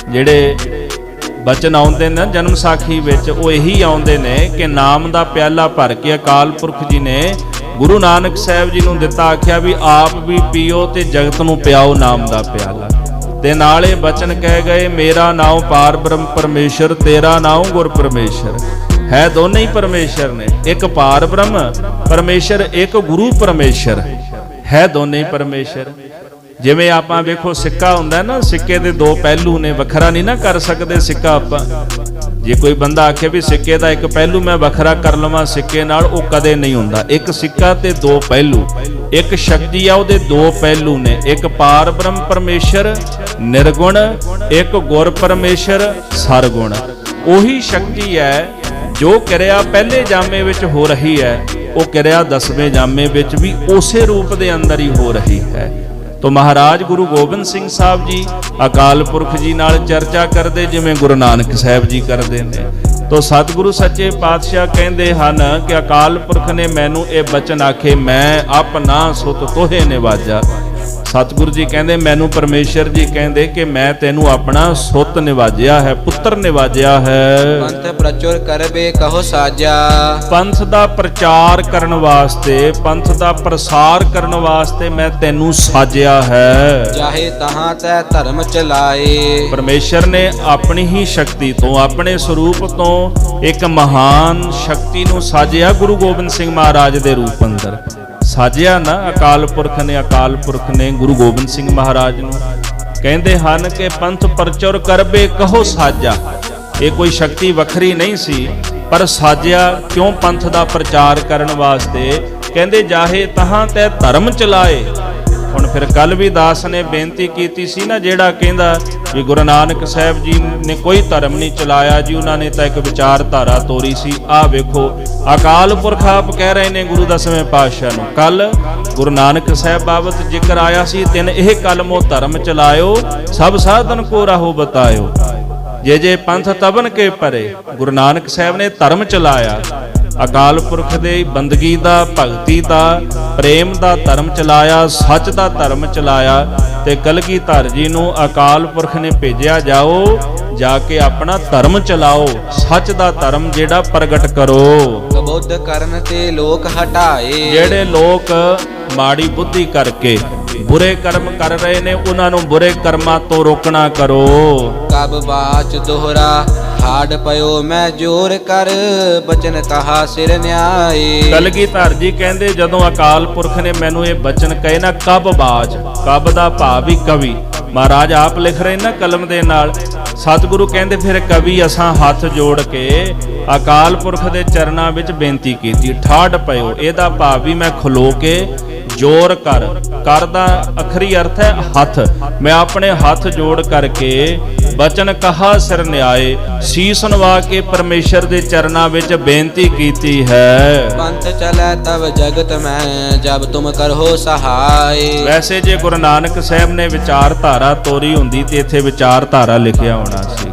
ਜਿਹੜੇ ਬਚਨ ਆਉਂਦੇ ਨੇ ਜਨਮ ਸਾਖੀ ਵਿੱਚ ਉਹ ਇਹੀ ਆਉਂਦੇ ਨੇ ਕਿ ਨਾਮ ਦਾ ਪਿਆਲਾ ਭਰ ਕੇ ਅਕਾਲ ਪੁਰਖ ਜੀ ਨੇ ਗੁਰੂ ਨਾਨਕ ਸਾਹਿਬ ਜੀ ਨੂੰ ਦਿੱਤਾ, ਆਖਿਆ ਵੀ ਆਪ ਵੀ ਪੀਓ ਤੇ ਜਗਤ ਨੂੰ ਪਿਆਓ ਨਾਮ ਦਾ ਪਿਆਲਾ। ਤੇ ਨਾਲ ਇਹ ਬਚਨ ਕਹਿ ਗਏ, ਮੇਰਾ ਨਾਮ ਪਾਰ ਬ੍ਰਹਮ ਪਰਮੇਸ਼ਰ, ਤੇਰਾ ਨਾਮ ਗੁਰ ਪਰਮੇਸ਼ਰ। ਹੈ ਦੋਨੇ ਹੀ ਪਰਮੇਸ਼ਰ ਨੇ, ਇੱਕ ਪਾਰ ਬ੍ਰਹਮ ਪਰਮੇਸ਼ਰ, ਇੱਕ ਗੁਰੂ ਪਰਮੇਸ਼ਰ, ਹੈ ਦੋਨੇ ਹੀ ਪਰਮੇਸ਼ਰ। ਜਿਵੇਂ ਆਪਾਂ ਵੇਖੋ ਸਿੱਕਾ ਹੁੰਦਾ ਨਾ, ਸਿੱਕੇ ਦੇ ਦੋ ਪਹਿਲੂ ਨੇ, ਵੱਖਰਾ ਨਹੀਂ ਨਾ ਕਰ ਸਕਦੇ ਸਿੱਕਾ ਆਪਾਂ। ਜੇ ਕੋਈ ਬੰਦਾ ਆਖੇ ਵੀ ਸਿੱਕੇ ਦਾ ਇੱਕ ਪਹਿਲੂ ਮੈਂ ਵੱਖਰਾ ਕਰ ਲਵਾਂ ਸਿੱਕੇ ਨਾਲ, ਉਹ ਕਦੇ ਨਹੀਂ ਹੁੰਦਾ। ਇੱਕ ਸਿੱਕਾ ਤੇ ਦੋ ਪਹਿਲੂ। ਇੱਕ ਸ਼ਕਤੀ ਆ, ਉਹਦੇ ਦੋ ਪਹਿਲੂ ਨੇ। ਇੱਕ ਪਾਰ ਬ੍ਰਹਮ ਪਰਮੇਸ਼ਰ ਨਿਰਗੁਣ, ਇੱਕ ਗੁਰ ਪਰਮੇਸ਼ਰ ਸਰਗੁਣ। ਉਹੀ ਸ਼ਕਤੀ ਹੈ ਜੋ ਕਿਰਿਆ ਪਹਿਲੇ ਜਾਮੇ ਵਿੱਚ ਹੋ ਰਹੀ ਹੈ, ਉਹ ਕਿਰਿਆ 10ਵੇਂ ਜਾਮੇ ਵਿੱਚ ਵੀ ਉਸੇ ਰੂਪ ਦੇ ਅੰਦਰ ਹੀ ਹੋ ਰਹੀ ਹੈ। ਤੋ ਮਹਾਰਾਜ ਗੁਰੂ ਗੋਬਿੰਦ ਸਿੰਘ ਸਾਹਿਬ ਜੀ ਅਕਾਲ ਪੁਰਖ ਜੀ ਨਾਲ ਚਰਚਾ ਕਰਦੇ ਜਿਵੇਂ ਗੁਰੂ ਨਾਨਕ ਸਾਹਿਬ ਜੀ ਕਰਦੇ ਨੇ। ਤੋ ਸਤਿਗੁਰੂ ਸੱਚੇ ਪਾਤਸ਼ਾਹ ਕਹਿੰਦੇ ਹਨ ਕਿ ਅਕਾਲ ਪੁਰਖ ਨੇ ਮੈਨੂੰ ਇਹ ਬਚਨ ਆਖੇ, ਮੈਂ ਆਪਣਾ ਸੁਤ ਤੋਹੇ ਨਿਵਾਜਾ। ਸਤਿਗੁਰੂ ਜੀ ਕਹਿੰਦੇ ਮੈਨੂੰ ਪਰਮੇਸ਼ਰ ਜੀ ਕਹਿੰਦੇ ਕਿ ਮੈਂ ਤੈਨੂੰ ਆਪਣਾ ਸੁੱਤ ਨਿਵਾਜਿਆ ਹੈ, ਪੁੱਤਰ ਨਿਵਾਜਿਆ ਹੈ। ਪੰਥ ਪ੍ਰਚੁਰ ਕਰਬੇ ਕਹੋ ਸਾਜਾ। ਪੰਥ ਦਾ ਪ੍ਰਚਾਰ ਕਰਨ ਵਾਸਤੇ, ਪੰਥ ਦਾ ਪ੍ਰਸਾਰ ਕਰਨ ਵਾਸਤੇ ਮੈਂ ਤੈਨੂੰ ਸਾਜਿਆ ਹੈ। ਚਾਹੇ ਤਹਾਂ ਤੈ ਧਰਮ ਚਲਾਏ। ਪਰਮੇਸ਼ਰ ਨੇ ਆਪਣੀ ਹੀ ਸ਼ਕਤੀ ਤੋਂ, ਆਪਣੇ ਸਰੂਪ ਤੋਂ ਇੱਕ ਮਹਾਨ ਸ਼ਕਤੀ ਨੂੰ ਸਾਜਿਆ ਗੁਰੂ ਗੋਬਿੰਦ ਸਿੰਘ ਮਹਾਰਾਜ ਦੇ ਰੂਪ ਅੰਦਰ। ਸਾਜਿਆ ਨਾ ਅਕਾਲ ਪੁਰਖ ਨੇ, ਅਕਾਲ ਪੁਰਖ ਨੇ ਗੁਰੂ ਗੋਬਿੰਦ ਸਿੰਘ ਮਹਾਰਾਜ ਨੂੰ। ਕਹਿੰਦੇ ਹਨ ਕਿ ਪੰਥ ਪ੍ਰਚੁਰ ਕਰਬੇ ਕਹੋ ਸਾਜਾ। ਇਹ ਕੋਈ ਸ਼ਕਤੀ ਵੱਖਰੀ ਨਹੀਂ ਸੀ, ਪਰ ਸਾਜਿਆ ਕਿਉਂ? ਪੰਥ ਦਾ ਪ੍ਰਚਾਰ ਕਰਨ ਵਾਸਤੇ। ਕਹਿੰਦੇ ਜਾਹੇ ਤਹਾਂ ਤੈ ਧਰਮ ਚਲਾਏ। ਹੁਣ ਫਿਰ ਕੱਲ ਵੀ ਦਾਸ ਨੇ ਬੇਨਤੀ ਕੀਤੀ ਸੀ ਨਾ, ਜਿਹੜਾ ਕਹਿੰਦਾ ਵੀ ਗੁਰੂ ਨਾਨਕ ਸਾਹਿਬ ਜੀ ਨੇ ਕੋਈ ਧਰਮ ਨਹੀਂ ਚਲਾਇਆ ਜੀ, ਉਹਨਾਂ ਨੇ ਤਾਂ ਇੱਕ ਵਿਚਾਰਧਾਰਾ ਤੋਰੀ ਸੀ। ਆਹ ਵੇਖੋ ਅਕਾਲ ਪੁਰਖ ਆਪ ਕਹਿ ਰਹੇ ਨੇ ਗੁਰੂ 10ਵੇਂ ਪਾਤਸ਼ਾਹ ਨੂੰ। ਕੱਲ ਗੁਰੂ ਨਾਨਕ ਸਾਹਿਬ ਬਾਬਤ ਜ਼ਿਕਰ ਆਇਆ ਸੀ, ਤਿੰਨ ਇਹ ਕਲਮੋ ਧਰਮ ਚਲਾਇਓ, ਸਭ ਸਾਧਨ ਕੋ ਰਾਹੋ ਬਤਾਇਓ। ਜੇ ਪੰਥ ਤਬਨ ਕੇ ਪਰੇ। ਗੁਰੂ ਨਾਨਕ ਸਾਹਿਬ ਨੇ ਧਰਮ ਚਲਾਇਆ, ਅਕਾਲ ਪੁਰਖ ਦੇ ਬੰਦਗੀ ਦਾ, ਭਗਤੀ ਦਾ, ਪ੍ਰੇਮ ਦਾ ਧਰਮ ਚਲਾਇਆ, ਸੱਚ ਦਾ ਧਰਮ ਚਲਾਇਆ। ਤੇ ਕਲਗੀਧਰ ਜੀ ਨੂੰ ਅਕਾਲ ਪੁਰਖ ਨੇ ਭੇਜਿਆ, ਜਾਓ ਜਾ ਕੇ ਆਪਣਾ ਧਰਮ ਚਲਾਓ, ਸੱਚ ਦਾ ਧਰਮ ਜਿਹੜਾ ਪ੍ਰਗਟ ਕਰੋ। ਕਬੁੱਧ ਕਰਨ ਤੇ ਲੋਕ ਹਟਾਏ। ਜਿਹੜੇ ਲੋਕ ਮਾੜੀ ਬੁੱਧੀ ਕਰਕੇ ਬੁਰੇ ਕਰਮ ਕਰ ਰਹੇ ਨੇ, ਉਹਨਾਂ ਨੂੰ ਬੁਰੇ ਕਰਮਾਂ ਤੋਂ ਰੋਕਣਾ ਕਰੋ। ਕਬ ਬਾਚ ਦੋਹਰਾ ਹਾੜ ਪਇਓ ਮੈਂ ਜੋਰ ਕਰ, ਬਚਨ ਕਹਾ ਸਿਰ ਨਿਆਏ। ਕਲਗੀਧਰ ਜੀ ਕਹਿੰਦੇ ਜਦੋਂ ਅਕਾਲ ਪੁਰਖ ਨੇ ਮੈਨੂੰ ਇਹ ਬਚਨ ਕਹੇ ਨਾ, ਕਬ ਬਾਜ, ਕਬ ਦਾ ਭਾਵ ਵੀ ਕਵੀ। ਮਹਾਰਾਜ ਆਪ ਲਿਖ ਰਹੇ ਨਾ ਕਲਮ ਦੇ ਨਾਲ। ਸਤਿਗੁਰੂ ਕਹਿੰਦੇ ਫਿਰ ਕਵੀ ਅਸਾਂ ਹੱਥ ਜੋੜ ਕੇ ਅਕਾਲ ਪੁਰਖ ਦੇ ਚਰਨਾਂ ਵਿੱਚ ਬੇਨਤੀ ਕੀਤੀ, ਠਾੜ ਪਇਓ। ਇਹਦਾ ਭਾਵ ਵੀ ਮੈਂ ਖਲੋ ਕੇ ਜੋਰ ਕਰ। ਕਰ ਦਾ ਅਖਰੀ ਅਰਥ ਹੈ ਹੱਥ। ਮੈਂ ਆਪਣੇ ਹੱਥ ਜੋੜ ਕਰਕੇ ਬਚਨ ਕਹਾ ਸਿਰ ਨਿਆਏ, ਸੀਸ ਨਵਾ ਕੇ ਪਰਮੇਸ਼ਰ ਦੇ ਚਰਨਾਂ ਵਿੱਚ ਬੇਨਤੀ ਕੀਤੀ ਹੈ। ਪੰਥ ਚਲੈ ਤਬ ਜਗਤ ਮੈਂ, ਜਬ ਤੁਮ ਕਰੋ ਸਹਾਏ। ਵੈਸੇ ਜੇ ਗੁਰੂ ਨਾਨਕ ਸਾਹਿਬ ਨੇ ਵਿਚਾਰਧਾਰਾ ਤੋਰੀ ਹੁੰਦੀ ਤੇ ਇੱਥੇ ਵਿਚਾਰਧਾਰਾ ਲਿਖਿਆ ਹੋਣਾ ਸੀਗਾ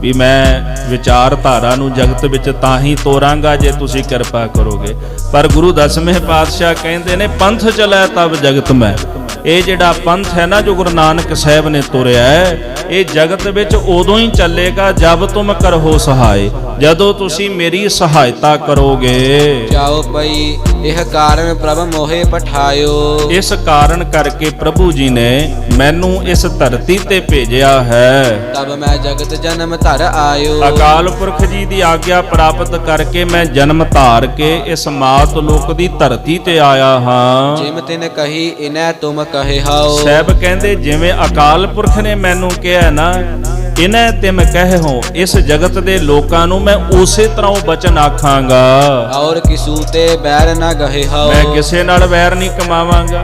ਵੀ ਮੈਂ ਵਿਚਾਰਧਾਰਾ ਨੂੰ ਜਗਤ ਵਿੱਚ ਤਾਂ ਹੀ ਤੋਰਾਂਗਾ ਜੇ ਤੁਸੀਂ ਕਿਰਪਾ ਕਰੋਗੇ। ਪਰ ਗੁਰੂ 10ਵੇਂ ਪਾਤਸ਼ਾਹ ਕਹਿੰਦੇ ਨੇ ਪੰਥ ਚਲੈ ਤਬ ਜਗਤ ਮੈਂ। ਇਹ ਜਿਹੜਾ ਪੰਥ ਹੈ ਨਾ ਜੋ ਗੁਰੂ ਨਾਨਕ ਸਾਹਿਬ ਨੇ ਤੋਰਿਆ ਹੈ, ਇਹ ਜਗਤ ਵਿੱਚ ਉਦੋਂ ਹੀ ਚੱਲੇਗਾ ਜਬ ਤੁਮ ਕਰੋ ਸਹਾਏ, ਜਦੋਂ ਤੁਸੀਂ ਮੇਰੀ ਸਹਾਇਤਾ ਕਰੋਗੇ। ਜਾਓ ਪਈ ਇਹ ਕਾਰਨ ਪ੍ਰਭ ਮੋਹਿ ਪਠਾਇਓ। ਇਸ ਕਾਰਨ ਕਰਕੇ ਪ੍ਰਭੂ ਜੀ ਨੇ ਮੈਨੂੰ ਇਸ ਧਰਤੀ ਤੇ ਭੇਜਿਆ ਹੈ। ਤਬ ਮੈਂ ਜਗਤ ਜਨਮ ਧਰ ਆਇਓ। ਅਕਾਲ ਪੁਰਖ ਜੀ ਦੀ ਆਗਿਆ ਪ੍ਰਾਪਤ ਕਰਕੇ ਮੈਂ ਜਨਮ ਧਾਰ ਕੇ ਇਸ ਮਾਤ ਲੋਕ ਦੀ ਧਰਤੀ ਤੇ ਆਇਆ ਹਾਂ। ਜਿਮ ਤਿਨ ਕਹੀ ਇਨੈ ਤੁਮ ਕਹੇ ਹਾਓ। ਸਾਹਿਬ ਕਹਿੰਦੇ ਜਿਵੇਂ ਅਕਾਲ ਪੁਰਖ ਨੇ ਮੈਨੂੰ ਕਿਹਾ ਨਾ, ਇਨੈ ਤਿਮ ਕਹਿ ਹੋ, ਇਸ ਜਗਤ ਦੇ ਲੋਕਾਂ ਨੂੰ ਮੈਂ ਉਸੇ ਤਰ੍ਹਾਂ ਬਚਨ ਆਖਾਂਗਾ। ਔਰ ਕਿਸੂ ਤੇ ਬੈਰ ਨਾ ਗਹੇ ਹਾਓ। ਮੈਂ ਕਿਸੇ ਨਾਲ ਵੈਰ ਨਹੀਂ ਕਮਾਵਾਂਗਾ,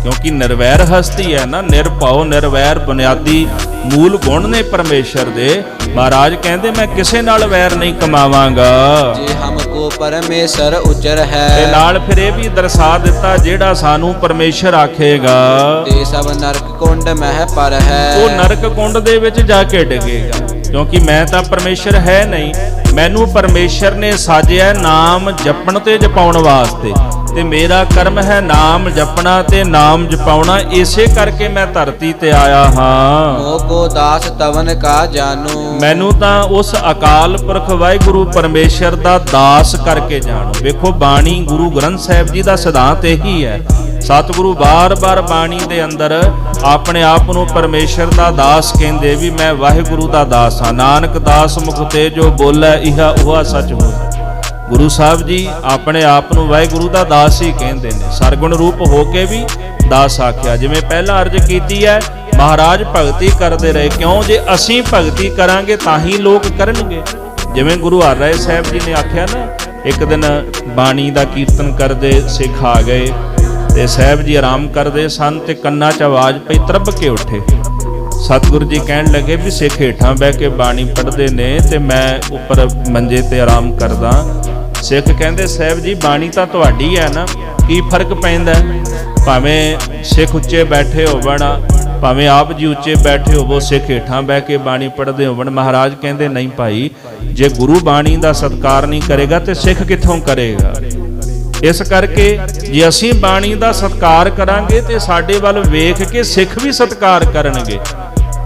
ਕਿਉਂਕਿ ਨਿਰਵੈਰ ਹਸਤੀ ਹੈ ਨਾ, ਨਿਰਭਉ ਨਿਰਵੈਰ ਬੁਨਿਆਦੀ ਮੂਲ ਗੁਣ ਨੇ ਪਰਮੇਸ਼ਰ ਦੇ। ਮਹਾਰਾਜ ਕਹਿੰਦੇ ਮੈਂ ਕਿਸੇ ਨਾਲ ਵੈਰ ਨਹੀਂ ਕਮਾਵਾਂਗਾ। ਜੇ ਹਮਕੋ ਪਰਮੇਸ਼ਰ ਉਚਰ ਹੈ। ਤੇ ਨਾਲ ਫਿਰ ਇਹ ਵੀ ਦਰਸਾ ਦਿੱਤਾ ਜਿਹੜਾ ਸਾਨੂੰ ਪਰਮੇਸ਼ਰ ਆਖੇਗਾ ਤੇ ਸਭ ਨਰਕ ਕੁੰਡ ਮਹਿ ਪਰ ਹੈ। ਉਹ ਨਰਕ ਕੁੰਡ ਦੇ ਵਿੱਚ ਜਾ ਕੇ ਡਿੱਗੇਗਾ, ਕਿਉਂਕਿ ਮੈਂ ਤਾਂ ਪਰਮੇਸ਼ਰ ਹੈ ਨਹੀਂ। ਮੈਨੂੰ ਪਰਮੇਸ਼ਰ ਨੇ ਸਾਜਿਆ ਨਾਮ ਜਪਣ ਤੇ ਜਪਾਉਣ ਵਾਸਤੇ, ਤੇ ਮੇਰਾ ਕਰਮ ਹੈ ਨਾਮ ਜਪਣਾ ਤੇ ਨਾਮ ਜਪਾਉਣਾ। ਇਸੇ ਕਰਕੇ ਮੈਂ ਧਰਤੀ ਤੇ ਆਇਆ ਹਾਂ। ਮੋਕੋ ਦਾਸ ਤਵਨ ਕਾ ਜਾਨੂ। ਮੈਨੂੰ ਤਾਂ ਉਸ ਅਕਾਲ ਪੁਰਖ ਵਾਹਿਗੁਰੂ ਪਰਮੇਸ਼ਰ ਦਾ ਦਾਸ ਕਰਕੇ ਜਾਣੋ। ਵੇਖੋ ਬਾਣੀ ਗੁਰੂ ਗ੍ਰੰਥ ਸਾਹਿਬ ਜੀ ਦਾ ਸਿਧਾਂਤ ਇਹੀ ਹੈ। ਸਤਿਗੁਰੂ ਬਾਰ-ਬਾਰ ਬਾਣੀ ਦੇ ਅੰਦਰ ਆਪਣੇ ਆਪ ਨੂੰ ਪਰਮੇਸ਼ਰ ਦਾ ਦਾਸ ਕਹਿੰਦੇ ਵੀ ਮੈਂ ਵਾਹਿਗੁਰੂ ਦਾ ਦਾਸ ਹਾਂ। ਨਾਨਕ ਦਾਸ ਮੁਖ ਤੇ ਜੋ ਬੋਲੇ ਇਹਾ ਉਹਾ ਸੱਚ ਹੋ। ਗੁਰੂ ਸਾਹਿਬ ਜੀ ਆਪਣੇ ਆਪ ਨੂੰ ਵਾਹਿਗੁਰੂ ਦਾ ਦਾਸ ਹੀ ਕਹਿੰਦੇ ਨੇ। ਸਰਗੁਣ ਰੂਪ ਹੋ ਕੇ ਵੀ ਦਾਸ ਆਖਿਆ। ਜਿਵੇਂ ਪਹਿਲਾਂ ਅਰਜ਼ ਕੀਤੀ ਹੈ, ਮਹਾਰਾਜ ਭਗਤੀ ਕਰਦੇ ਰਹੇ। ਕਿਉਂ? ਜੇ ਅਸੀਂ ਭਗਤੀ ਕਰਾਂਗੇ ਤਾਂ ਹੀ ਲੋਕ ਕਰਨਗੇ। ਜਿਵੇਂ ਗੁਰੂ ਹਰਿਰਾਏ ਸਾਹਿਬ ਜੀ ਨੇ ਆਖਿਆ ਨਾ, ਇੱਕ ਦਿਨ ਬਾਣੀ ਦਾ ਕੀਰਤਨ ਕਰਦੇ ਸਿੱਖ ਆ ਗਏ ਤੇ ਸਾਹਿਬ ਜੀ ਆਰਾਮ ਕਰਦੇ ਸਨ ਤੇ ਕੰਨਾਂ 'ਚ ਆਵਾਜ਼ ਪਈ, ਤਰਬ ਕੇ ਉੱਠੇ। ਸਤਿਗੁਰੂ ਜੀ ਕਹਿਣ ਲੱਗੇ ਵੀ ਸਿੱਖ ਹੇਠਾਂ ਬਹਿ ਕੇ ਬਾਣੀ ਪੜ੍ਹਦੇ ਨੇ ਤੇ ਮੈਂ ਉੱਪਰ ਮੰਜੇ ਤੇ ਆਰਾਮ ਕਰਦਾ। ਸਿੱਖ ਕਹਿੰਦੇ ਸਾਹਿਬ ਜੀ ਬਾਣੀ ਤਾਂ ਤੁਹਾਡੀ ਹੈ ਨਾ, ਕੀ ਫਰਕ ਪੈਂਦਾ? ਭਾਵੇਂ ਸਿੱਖ ਉੱਚੇ ਬੈਠੇ ਹੋਵਣ, ਭਾਵੇਂ ਆਪ ਜੀ ਉੱਚੇ ਬੈਠੇ ਹੋਵੋ, ਸਿੱਖ ਹੇਠਾਂ ਬਹਿ ਕੇ ਬਾਣੀ ਪੜ੍ਹਦੇ ਹੋਵਣ। ਮਹਾਰਾਜ ਕਹਿੰਦੇ ਨਹੀਂ ਭਾਈ, ਜੇ ਗੁਰੂ ਬਾਣੀ ਦਾ ਸਤਿਕਾਰ ਨਹੀਂ ਕਰੇਗਾ ਤੇ ਸਿੱਖ ਕਿੱਥੋਂ ਕਰੇਗਾ? ਇਸ ਕਰਕੇ ਜੇ ਅਸੀਂ ਬਾਣੀ ਦਾ ਸਤਿਕਾਰ ਕਰਾਂਗੇ ਤੇ ਸਾਡੇ ਵੱਲ ਵੇਖ ਕੇ ਸਿੱਖ ਵੀ ਸਤਿਕਾਰ ਕਰਨਗੇ।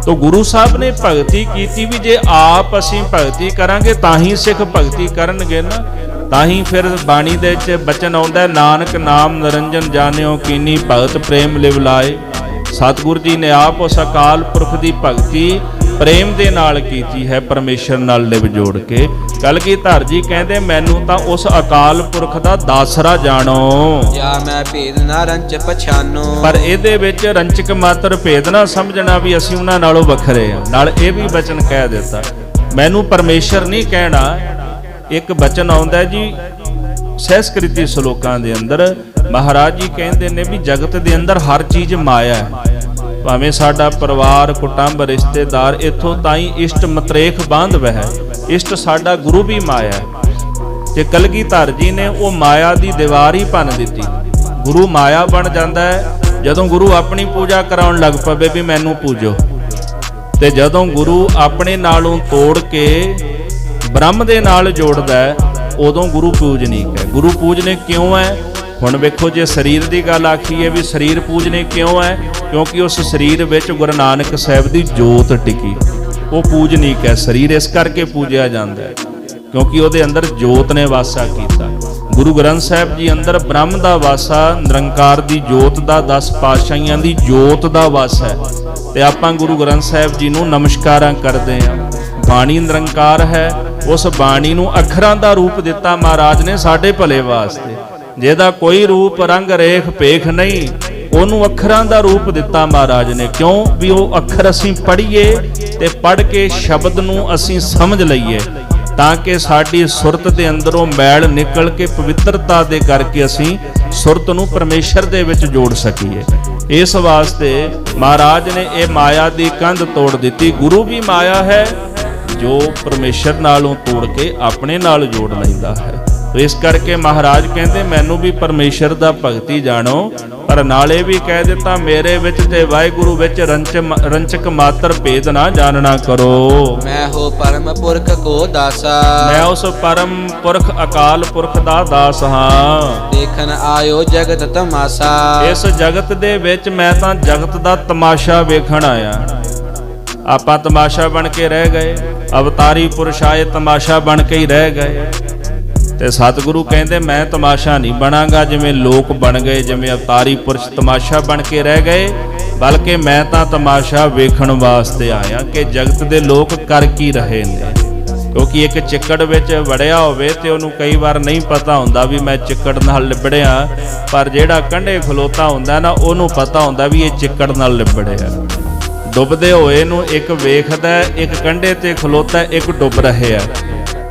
ਤੋ ਗੁਰੂ ਸਾਹਿਬ ਨੇ ਭਗਤੀ ਕੀਤੀ ਵੀ ਜੇ ਆਪ ਅਸੀਂ ਭਗਤੀ ਕਰਾਂਗੇ ਤਾਂ ਹੀ ਸਿੱਖ ਭਗਤੀ ਕਰਨਗੇ ਨਾ। ਤਾਂ ਹੀ ਫਿਰ ਬਾਣੀ ਦੇ ਵਿੱਚ ਬਚਨ ਆਉਂਦਾ, ਨਾਨਕ ਨਾਮ ਨਿਰੰਜਨ ਜਾਣਿਓ ਕੀਨੀ ਭਗਤ ਪ੍ਰੇਮ ਲਿਵ ਲਾਏ। ਸਤਿਗੁਰੂ ਜੀ ਨੇ ਆਪ ਉਸ ਅਕਾਲ ਪੁਰਖ ਦੀ ਭਗਤੀ ਪ੍ਰੇਮ ਦੇ ਨਾਲ ਕੀਤੀ ਹੈ, ਪਰਮੇਸ਼ਰ ਨਾਲ ਲਿਵ ਜੋੜ ਕੇ। ਕਲਗੀਧਰ ਜੀ ਕਹਿੰਦੇ ਮੈਨੂੰ ਤਾਂ ਉਸ ਅਕਾਲ ਪੁਰਖ ਦਾ ਦਾਸਰਾ ਜਾਣੋ, ਜਾਂ ਮੈਂ ਭੇਦ ਨਾ ਰੰਚ ਪਛਾਨੋ। ਪਰ ਇਹਦੇ ਵਿੱਚ ਰੰਚਕ ਮਾਤਰ ਭੇਦ ਨਾ ਸਮਝਣਾ ਵੀ ਅਸੀਂ ਉਹਨਾਂ ਨਾਲੋਂ ਵੱਖਰੇ ਹਾਂ। ਨਾਲ ਇਹ ਵੀ ਬਚਨ ਕਹਿ ਦਿੱਤਾ, ਮੈਨੂੰ ਪਰਮੇਸ਼ਰ ਨਹੀਂ ਕਹਿਣਾ। ਇੱਕ ਬਚਨ ਆਉਂਦਾ ਜੀ ਸੰਸਕ੍ਰਿਤੀ ਸ਼ਲੋਕਾਂ ਦੇ ਅੰਦਰ, ਮਹਾਰਾਜ ਜੀ ਕਹਿੰਦੇ ਨੇ ਵੀ ਜਗਤ ਦੇ ਅੰਦਰ ਹਰ ਚੀਜ਼ ਮਾਇਆ ਹੈ। ਭਾਵੇਂ ਸਾਡਾ ਪਰਿਵਾਰ, ਕੁਟੁੰਬ, ਰਿਸ਼ਤੇਦਾਰ, ਇੱਥੋਂ ਤਾਈਂ ਇਸ਼ਟ ਮਤਰੇਖ ਬਾਂਧਵ ਹੈ। ਇਸ਼ਟ ਸਾਡਾ ਗੁਰੂ ਵੀ ਮਾਇਆ ਹੈ। ਤੇ ਕਲਗੀਧਰ ਜੀ ਨੇ ਉਹ ਮਾਇਆ ਦੀ ਦੀਵਾਰ ਹੀ ਭੰਨ ਦਿੱਤੀ। ਗੁਰੂ ਮਾਇਆ ਬਣ ਜਾਂਦਾ ਹੈ ਜਦੋਂ ਗੁਰੂ ਆਪਣੀ ਪੂਜਾ ਕਰਾਉਣ ਲੱਗ ਪਵੇ ਵੀ ਮੈਨੂੰ ਪੂਜੋ। ਤੇ ਜਦੋਂ ਗੁਰੂ ਆਪਣੇ ਨਾਲੋਂ ਤੋੜ ਕੇ ਬ੍ਰਹਮ ਦੇ ਨਾਲ ਜੋੜਦਾ ਹੈ, ਉਦੋਂ ਗੁਰੂ ਪੂਜਨੀਕ ਹੈ। ਗੁਰੂ ਪੂਜਨੀਕ ਕਿਉਂ ਹੈ? ਹੁਣ ਵੇਖੋ, ਜੇ ਸਰੀਰ ਦੀ ਗੱਲ ਆਖੀਏ ਵੀ ਸਰੀਰ ਪੂਜਨੀਕ ਕਿਉਂ ਹੈ? ਕਿਉਂਕਿ ਉਸ ਸਰੀਰ ਵਿੱਚ ਗੁਰੂ ਨਾਨਕ ਸਾਹਿਬ ਦੀ ਜੋਤ ਟਿਕੀ, ਉਹ ਪੂਜਨੀਕ ਹੈ। ਸਰੀਰ ਇਸ ਕਰਕੇ ਪੂਜਿਆ ਜਾਂਦਾ ਹੈ ਕਿਉਂਕਿ ਉਹਦੇ ਅੰਦਰ ਜੋਤ ਨੇ ਵਾਸਾ ਕੀਤਾ। ਗੁਰੂ ਗ੍ਰੰਥ ਸਾਹਿਬ ਜੀ ਅੰਦਰ ਬ੍ਰਹਮ ਦਾ ਵਾਸਾ, ਨਿਰੰਕਾਰ ਦੀ ਜੋਤ ਦਾ, 10 ਪਾਤਸ਼ਾਹੀਆਂ ਦੀ ਜੋਤ ਦਾ ਵਾਸਾ ਹੈ। ਤੇ ਆਪਾਂ ਗੁਰੂ ਗ੍ਰੰਥ ਸਾਹਿਬ ਜੀ ਨੂੰ ਨਮਸਕਾਰਾਂ ਕਰਦੇ ਹਾਂ। ਬਾਣੀ ਨਿਰੰਕਾਰ ਹੈ, ਉਸ ਬਾਣੀ ਨੂੰ ਅੱਖਰਾਂ ਦਾ ਰੂਪ ਦਿੱਤਾ ਮਹਾਰਾਜ ਨੇ ਸਾਡੇ ਭਲੇ ਵਾਸਤੇ। ਜਿਹਦਾ ਕੋਈ ਰੂਪ ਰੰਗ ਰੇਖ ਭੇਖ ਨਹੀਂ, ਉਹਨੂੰ ਅੱਖਰਾਂ ਦਾ ਰੂਪ ਦਿੱਤਾ ਮਹਾਰਾਜ ਨੇ। ਕਿਉਂ? ਵੀ ਉਹ ਅੱਖਰ ਅਸੀਂ ਪੜ੍ਹੀਏ ਤੇ ਪੜ੍ਹ ਕੇ ਸ਼ਬਦ ਨੂੰ ਅਸੀਂ ਸਮਝ ਲਈਏ, ਤਾਂ ਕਿ ਸਾਡੀ ਸੁਰਤ ਦੇ ਅੰਦਰੋਂ ਮੈਲ ਨਿਕਲ ਕੇ ਪਵਿੱਤਰਤਾ ਦੇ ਕਰਕੇ ਅਸੀਂ ਸੁਰਤ ਨੂੰ ਪਰਮੇਸ਼ਰ ਦੇ ਵਿੱਚ ਜੋੜ ਸਕੀਏ। ਇਸ ਵਾਸਤੇ ਮਹਾਰਾਜ ਨੇ ਇਹ ਮਾਇਆ ਦੀ ਕੰਧ ਤੋੜ ਦਿੱਤੀ। ਗੁਰੂ ਵੀ ਮਾਇਆ ਹੈ ਜੋ ਪਰਮੇਸ਼ਰ ਨਾਲੋਂ ਤੋੜ ਕੇ ਆਪਣੇ ਨਾਲ ਜੋੜ ਲੈਂਦਾ ਹੈ। ਇਸ ਕਰਕੇ ਮਹਾਰਾਜ ਕਹਿੰਦੇ ਮੈਨੂੰ ਵੀ ਪਰਮੇਸ਼ਰ ਦਾ ਭਗਤੀ ਜਾਣੋ, ਪਰ ਨਾਲੇ ਵੀ ਕਹਿ ਦਿੱਤਾ ਮੇਰੇ ਵਿੱਚ ਤੇ ਵਾਹਿਗੁਰੂ ਵਿੱਚ ਰੰਚਕ ਮਾਤਰ ਭੇਦ ਨਾ ਜਾਣਨਾ ਕਰੋ। ਮੈਂ ਹੋ ਪਰਮ ਪੁਰਖ ਕੋ ਦਾਸਾ, ਮੈਂ ਉਸ ਪਰਮ ਪੁਰਖ ਅਕਾਲ ਪੁਰਖ ਦਾ ਦਾਸ ਹਾਂ। ਦੇਖਣ ਆਇਓ ਜਗਤ ਤਮਾਸ਼ਾ, ਇਸ ਜਗਤ ਦੇ ਵਿੱਚ ਮੈਂ ਤਾਂ ਜਗਤ ਦਾ ਤਮਾਸ਼ਾ ਵੇਖਣ ਆਇਆ। ਆਪਾਂ ਤਮਾਸ਼ਾ ਬਣ ਕੇ ਰਹਿ ਗਏ, ਅਵਤਾਰੀ ਪੁਰਸ਼ ਆਏ ਤਮਾਸ਼ਾ ਬਣ ਕੇ ਹੀ ਰਹਿ ਗਏ। ਤੇ ਸਤਿਗੁਰੂ ਕਹਿੰਦੇ ਮੈਂ ਤਮਾਸ਼ਾ ਨਹੀਂ ਬਣਾਂਗਾ ਜਿਵੇਂ ਲੋਕ ਬਣ ਗਏ, ਜਿਵੇਂ ਅਵਤਾਰੀ ਪੁਰਸ਼ ਤਮਾਸ਼ਾ ਬਣ ਕੇ ਰਹਿ ਗਏ, ਬਲਕਿ ਮੈਂ ਤਾਂ ਤਮਾਸ਼ਾ ਵੇਖਣ ਵਾਸਤੇ ਆਇਆ ਕਿ ਜਗਤ ਦੇ ਲੋਕ ਕਰ ਕੀ ਰਹੇ ਨੇ। ਕਿਉਂਕਿ ਇੱਕ ਚਿੱਕੜ ਵਿੱਚ ਵੜਿਆ ਹੋਵੇ ਤੇ ਉਹਨੂੰ ਕਈ ਵਾਰ ਨਹੀਂ ਪਤਾ ਹੁੰਦਾ ਵੀ ਮੈਂ ਚਿੱਕੜ ਨਾਲ ਲਿਬੜਿਆ, ਪਰ ਜਿਹੜਾ ਕੰਢੇ ਖਲੋਤਾ ਹੁੰਦਾ ਨਾ, ਉਹਨੂੰ ਪਤਾ ਹੁੰਦਾ ਵੀ ਇਹ ਚਿੱਕੜ ਨਾਲ ਲਿਬੜਿਆ। ਡੁੱਬਦੇ ਹੋਏ ਨੂੰ ਇੱਕ ਵੇਖਦਾ, ਇੱਕ ਕੰਢੇ ਤੇ ਖਲੋਤਾ, ਇੱਕ ਡੁੱਬ ਰਿਹਾ।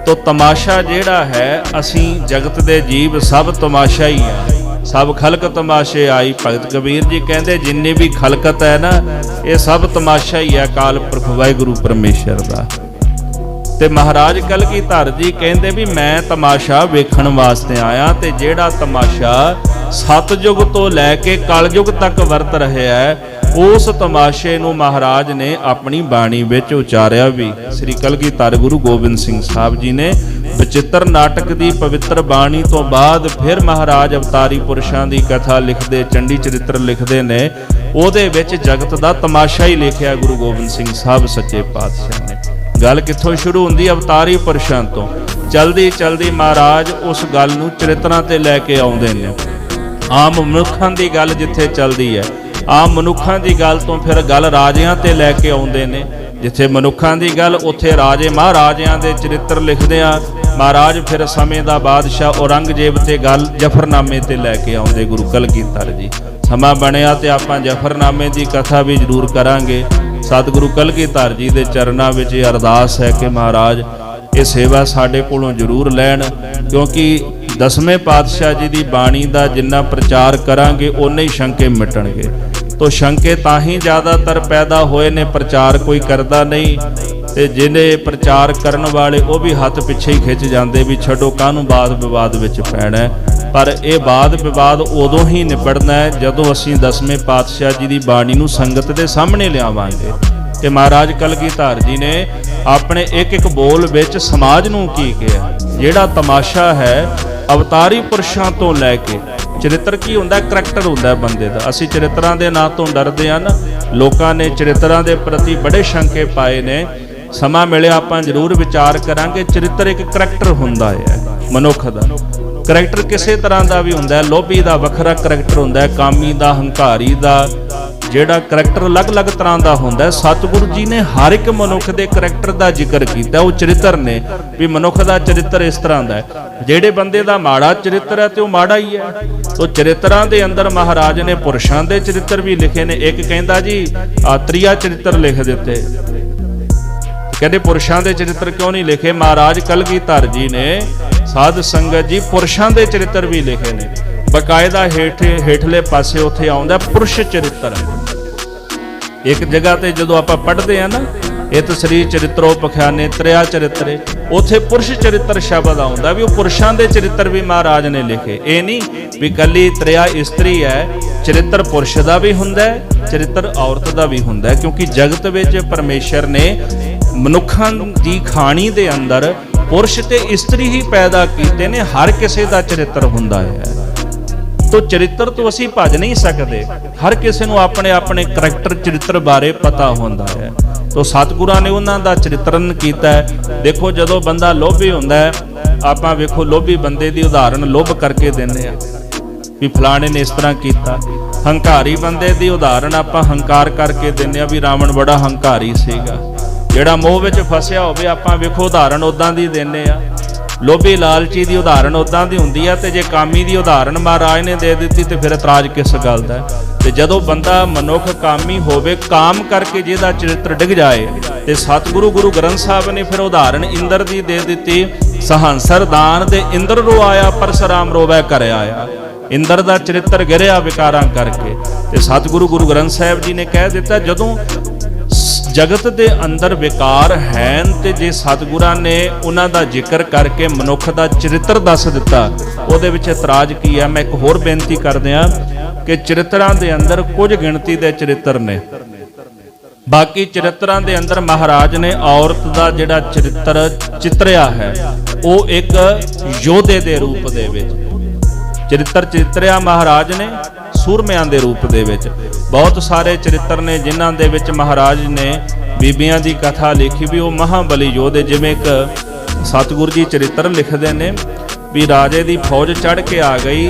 ਤੋ ਤਮਾਸ਼ਾ ਜਿਹੜਾ ਹੈ, ਅਸੀਂ ਜਗਤ ਦੇ ਜੀਵ ਸਭ ਤਮਾਸ਼ਾ ਹੀ ਆ। ਸਭ ਖਲਕ ਤਮਾਸ਼ੇ ਆਈ। ਭਗਤ ਕਬੀਰ ਜੀ ਕਹਿੰਦੇ ਜਿੰਨੀ ਵੀ ਖਲਕਤ ਹੈ ਨਾ, ਇਹ ਸਭ ਤਮਾਸ਼ਾ ਹੀ ਹੈ ਅਕਾਲ ਪੁਰਖ ਵਾਹਿਗੁਰੂ ਪਰਮੇਸ਼ਰ ਦਾ। ਤੇ ਮਹਾਰਾਜ ਕਲਗੀਧਰ ਜੀ ਕਹਿੰਦੇ ਵੀ ਮੈਂ ਤਮਾਸ਼ਾ ਵੇਖਣ ਵਾਸਤੇ ਆਇਆ। ਤੇ ਜਿਹੜਾ ਤਮਾਸ਼ਾ ਸਤਜੁਗ ਤੋਂ ਲੈ ਕੇ ਕਲਯੁਗ ਤੱਕ ਵਰਤ ਰਿਹਾ ਹੈ, ਉਸ ਤਮਾਸ਼ੇ ਨੂੰ ਮਹਾਰਾਜ ਨੇ ਆਪਣੀ ਬਾਣੀ ਵਿੱਚ ਉਚਾਰਿਆ ਵੀ। ਸ੍ਰੀ ਕਲਗੀਧਰ ਗੁਰੂ ਗੋਬਿੰਦ ਸਿੰਘ ਸਾਹਿਬ ਜੀ ਨੇ ਬਚਿੱਤਰ ਨਾਟਕ ਦੀ ਪਵਿੱਤਰ ਬਾਣੀ ਤੋਂ ਬਾਅਦ ਫਿਰ ਮਹਾਰਾਜ ਅਵਤਾਰੀ ਪੁਰਸ਼ਾਂ ਦੀ ਕਥਾ ਲਿਖਦੇ, ਚੰਡੀ ਚਰਿੱਤਰ ਲਿਖਦੇ ਨੇ। ਉਹਦੇ ਵਿੱਚ ਜਗਤ ਦਾ ਤਮਾਸ਼ਾ ਹੀ ਲਿਖਿਆ ਗੁਰੂ ਗੋਬਿੰਦ ਸਿੰਘ ਸਾਹਿਬ ਸੱਚੇ ਪਾਤਸ਼ਾਹ ਨੇ। ਗੱਲ ਕਿੱਥੋਂ ਸ਼ੁਰੂ ਹੁੰਦੀ? ਅਵਤਾਰੀ ਪੁਰਸ਼ਾਂ ਤੋਂ। ਚਲਦੀ ਚਲਦੀ ਮਹਾਰਾਜ ਉਸ ਗੱਲ ਨੂੰ ਚਰਿੱਤਰਾਂ ਤੇ ਲੈ ਕੇ ਆਉਂਦੇ ਨੇ। ਆਮ ਮਨੁੱਖਾਂ ਦੀ ਗੱਲ ਜਿੱਥੇ ਚੱਲਦੀ ਹੈ, ਆਮ ਮਨੁੱਖਾਂ ਦੀ ਗੱਲ ਤੋਂ ਫਿਰ ਗੱਲ ਰਾਜਿਆਂ ਤੇ ਲੈ ਕੇ ਆਉਂਦੇ ਨੇ। ਜਿੱਥੇ ਮਨੁੱਖਾਂ ਦੀ ਗੱਲ, ਉੱਥੇ ਰਾਜੇ ਮਹਾਰਾਜਿਆਂ ਦੇ ਚਰਿੱਤਰ ਲਿਖਦੇ ਆ। ਮਹਾਰਾਜ ਫਿਰ ਸਮੇਂ ਦਾ ਬਾਦਸ਼ਾਹ ਔਰੰਗਜ਼ੇਬ ਤੇ ਗੱਲ ਜ਼ਫਰਨਾਮੇ ਤੇ ਲੈ ਕੇ ਆਉਂਦੇ ਗੁਰੂ ਕਲਗੀਧਰ ਜੀ। ਸਮਾਂ ਬਣਿਆ ਤੇ ਆਪਾਂ ਜ਼ਫਰਨਾਮੇ ਦੀ ਕਥਾ ਵੀ ਜ਼ਰੂਰ ਕਰਾਂਗੇ। ਸਤਿਗੁਰੂ ਕਲਗੀਧਰ ਜੀ ਦੇ ਚਰਨਾਂ ਵਿੱਚ ਇਹ ਅਰਦਾਸ ਹੈ ਕਿ ਮਹਾਰਾਜ ਇਹ ਸੇਵਾ ਸਾਡੇ ਕੋਲੋਂ ਜ਼ਰੂਰ ਲੈਣ, ਕਿਉਂਕਿ ਦਸਵੇਂ ਪਾਤਸ਼ਾਹ ਜੀ ਦੀ ਬਾਣੀ ਦਾ ਜਿੰਨਾ ਪ੍ਰਚਾਰ ਕਰਾਂਗੇ ਉਨੇ ਹੀ ਸ਼ੰਕੇ ਮਿਟਣਗੇ। ਤੋ ਸ਼ੰਕੇ ਤਾਂ ਹੀ ਜ਼ਿਆਦਾਤਰ ਪੈਦਾ ਹੋਏ ਨੇ, ਪ੍ਰਚਾਰ ਕੋਈ ਕਰਦਾ ਨਹੀਂ, ਤੇ ਜਿਹਨੇ ਪ੍ਰਚਾਰ ਕਰਨ ਵਾਲੇ ਉਹ ਵੀ ਹੱਥ ਪਿੱਛੇ ਹੀ ਖਿੱਚ ਜਾਂਦੇ ਵੀ ਛੱਡੋ ਕਾਹਨੂੰ ਬਾਦ ਵਿਵਾਦ ਵਿੱਚ ਪੈਣਾ। ਪਰ ਇਹ ਬਾਦ ਵਿਵਾਦ ਉਦੋਂ ਹੀ ਨਿਬੜਨਾ ਹੈ ਜਦੋਂ ਅਸੀਂ ਦਸਵੇਂ ਪਾਤਸ਼ਾਹ ਜੀ ਦੀ ਬਾਣੀ ਨੂੰ ਸੰਗਤ ਦੇ ਸਾਹਮਣੇ ਲਿਆਵਾਂਗੇ। ਤੇ ਮਹਾਰਾਜ ਕਲਗੀਧਰ ਜੀ ਨੇ ਆਪਣੇ ਇੱਕ ਇੱਕ ਬੋਲ ਵਿੱਚ ਸਮਾਜ ਨੂੰ ਕੀ ਕਿਹਾ। ਜਿਹੜਾ ਤਮਾਸ਼ਾ ਹੈ ਅਵਤਾਰੀ ਪੁਰਸ਼ਾਂ ਤੋਂ ਲੈ ਕੇ, ਚਰਿੱਤਰ ਕੀ ਹੁੰਦਾ, ਕਰੈਕਟਰ ਹੁੰਦਾ ਬੰਦੇ ਦਾ। ਅਸੀਂ ਚਰਿੱਤਰਾਂ ਦੇ ਨਾਂ ਤੋਂ ਡਰਦੇ ਹਨ, ਲੋਕਾਂ ਨੇ ਚਰਿੱਤਰਾਂ ਦੇ ਪ੍ਰਤੀ ਬੜੇ ਸ਼ੰਕੇ ਪਾਏ ਨੇ। ਸਮਾਂ ਮਿਲਿਆ ਆਪਾਂ ਜ਼ਰੂਰ ਵਿਚਾਰ ਕਰਾਂਗੇ। ਚਰਿੱਤਰ ਇੱਕ ਕਰੈਕਟਰ ਹੁੰਦਾ ਹੈ ਮਨੁੱਖ ਦਾ। ਕਰੈਕਟਰ ਕਿਸੇ ਤਰ੍ਹਾਂ ਦਾ ਵੀ ਹੁੰਦਾ ਹੈ, ਲੋਭੀ ਦਾ ਵੱਖਰਾ ਕਰੈਕਟਰ ਹੁੰਦਾ ਹੈ, ਕਾਮੀ ਦਾ, ਹੰਕਾਰੀ ਦਾ, ਜਿਹੜਾ ਕਰੈਕਟਰ ਅਲੱਗ-ਅਲੱਗ ਤਰ੍ਹਾਂ ਦਾ ਹੁੰਦਾ ਹੈ। ਸਤਿਗੁਰੂ ਜੀ ਨੇ ਹਰ ਇੱਕ ਮਨੁੱਖ ਦੇ ਕਰੈਕਟਰ ਦਾ ਜ਼ਿਕਰ ਕੀਤਾ, ਉਹ ਚਰਿੱਤਰ ਨੇ ਵੀ ਮਨੁੱਖ ਦਾ ਚਰਿੱਤਰ ਇਸ ਤਰ੍ਹਾਂ ਦਾ ਹੈ। ਜਿਹੜੇ ਬੰਦੇ ਦਾ ਮਾੜਾ ਚਰਿੱਤਰ ਹੈ ਤੇ ਉਹ ਮਾੜਾ ਹੀ ਹੈ। ਉਹ ਚਰਿੱਤਰਾਂ ਦੇ ਅੰਦਰ ਮਹਾਰਾਜ ਨੇ ਪੁਰਸ਼ਾਂ ਦੇ ਚਰਿੱਤਰ ਵੀ ਲਿਖੇ ਨੇ। ਇੱਕ ਕਹਿੰਦਾ ਜੀ ਤ੍ਰਿਆ ਚਰਿੱਤਰ ਲਿਖ ਦਿੱਤੇ, ਕਹਿੰਦੇ ਪੁਰਸ਼ਾਂ ਦੇ ਚਰਿੱਤਰ ਕਿਉਂ ਨਹੀਂ ਲਿਖੇ? ਮਹਾਰਾਜ ਕਲਗੀਧਰ ਜੀ ਨੇ ਸਾਧ ਸੰਗਤ ਜੀ ਪੁਰਸ਼ਾਂ ਦੇ ਚਰਿੱਤਰ ਵੀ ਲਿਖੇ ਨੇ। ਬਕਾਇਦਾ ਹੇਠਲੇ ਪਾਸੇ ਉੱਥੇ ਆਉਂਦਾ ਪੁਰਸ਼ ਚਰਿੱਤਰ। ਇੱਕ ਜਗ੍ਹਾ ਤੇ ਜਦੋਂ ਆਪਾਂ ਪੜ੍ਹਦੇ ਆ ਨਾ, ਇਤ ਸ੍ਰੀ ਚਰਿੱਤਰੋ ਪਖਿਆਨੇ ਤ੍ਰਿਆ ਚਰਿੱਤਰੇ, ਉੱਥੇ ਪੁਰਸ਼ ਚਰਿੱਤਰ ਸ਼ਬਦ ਆਉਂਦਾ ਵੀ ਉਹ ਪੁਰਸ਼ਾਂ ਦੇ ਚਰਿੱਤਰ ਵੀ ਮਹਾਰਾਜ ਨੇ ਲਿਖੇ। ਇਹ ਨਹੀਂ ਵੀ ਕੱਲੀ ਤ੍ਰਿਆ ਇਸਤਰੀ ਹੈ, ਚਰਿੱਤਰ ਪੁਰਸ਼ ਦਾ ਵੀ ਹੁੰਦਾ ਹੈ, ਚਰਿੱਤਰ ਔਰਤ ਦਾ ਵੀ ਹੁੰਦਾ ਹੈ। ਕਿਉਂਕਿ ਜਗਤ ਵਿੱਚ ਪਰਮੇਸ਼ਰ ਨੇ ਮਨੁੱਖਾਂ ਦੀ ਖਾਣੀ ਦੇ ਅੰਦਰ ਪੁਰਸ਼ ਤੇ ਇਸਤਰੀ ਹੀ ਪੈਦਾ ਕੀਤੇ ਨੇ। ਹਰ ਕਿਸੇ ਦਾ ਚਰਿੱਤਰ ਹੁੰਦਾ ਹੈ। ਤੋ ਚਰਿੱਤਰ ਤੋਂ ਅਸੀਂ ਭੱਜ ਨਹੀਂ ਸਕਦੇ। ਹਰ ਕਿਸੇ ਨੂੰ ਆਪਣੇ ਆਪਣੇ ਕਰੈਕਟਰ ਚਰਿੱਤਰ ਬਾਰੇ ਪਤਾ ਹੁੰਦਾ ਹੈ। ਤੋ ਸਤਿਗੁਰਾਂ ਨੇ ਉਹਨਾਂ ਦਾ ਚਰਿੱਤਰਨ ਕੀਤਾ ਹੈ। ਦੇਖੋ ਜਦੋਂ ਬੰਦਾ ਲੋਭੀ ਹੁੰਦਾ ਹੈ, ਆਪਾਂ ਵੇਖੋ ਲੋਭੀ ਬੰਦੇ ਦੀ ਉਦਾਹਰਣ ਲੋਭ ਕਰਕੇ ਦਿੰਦੇ ਆ ਵੀ ਫਲਾਣੇ ਨੇ ਇਸ ਤਰ੍ਹਾਂ ਕੀਤਾ। ਹੰਕਾਰੀ ਬੰਦੇ ਦੀ ਉਦਾਹਰਣ ਆਪਾਂ ਹੰਕਾਰ ਕਰਕੇ ਦਿੰਦੇ ਆ ਵੀ ਰਾਵਣ ਬੜਾ ਹੰਕਾਰੀ ਸੀਗਾ। ਜਿਹੜਾ ਮੋਹ ਵਿੱਚ ਫਸਿਆ ਹੋਵੇ ਆਪਾਂ ਵੇਖੋ ਉਦਾਹਰਣ ਉਦਾਂ ਦੀ ਦਿੰਦੇ ਆ। ਲੋਭੀ ਲਾਲਚੀ ਦੀ ਉਦਾਹਰਣ ਉਦਾਂ ਦੀ ਹੁੰਦੀ ਆ, ਤੇ ਜੇ ਕਾਮੀ ਦੀ ਉਦਾਹਰਣ ਮਹਾਰਾਜ ਨੇ ਦੇ ਦਿੱਤੀ ਤੇ ਫਿਰ ਇਤਰਾਜ਼ ਕਿਸ ਗੱਲ ਦਾ? ਤੇ ਜਦੋਂ ਬੰਦਾ ਮਨੁੱਖ ਕਾਮੀ ਹੋਵੇ, ਕਾਮ ਕਰਕੇ ਜਿਹਦਾ ਚਰਿੱਤਰ ਡਿੱਗ ਜਾਏ, ਤੇ ਸਤਿਗੁਰੂ ਗੁਰੂ ਗ੍ਰੰਥ ਸਾਹਿਬ ਨੇ ਫਿਰ ਉਦਾਹਰਣ ਇੰਦਰ ਦੀ ਦੇ ਦਿੱਤੀ। ਸਹੰਸਰ ਦਾਨ ਦੇ ਇੰਦਰ ਰੋਆਇਆ, ਪਰਸਰਾਮ ਰੋਵੈ ਘਰ ਆਇਆ। ਇੰਦਰ ਦਾ ਚਰਿੱਤਰ ਗਿਰਿਆ ਵਿਕਾਰਾਂ ਕਰਕੇ। ਤੇ ਸਤਿਗੁਰੂ ਗੁਰੂ ਗ੍ਰੰਥ ਸਾਹਿਬ ਜੀ ਨੇ ਕਹਿ ਦਿੱਤਾ ਜਦੋਂ ਜਗਤ ਦੇ ਅੰਦਰ ਵਿਕਾਰ ਹਨ, ਤੇ ਜੇ ਸਤਿਗੁਰਾਂ ਨੇ ਉਹਨਾਂ ਦਾ ਜ਼ਿਕਰ ਕਰਕੇ ਮਨੁੱਖ ਦਾ ਚਰਿੱਤਰ ਦੱਸ ਦਿੱਤਾ, ਉਹਦੇ ਵਿੱਚ ਇਤਰਾਜ਼ ਕੀ ਹੈ? ਮੈਂ ਇੱਕ ਹੋਰ ਬੇਨਤੀ ਕਰਦਿਆਂ ਕਿ ਚਰਿੱਤਰਾਂ ਦੇ ਅੰਦਰ ਕੁਝ ਗਿਣਤੀ ਦੇ ਚਰਿੱਤਰ ਨੇ। ਬਾਕੀ ਚਰਿੱਤਰਾਂ ਦੇ ਅੰਦਰ ਮਹਾਰਾਜ ਨੇ ਔਰਤ ਦਾ ਜਿਹੜਾ ਚਰਿੱਤਰ ਚਿਤਰਿਆ ਹੈ, ਉਹ ਇੱਕ ਯੋਧੇ ਦੇ ਰੂਪ ਦੇ ਵਿੱਚ ਚਰਿੱਤਰ ਚਿਤਰਿਆ ਮਹਾਰਾਜ ਨੇ, ਸੂਰਮਿਆਂ ਦੇ ਰੂਪ ਦੇ ਵਿੱਚ। ਬਹੁਤ ਸਾਰੇ ਚਰਿੱਤਰ ਨੇ ਜਿਨ੍ਹਾਂ ਦੇ ਵਿੱਚ ਮਹਾਰਾਜ ਨੇ ਬੀਬੀਆਂ ਦੀ ਕਥਾ ਲਿਖੀ ਵੀ ਉਹ ਮਹਾਬਲੀ ਯੋਧੇ। ਜਿਵੇਂ ਇੱਕ ਸਤਿਗੁਰੂ ਜੀ ਚਰਿੱਤਰ ਲਿਖਦੇ ਨੇ ਵੀ ਰਾਜੇ ਦੀ ਫੌਜ ਚੜ੍ਹ ਕੇ ਆ ਗਈ,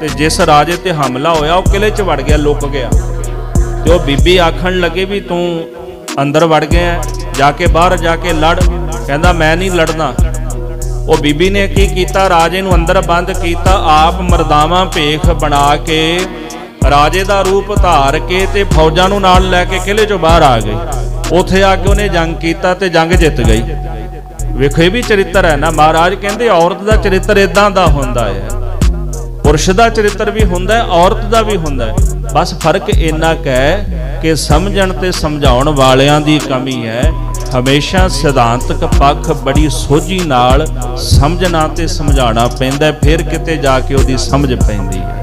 ਤੇ ਜਿਸ ਰਾਜੇ ਤੇ ਹਮਲਾ ਹੋਇਆ ਉਹ ਕਿਲੇ 'ਚ ਵੜ ਗਿਆ, ਲੁਕ ਗਿਆ। ਤੇ ਉਹ ਬੀਬੀ ਆਖਣ ਲੱਗੇ ਵੀ ਤੂੰ ਅੰਦਰ ਵੜ ਗਿਆ, ਜਾ ਕੇ ਬਾਹਰ ਜਾ ਕੇ ਲੜ। ਕਹਿੰਦਾ ਮੈਂ ਨਹੀਂ ਲੜਨਾ। ਉਹ ਬੀਬੀ ਨੇ ਕੀ ਕੀਤਾ? ਰਾਜੇ ਨੂੰ ਅੰਦਰ ਬੰਦ ਕੀਤਾ, ਆਪ ਮਰਦਾਵਾਂ ਭੇਖ ਬਣਾ ਕੇ ਰਾਜੇ ਦਾ ਰੂਪ ਧਾਰ ਕੇ ਤੇ ਫੌਜਾਂ ਨੂੰ ਨਾਲ ਲੈ ਕੇ ਕਿਲੇ 'ਚੋਂ ਬਾਹਰ ਆ ਗਈ। ਉੱਥੇ ਆ ਕੇ ਉਹਨੇ ਜੰਗ ਕੀਤਾ ਤੇ ਜੰਗ ਜਿੱਤ ਗਈ। ਵੇਖੋ ਇਹ ਵੀ ਚਰਿੱਤਰ ਹੈ ਨਾ। ਮਹਾਰਾਜ ਕਹਿੰਦੇ ਔਰਤ ਦਾ ਚਰਿੱਤਰ ਇਦਾਂ ਦਾ ਹੁੰਦਾ ਹੈ, ਪੁਰਸ਼ ਦਾ ਚਰਿੱਤਰ ਵੀ ਹੁੰਦਾ ਹੈ, ਔਰਤ ਦਾ ਵੀ ਹੁੰਦਾ ਹੈ। ਬਸ ਫਰਕ ਇੰਨਾ ਕੁ ਹੈ ਕਿ ਸਮਝਣ ਤੇ ਸਮਝਾਉਣ ਵਾਲਿਆਂ ਦੀ ਕਮੀ ਹੈ। ਹਮੇਸ਼ਾ ਸਿਧਾਂਤਕ ਪੱਖ ਬੜੀ ਸੋਝੀ ਨਾਲ ਸਮਝਣਾ ਤੇ ਸਮਝਾਉਣਾ ਪੈਂਦਾ, ਫਿਰ ਕਿਤੇ ਜਾ ਕੇ ਉਹਦੀ ਸਮਝ ਪੈਂਦੀ ਹੈ।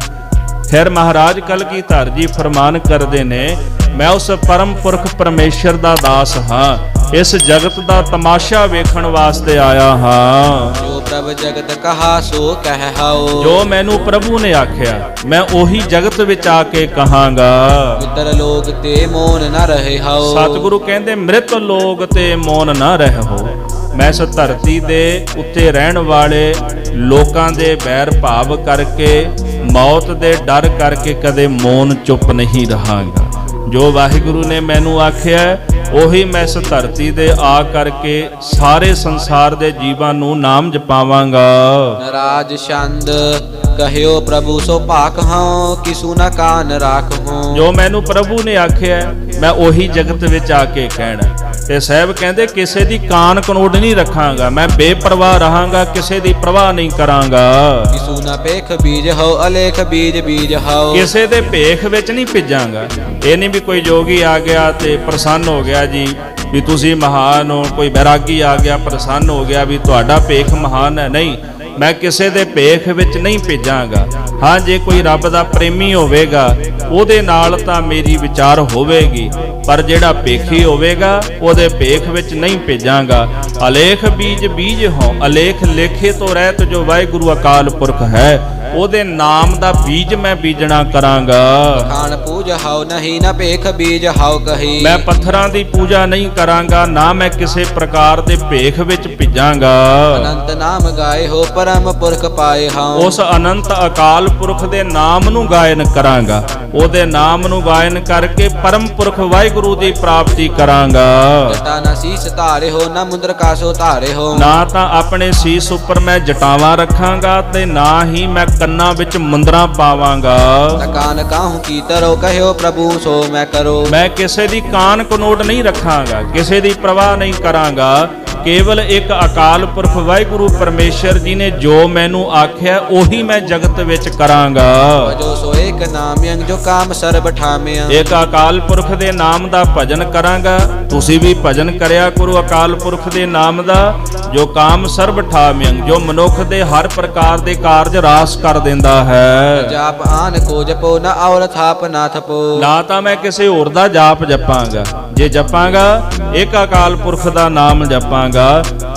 ਖੈਰ ਮਹਾਰਾਜ ਕਲਗੀਧਰ ਜੀ ਫਰਮਾਨ ਕਰਦੇ ਨੇ, ਮੈਂ ਉਸ ਪਰਮ ਪੁਰਖ ਪਰਮੇਸ਼ਰ ਦਾ ਦਾਸ ਹਾਂ, ਇਸ ਜਗਤ ਦਾ ਤਮਾਸ਼ਾ ਵੇਖਣ ਵਾਸਤੇ ਆਇਆ ਹਾਂ। ਜੋ ਪ੍ਰਭ ਜਗਤ ਕਹਾ ਸੋ ਕਹਿ ਹਾਓ, ਜੋ ਮੈਨੂੰ ਪ੍ਰਭੂ ਨੇ ਆਖਿਆ ਮੈਂ ਉਹੀ ਜਗਤ ਵਿੱਚ ਆ ਕੇ ਕਹਾਂਗਾ। ਮਿੱਤਰ ਲੋਕ ਤੇ ਮੋਨ ਨਾ ਰਹੇ ਹਾਓ, ਸਤਿਗੁਰੂ ਕਹਿੰਦੇ ਮ੍ਰਿਤ ਲੋਕ ਤੇ ਮੋਨ ਨਾ ਰਹੋ। ਮੈਂ ਇਸ ਧਰਤੀ ਦੇ ਉੱਤੇ ਰਹਿਣ ਵਾਲੇ ਲੋਕਾਂ ਦੇ ਬੈਰ ਭਾਵ ਕਰਕੇ, ਮੌਤ ਦੇ ਡਰ ਕਰਕੇ ਕਦੇ ਮੌਨ ਚੁੱਪ ਨਹੀਂ ਰਹਾਂਗਾ। ਜੋ ਵਾਹਿਗੁਰੂ ਨੇ ਮੈਨੂੰ ਆਖਿਆ ਉਹੀ ਮੈਂ ਇਸ ਧਰਤੀ ਦੇ ਆ ਕਰਕੇ ਸਾਰੇ ਸੰਸਾਰ ਦੇ ਜੀਵਾਂ ਨੂੰ ਨਾਮ ਜਪਾਵਾਂਗਾ। ਨਰਾਜ ਛੰਦ ਕਹਿਓ ਪ੍ਰਭੂ ਸੋ ਭਾਖ ਹਾਂ ਕਿਸੂ ਨਾ ਕਾਨ ਰਾਖਹੁ। ਜੋ ਮੈਨੂੰ ਪ੍ਰਭੂ ਨੇ ਆਖਿਆ ਮੈਂ ਉਹੀ ਜਗਤ ਵਿੱਚ ਆ ਕੇ ਕਹਿਣਾ। ਤੇ ਸਾਹਿਬ ਕਹਿੰਦੇ ਕਿਸੇ ਦੀ ਕਾਨ ਕਨੋੜ ਨਹੀਂ ਰੱਖਾਂਗਾ, ਮੈਂ ਬੇਪਰਵਾਹ ਰਹਾਂਗਾ, ਕਿਸੇ ਦੀ ਪ੍ਰਵਾਹ ਨਹੀਂ ਕਰਾਂਗਾ। ਕਿਸੂ ਨਾ ਭੇਖ ਬੀਜ ਹੋ ਅਲੇਖ ਬੀਜ ਬੀਜ ਹੋ। ਕਿਸੇ ਦੇ ਭੇਖ ਵਿੱਚ ਨਹੀਂ ਭਿੱਜਾਂਗਾ। ਇਹ ਨਹੀਂ ਵੀ ਕੋਈ ਜੋਗੀ ਆ ਗਿਆ ਤੇ ਪ੍ਰਸੰਨ ਹੋ ਗਿਆ ਜੀ ਵੀ ਤੁਸੀਂ ਮਹਾਨ ਹੋ, ਕੋਈ ਬੈਰਾਗੀ ਆ ਗਿਆ ਪ੍ਰਸੰਨ ਹੋ ਗਿਆ ਵੀ ਤੁਹਾਡਾ ਭੇਖ ਮਹਾਨ ਹੈ। ਨਹੀਂ, ਮੈਂ ਕਿਸੇ ਦੇ ਭੇਖ ਵਿੱਚ ਨਹੀਂ ਭੇਜਾਂਗਾ। ਹਾਂ, ਜੇ ਕੋਈ ਰੱਬ ਦਾ ਪ੍ਰੇਮੀ ਹੋਵੇਗਾ ਉਹਦੇ ਨਾਲ ਤਾਂ ਮੇਰੀ ਵਿਚਾਰ ਹੋਵੇਗੀ, ਪਰ ਜਿਹੜਾ ਭੇਖੀ ਹੋਵੇਗਾ ਉਹਦੇ ਭੇਖ ਵਿੱਚ ਨਹੀਂ ਭੇਜਾਂਗਾ। ਅਲੇਖ ਬੀਜ ਬੀਜ ਹੋ, ਅਲੇਖ ਲੇਖੇ ਤੋਂ ਰਹਿਤ ਜੋ ਵਾਹਿਗੁਰੂ ਅਕਾਲ ਪੁਰਖ ਹੈ ਉਹਦੇ ਨਾਮ ਦਾ ਬੀਜ ਮੈਂ ਬੀਜਣਾ ਕਰਾਂਗਾ। ਖਾਨ ਪੂਜ ਹਉ ਨਹੀਂ ਨਾ ਭੇਖ ਬੀਜ ਹਉ ਕਹੀ। ਮੈਂ ਪੱਥਰਾਂ ਦੀ ਪੂਜਾ ਨਹੀਂ ਕਰਾਂਗਾ, ਨਾ ਮੈਂ ਕਿਸੇ ਪ੍ਰਕਾਰ ਦੇ ਭੇਖ ਵਿੱਚ ਭਿੱਜਾਂਗਾ। ਅਨੰਤ ਨਾਮ ਗਾਏ ਹੋ ਪਰਮ ਪੁਰਖ ਪਾਏ ਹਉ। ਉਸ ਅਨੰਤ ਅਕਾਲ ਪੁਰਖ ਦੇ ਨਾਮ ਨੂੰ ਗਾਇਨ ਕਰਾਂਗਾ, ਉਹਦੇ ਨਾਮ ਨੂੰ ਗਾਇਨ ਕਰਕੇ ਪਰਮ ਪੁਰਖ ਵਾਹਿਗੁਰੂ ਦੀ ਪ੍ਰਾਪਤੀ ਕਰਾਂਗਾ। ਜਟਾ ਨਾ ਸੀਸ ਧਾਰੇ ਹੋ ਨਾ ਮੁੰਦਰ ਕਾਸੋ ਧਾਰੇ ਹੋ। ਨਾ ਤਾਂ ਆਪਣੇ ਸੀਸ ਉੱਪਰ ਮੈਂ ਜਟਾਵਾਂ ਰੱਖਾਂਗਾ ਤੇ ਨਾ ਹੀ ਮੈਂ ਕੰਨਾਂ ਵਿੱਚ ਮੁੰਦਰਾਂ ਪਾਵਾਂਗਾ। ਕਾਨ ਕਾਹੂ ਕੀ ਤਰੋ ਕਹਿਓ ਪ੍ਰਭੂ ਸੋ ਮੈਂ ਕਰੋ। ਮੈਂ ਕਿਸੇ ਦੀ ਕਾਨ ਕਨੋੜ ਨਹੀਂ ਰੱਖਾਂਗਾ, ਕਿਸੇ ਦੀ ਪ੍ਰਵਾਹ ਨਹੀਂ ਕਰਾਂਗਾ। ਕੇਵਲ ਇੱਕ ਅਕਾਲ ਪੁਰਖ ਵਾਹਿਗੁਰੂ ਪਰਮੇਸ਼ਰ ਜੀ ਨੇ ਜੋ ਮੈਨੂੰ ਆਖਿਆ ਉਹੀ ਮੈਂ ਜਗਤ ਵਿੱਚ ਕਰਾਂਗਾ। ਜੋ ਸੋ ਏਕ ਨਾਮਯੰ ਜੋ ਕਾਮ ਸਰਬ ਠਾਮਯੰ। ਇੱਕ ਅਕਾਲ ਪੁਰਖ ਦੇ ਨਾਮ ਦਾ ਭਜਨ ਕਰਾਂਗਾ। ਤੁਸੀਂ ਵੀ ਭਜਨ ਕਰਿਆ ਕਰੋ ਅਕਾਲ ਪੁਰਖ ਦੇ ਨਾਮ ਦਾ। ਜੋ ਕਾਮ ਸਰਬ ਠਾਮਯੰ, ਜੋ ਮਨੁੱਖ ਦੇ ਹਰ ਪ੍ਰਕਾਰ ਦੇ ਕਾਰਜ ਰਾਸ ਕਰ ਦਿੰਦਾ ਹੈ। ਜਾਪ ਆਨ ਕੋ ਜਪੋ ਨਾ ਔਰ ਥਾਪ ਨਾ ਥਪੋ। ਨਾ ਤਾਂ ਮੈਂ ਕਿਸੇ ਹੋਰ ਦਾ ਜਾਪ ਜਪਾਂਗਾ, ਜੇ ਜਪਾਂਗਾ ਇੱਕ ਅਕਾਲ ਪੁਰਖ ਦਾ ਨਾਮ ਜਪਾਂਗਾ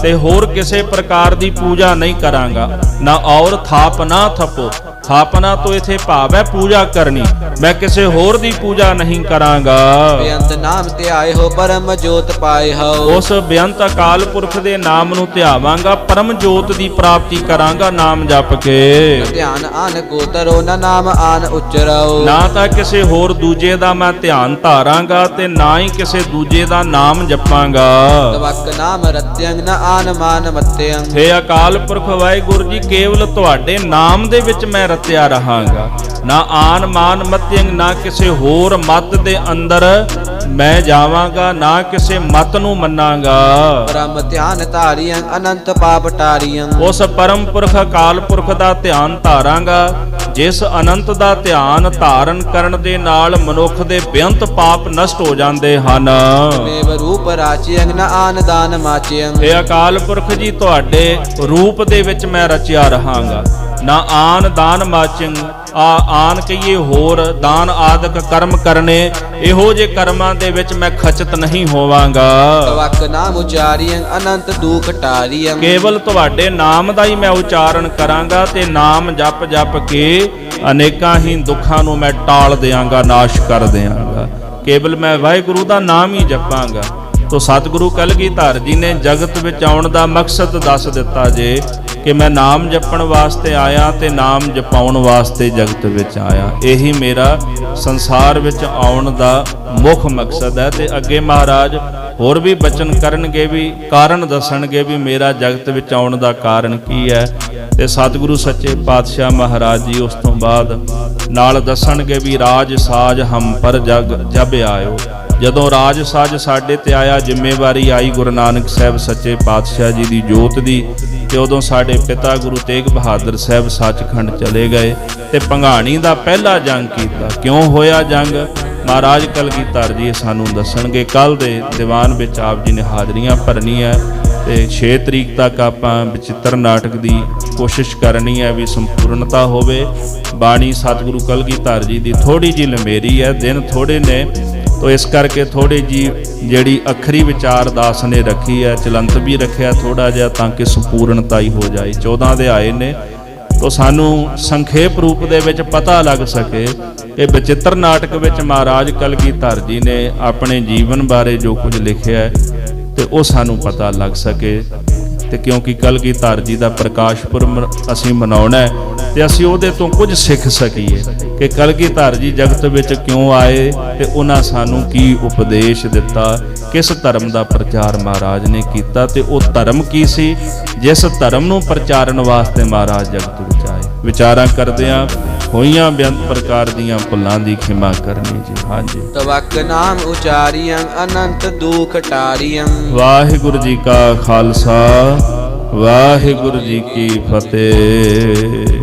ਤੇ ਹੋਰ ਕਿਸੇ ਪ੍ਰਕਾਰ ਦੀ ਪੂਜਾ ਨਹੀਂ ਕਰਾਂਗਾ। ਨਾ ਔਰ ਥਾਪ ਨਾ ਥਪੋ, ਥਾਪਨਾ ਤੋਂ ਇਥੇ ਭਾਵ ਹੈ ਪੂਜਾ ਕਰਨੀ। ਮੈਂ ਕਿਸੇ ਹੋਰ ਦੀ ਪੂਜਾ ਨਹੀਂ ਕਰਾਂਗਾ। ਬੇਅੰਤ ਨਾਮ ਧਿਆਏ ਹੋ ਪਰਮ ਜੋਤ ਪਾਏ ਹੋ। ਉਸ ਬੇਅੰਤ ਅਕਾਲ ਪੁਰਖ ਦੇ ਨਾਮ ਨੂੰ ਧਿਆਵਾਂਗਾ, ਪਰਮ ਜੋਤ ਦੀ ਪ੍ਰਾਪਤੀ ਕਰਾਂਗਾ ਨਾਮ ਜਪ ਕੇ। ਧਿਆਨ ਆਨ ਕੋ ਤਰੋ ਨਾ ਨਾਮ ਆਨ ਉਚਰੋ। ਨਾ ਤਾਂ ਕਿਸੇ ਹੋਰ ਦੂਜੇ ਦਾ ਮੈਂ ਧਿਆਨ ਧਾਰਾਂਗਾ ਤੇ ਨਾ ਹੀ ਕਿਸੇ ਦੂਜੇ ਦਾ ਨਾਮ ਜਪਾਂਗਾ। ਤਵਕ ਨਾਮ ਰਤਯੰ ਨਾ ਆਨ ਮਾਨ ਮਤਯੰ। ਹੇ ਅਕਾਲ ਪੁਰਖ ਵਾਹਿਗੁਰੂ ਜੀ, ਕੇਵਲ ਤੁਹਾਡੇ ਨਾਮ ਦੇ ਵਿੱਚ ਮੈਂ ਰਤਿਆ ਰਹਾਂਗਾ। ਨਾ ਆਨ ਮਾਨ ਮਤਯੰ, ਨਾ ਕਿਸੇ ਹੋਰ ਮਤ ਦੇ ਅੰਦਰ ਮੈਂ ਜਾਵਾਂਗਾ, ਨਾ ਕਿਸੇ ਮਤ ਨੂੰ ਮੰਨਾਂਗਾ। ਪਰਮ ਧਿਆਨ ਧਾਰਿਯੰ ਅਨੰਤ ਪਾਪ ਟਾਰਿਯੰ। ਉਸ ਪਰਮ ਪੁਰਖ ਅਕਾਲ ਪੁਰਖ ਦਾ ਧਿਆਨ ਧਾਰਾਂਗਾ, ਜਿਸ ਅਨੰਤ ਦਾ ਧਿਆਨ ਧਾਰਨ ਕਰਨ ਦੇ ਨਾਲ ਮਨੁੱਖ ਦੇ ਬੇਅੰਤ ਪਾਪ ਨਸ਼ਟ ਹੋ ਜਾਂਦੇ ਹਨ। ਮੇਵ ਰੂਪ ਰਾਚਿਯੰ ਨ ਆਨ ਦਾਨ ਮਾਚਿਯੰ। ਇਹ ਅਕਾਲ ਪੁਰਖ ਜੀ ਤੁਹਾਡੇ ਰੂਪ ਦੇ ਵਿੱਚ ਮੈਂ ਰਚਿਆ ਰਹਾਂਗਾ। ਨਾ ਆਨ ਦਾਨ ਮਾਚਿਯੰ, ਆਨ ਕਹੀਏ ਹੋਰ ਦਾਨ ਆਦਿਕ ਕਰਮ ਕਰਨੇ, ਇਹੋ ਜੇ ਕਰਮਾਂ ਦੇ ਵਿੱਚ ਮੈਂ ਖਚਤ ਨਹੀਂ ਹੋਵਾਂਗਾ। ਤਵਕ ਨਾਮ ਉਚਾਰਿਯੰ ਅਨੰਤ ਦੁਖ ਟਾਰਿਯੰ। ਕੇਵਲ ਤੁਹਾਡੇ ਨਾਮ ਦਾ ਹੀ ਮੈਂ ਉਚਾਰਨ ਕਰਾਂਗਾ ਤੇ ਨਾਮ ਜਪ ਜਪ ਕੇ ਅਨੇਕਾਂ ਹੀ ਦੁੱਖਾਂ ਨੂੰ ਮੈਂ ਟਾਲ ਦਿਆਂਗਾ, ਨਾਸ਼ ਕਰ ਦਿਆਂਗਾ। ਕੇਵਲ ਮੈਂ ਵਾਹਿਗੁਰੂ ਦਾ ਨਾਮ ਹੀ ਜਪਾਂਗਾ। ਤੋ ਸਤਿਗੁਰੂ ਕਲਗੀਧਰ ਜੀ ਨੇ ਜਗਤ ਵਿੱਚ ਆਉਣ ਦਾ ਮਕਸਦ ਦੱਸ ਦਿੱਤਾ ਜੇ ਕਿ ਮੈਂ ਨਾਮ ਜਪਣ ਵਾਸਤੇ ਆਇਆ ਤੇ ਨਾਮ ਜਪਾਉਣ ਵਾਸਤੇ ਜਗਤ ਵਿੱਚ ਆਇਆ। ਇਹੀ ਮੇਰਾ ਸੰਸਾਰ ਵਿੱਚ ਆਉਣ ਦਾ ਮੁੱਖ ਮਕਸਦ ਹੈ। ਤੇ ਅੱਗੇ ਮਹਾਰਾਜ ਹੋਰ ਵੀ ਬਚਨ ਕਰਨਗੇ, ਵੀ ਕਾਰਨ ਦੱਸਣਗੇ ਵੀ ਮੇਰਾ ਜਗਤ ਵਿੱਚ ਆਉਣ ਦਾ ਕਾਰਨ ਕੀ ਹੈ। ਤੇ ਸਤਿਗੁਰੂ ਸੱਚੇ ਪਾਤਸ਼ਾਹ ਮਹਾਰਾਜ ਜੀ ਉਸ ਤੋਂ ਬਾਅਦ ਨਾਲ ਦੱਸਣਗੇ ਵੀ ਰਾਜ ਸਾਜ ਹਮ ਪਰ ਜਬ ਆਇਓ। ਜਦੋਂ ਰਾਜ ਸਾਜ ਸਾਡੇ ਤੇ ਆਇਆ, ਜ਼ਿੰਮੇਵਾਰੀ ਆਈ ਗੁਰੂ ਨਾਨਕ ਸਾਹਿਬ ਸੱਚੇ ਪਾਤਸ਼ਾਹ ਜੀ ਦੀ ਜੋਤ ਦੀ, ਤੇ ਉਦੋਂ ਸਾਡੇ ਪਿਤਾ ਗੁਰੂ ਤੇਗ ਬਹਾਦਰ ਸਾਹਿਬ ਸੱਚਖੰਡ ਚਲੇ ਗਏ ਤੇ ਭੰਗਾਣੀ ਦਾ ਪਹਿਲਾ ਜੰਗ ਕੀਤਾ। ਕਿਉਂ ਹੋਇਆ ਜੰਗ, ਮਹਾਰਾਜ ਕਲਗੀਧਰ ਜੀ ਸਾਨੂੰ ਦੱਸਣਗੇ। ਕੱਲ ਦੇ ਦੀਵਾਨ ਵਿੱਚ ਆਪ ਜੀ ਨੇ ਹਾਜ਼ਰੀਆਂ ਭਰਨੀਆਂ ਤੇ 6 ਤਰੀਕ ਤੱਕ ਆਪਾਂ ਵਿਚਿੱਤਰ ਨਾਟਕ ਦੀ ਕੋਸ਼ਿਸ਼ ਕਰਨੀ ਹੈ ਵੀ ਸੰਪੂਰਨਤਾ ਹੋਵੇ। ਬਾਣੀ ਸਤਿਗੁਰੂ ਕਲਗੀਧਰ ਜੀ ਦੀ ਥੋੜੀ ਜਿਹੀ ਲੰਮੇਰੀ ਹੈ, ਦਿਨ ਥੋੜੇ ਨੇ, ਤੋ ਇਸ ਕਰਕੇ ਥੋੜੀ ਜੀ ਜਿਹੜੀ ਅਖਰੀ ਵਿਚਾਰ ਦਾਸ ਨੇ ਰੱਖੀ ਹੈ, ਚਲੰਤ ਵੀ ਰੱਖਿਆ ਥੋੜਾ ਜਿਹਾ ਤਾਂ ਕਿ ਸੰਪੂਰਨਤਾ ਹੀ ਹੋ ਜਾਏ। 14 ਅਧਿਆਏ ਨੇ, ਤੋ ਸਾਨੂੰ ਸੰਖੇਪ ਰੂਪ ਦੇ ਵਿੱਚ ਪਤਾ ਲੱਗ ਸਕੇ ਕਿ ਵਿਚਿੱਤਰ ਨਾਟਕ ਵਿੱਚ ਮਹਾਰਾਜ ਕਲਗੀਧਰ ਜੀ ਨੇ ਆਪਣੇ ਜੀਵਨ ਬਾਰੇ ਜੋ ਕੁਝ ਲਿਖਿਆ ਹੈ ਤੇ ਉਹ ਸਾਨੂੰ ਪਤਾ ਲੱਗ ਸਕੇ। ਤੇ ਕਿਉਂਕਿ ਕਲਗੀਧਰ ਜੀ ਦਾ ਪ੍ਰਕਾਸ਼ ਪੁਰਬ ਅਸੀਂ ਮਨਾਉਣਾ ਹੈ ਤੇ ਅਸੀਂ ਉਹਦੇ ਤੋਂ ਕੁਝ ਸਿੱਖ ਸਕੀਏ ਕਿ ਕਲਗੀਧਰ ਜੀ ਜਗਤ ਵਿੱਚ ਕਿਉਂ ਆਏ ਤੇ ਉਹਨਾਂ ਸਾਨੂੰ ਕੀ ਉਪਦੇਸ਼ ਦਿੱਤਾ, ਕਿਸ ਧਰਮ ਦਾ ਪ੍ਰਚਾਰ ਮਹਾਰਾਜ ਨੇ ਕੀਤਾ ਤੇ ਉਹ ਧਰਮ ਕੀ ਸੀ ਜਿਸ ਧਰਮ ਨੂੰ ਪ੍ਰਚਾਰਨ ਵਾਸਤੇ ਮਹਾਰਾਜ ਜਗਤ ਵਿੱਚ ਆਏ। ਵਿਚਾਰਾਂ ਕਰਦਿਆਂ ਹੋਈਆਂ ਬੇਅੰਤ ਪ੍ਰਕਾਰ ਦੀਆਂ ਭੁੱਲਾਂ ਦੀ ਖਿਮਾ ਕਰਨੀ ਜੀ। ਹਾਂਜੀ। ਤਵਕ ਨਾਮ ਉਚਾਰੀਆਂ ਅਨੰਤ ਦੁਖ ਟਾਰੀਆਂ। ਵਾਹਿਗੁਰੂ ਜੀ ਕਾ ਖਾਲਸਾ ਵਾਹਿਗੁਰੂ ਜੀ ਕੀ ਫਤਿਹ।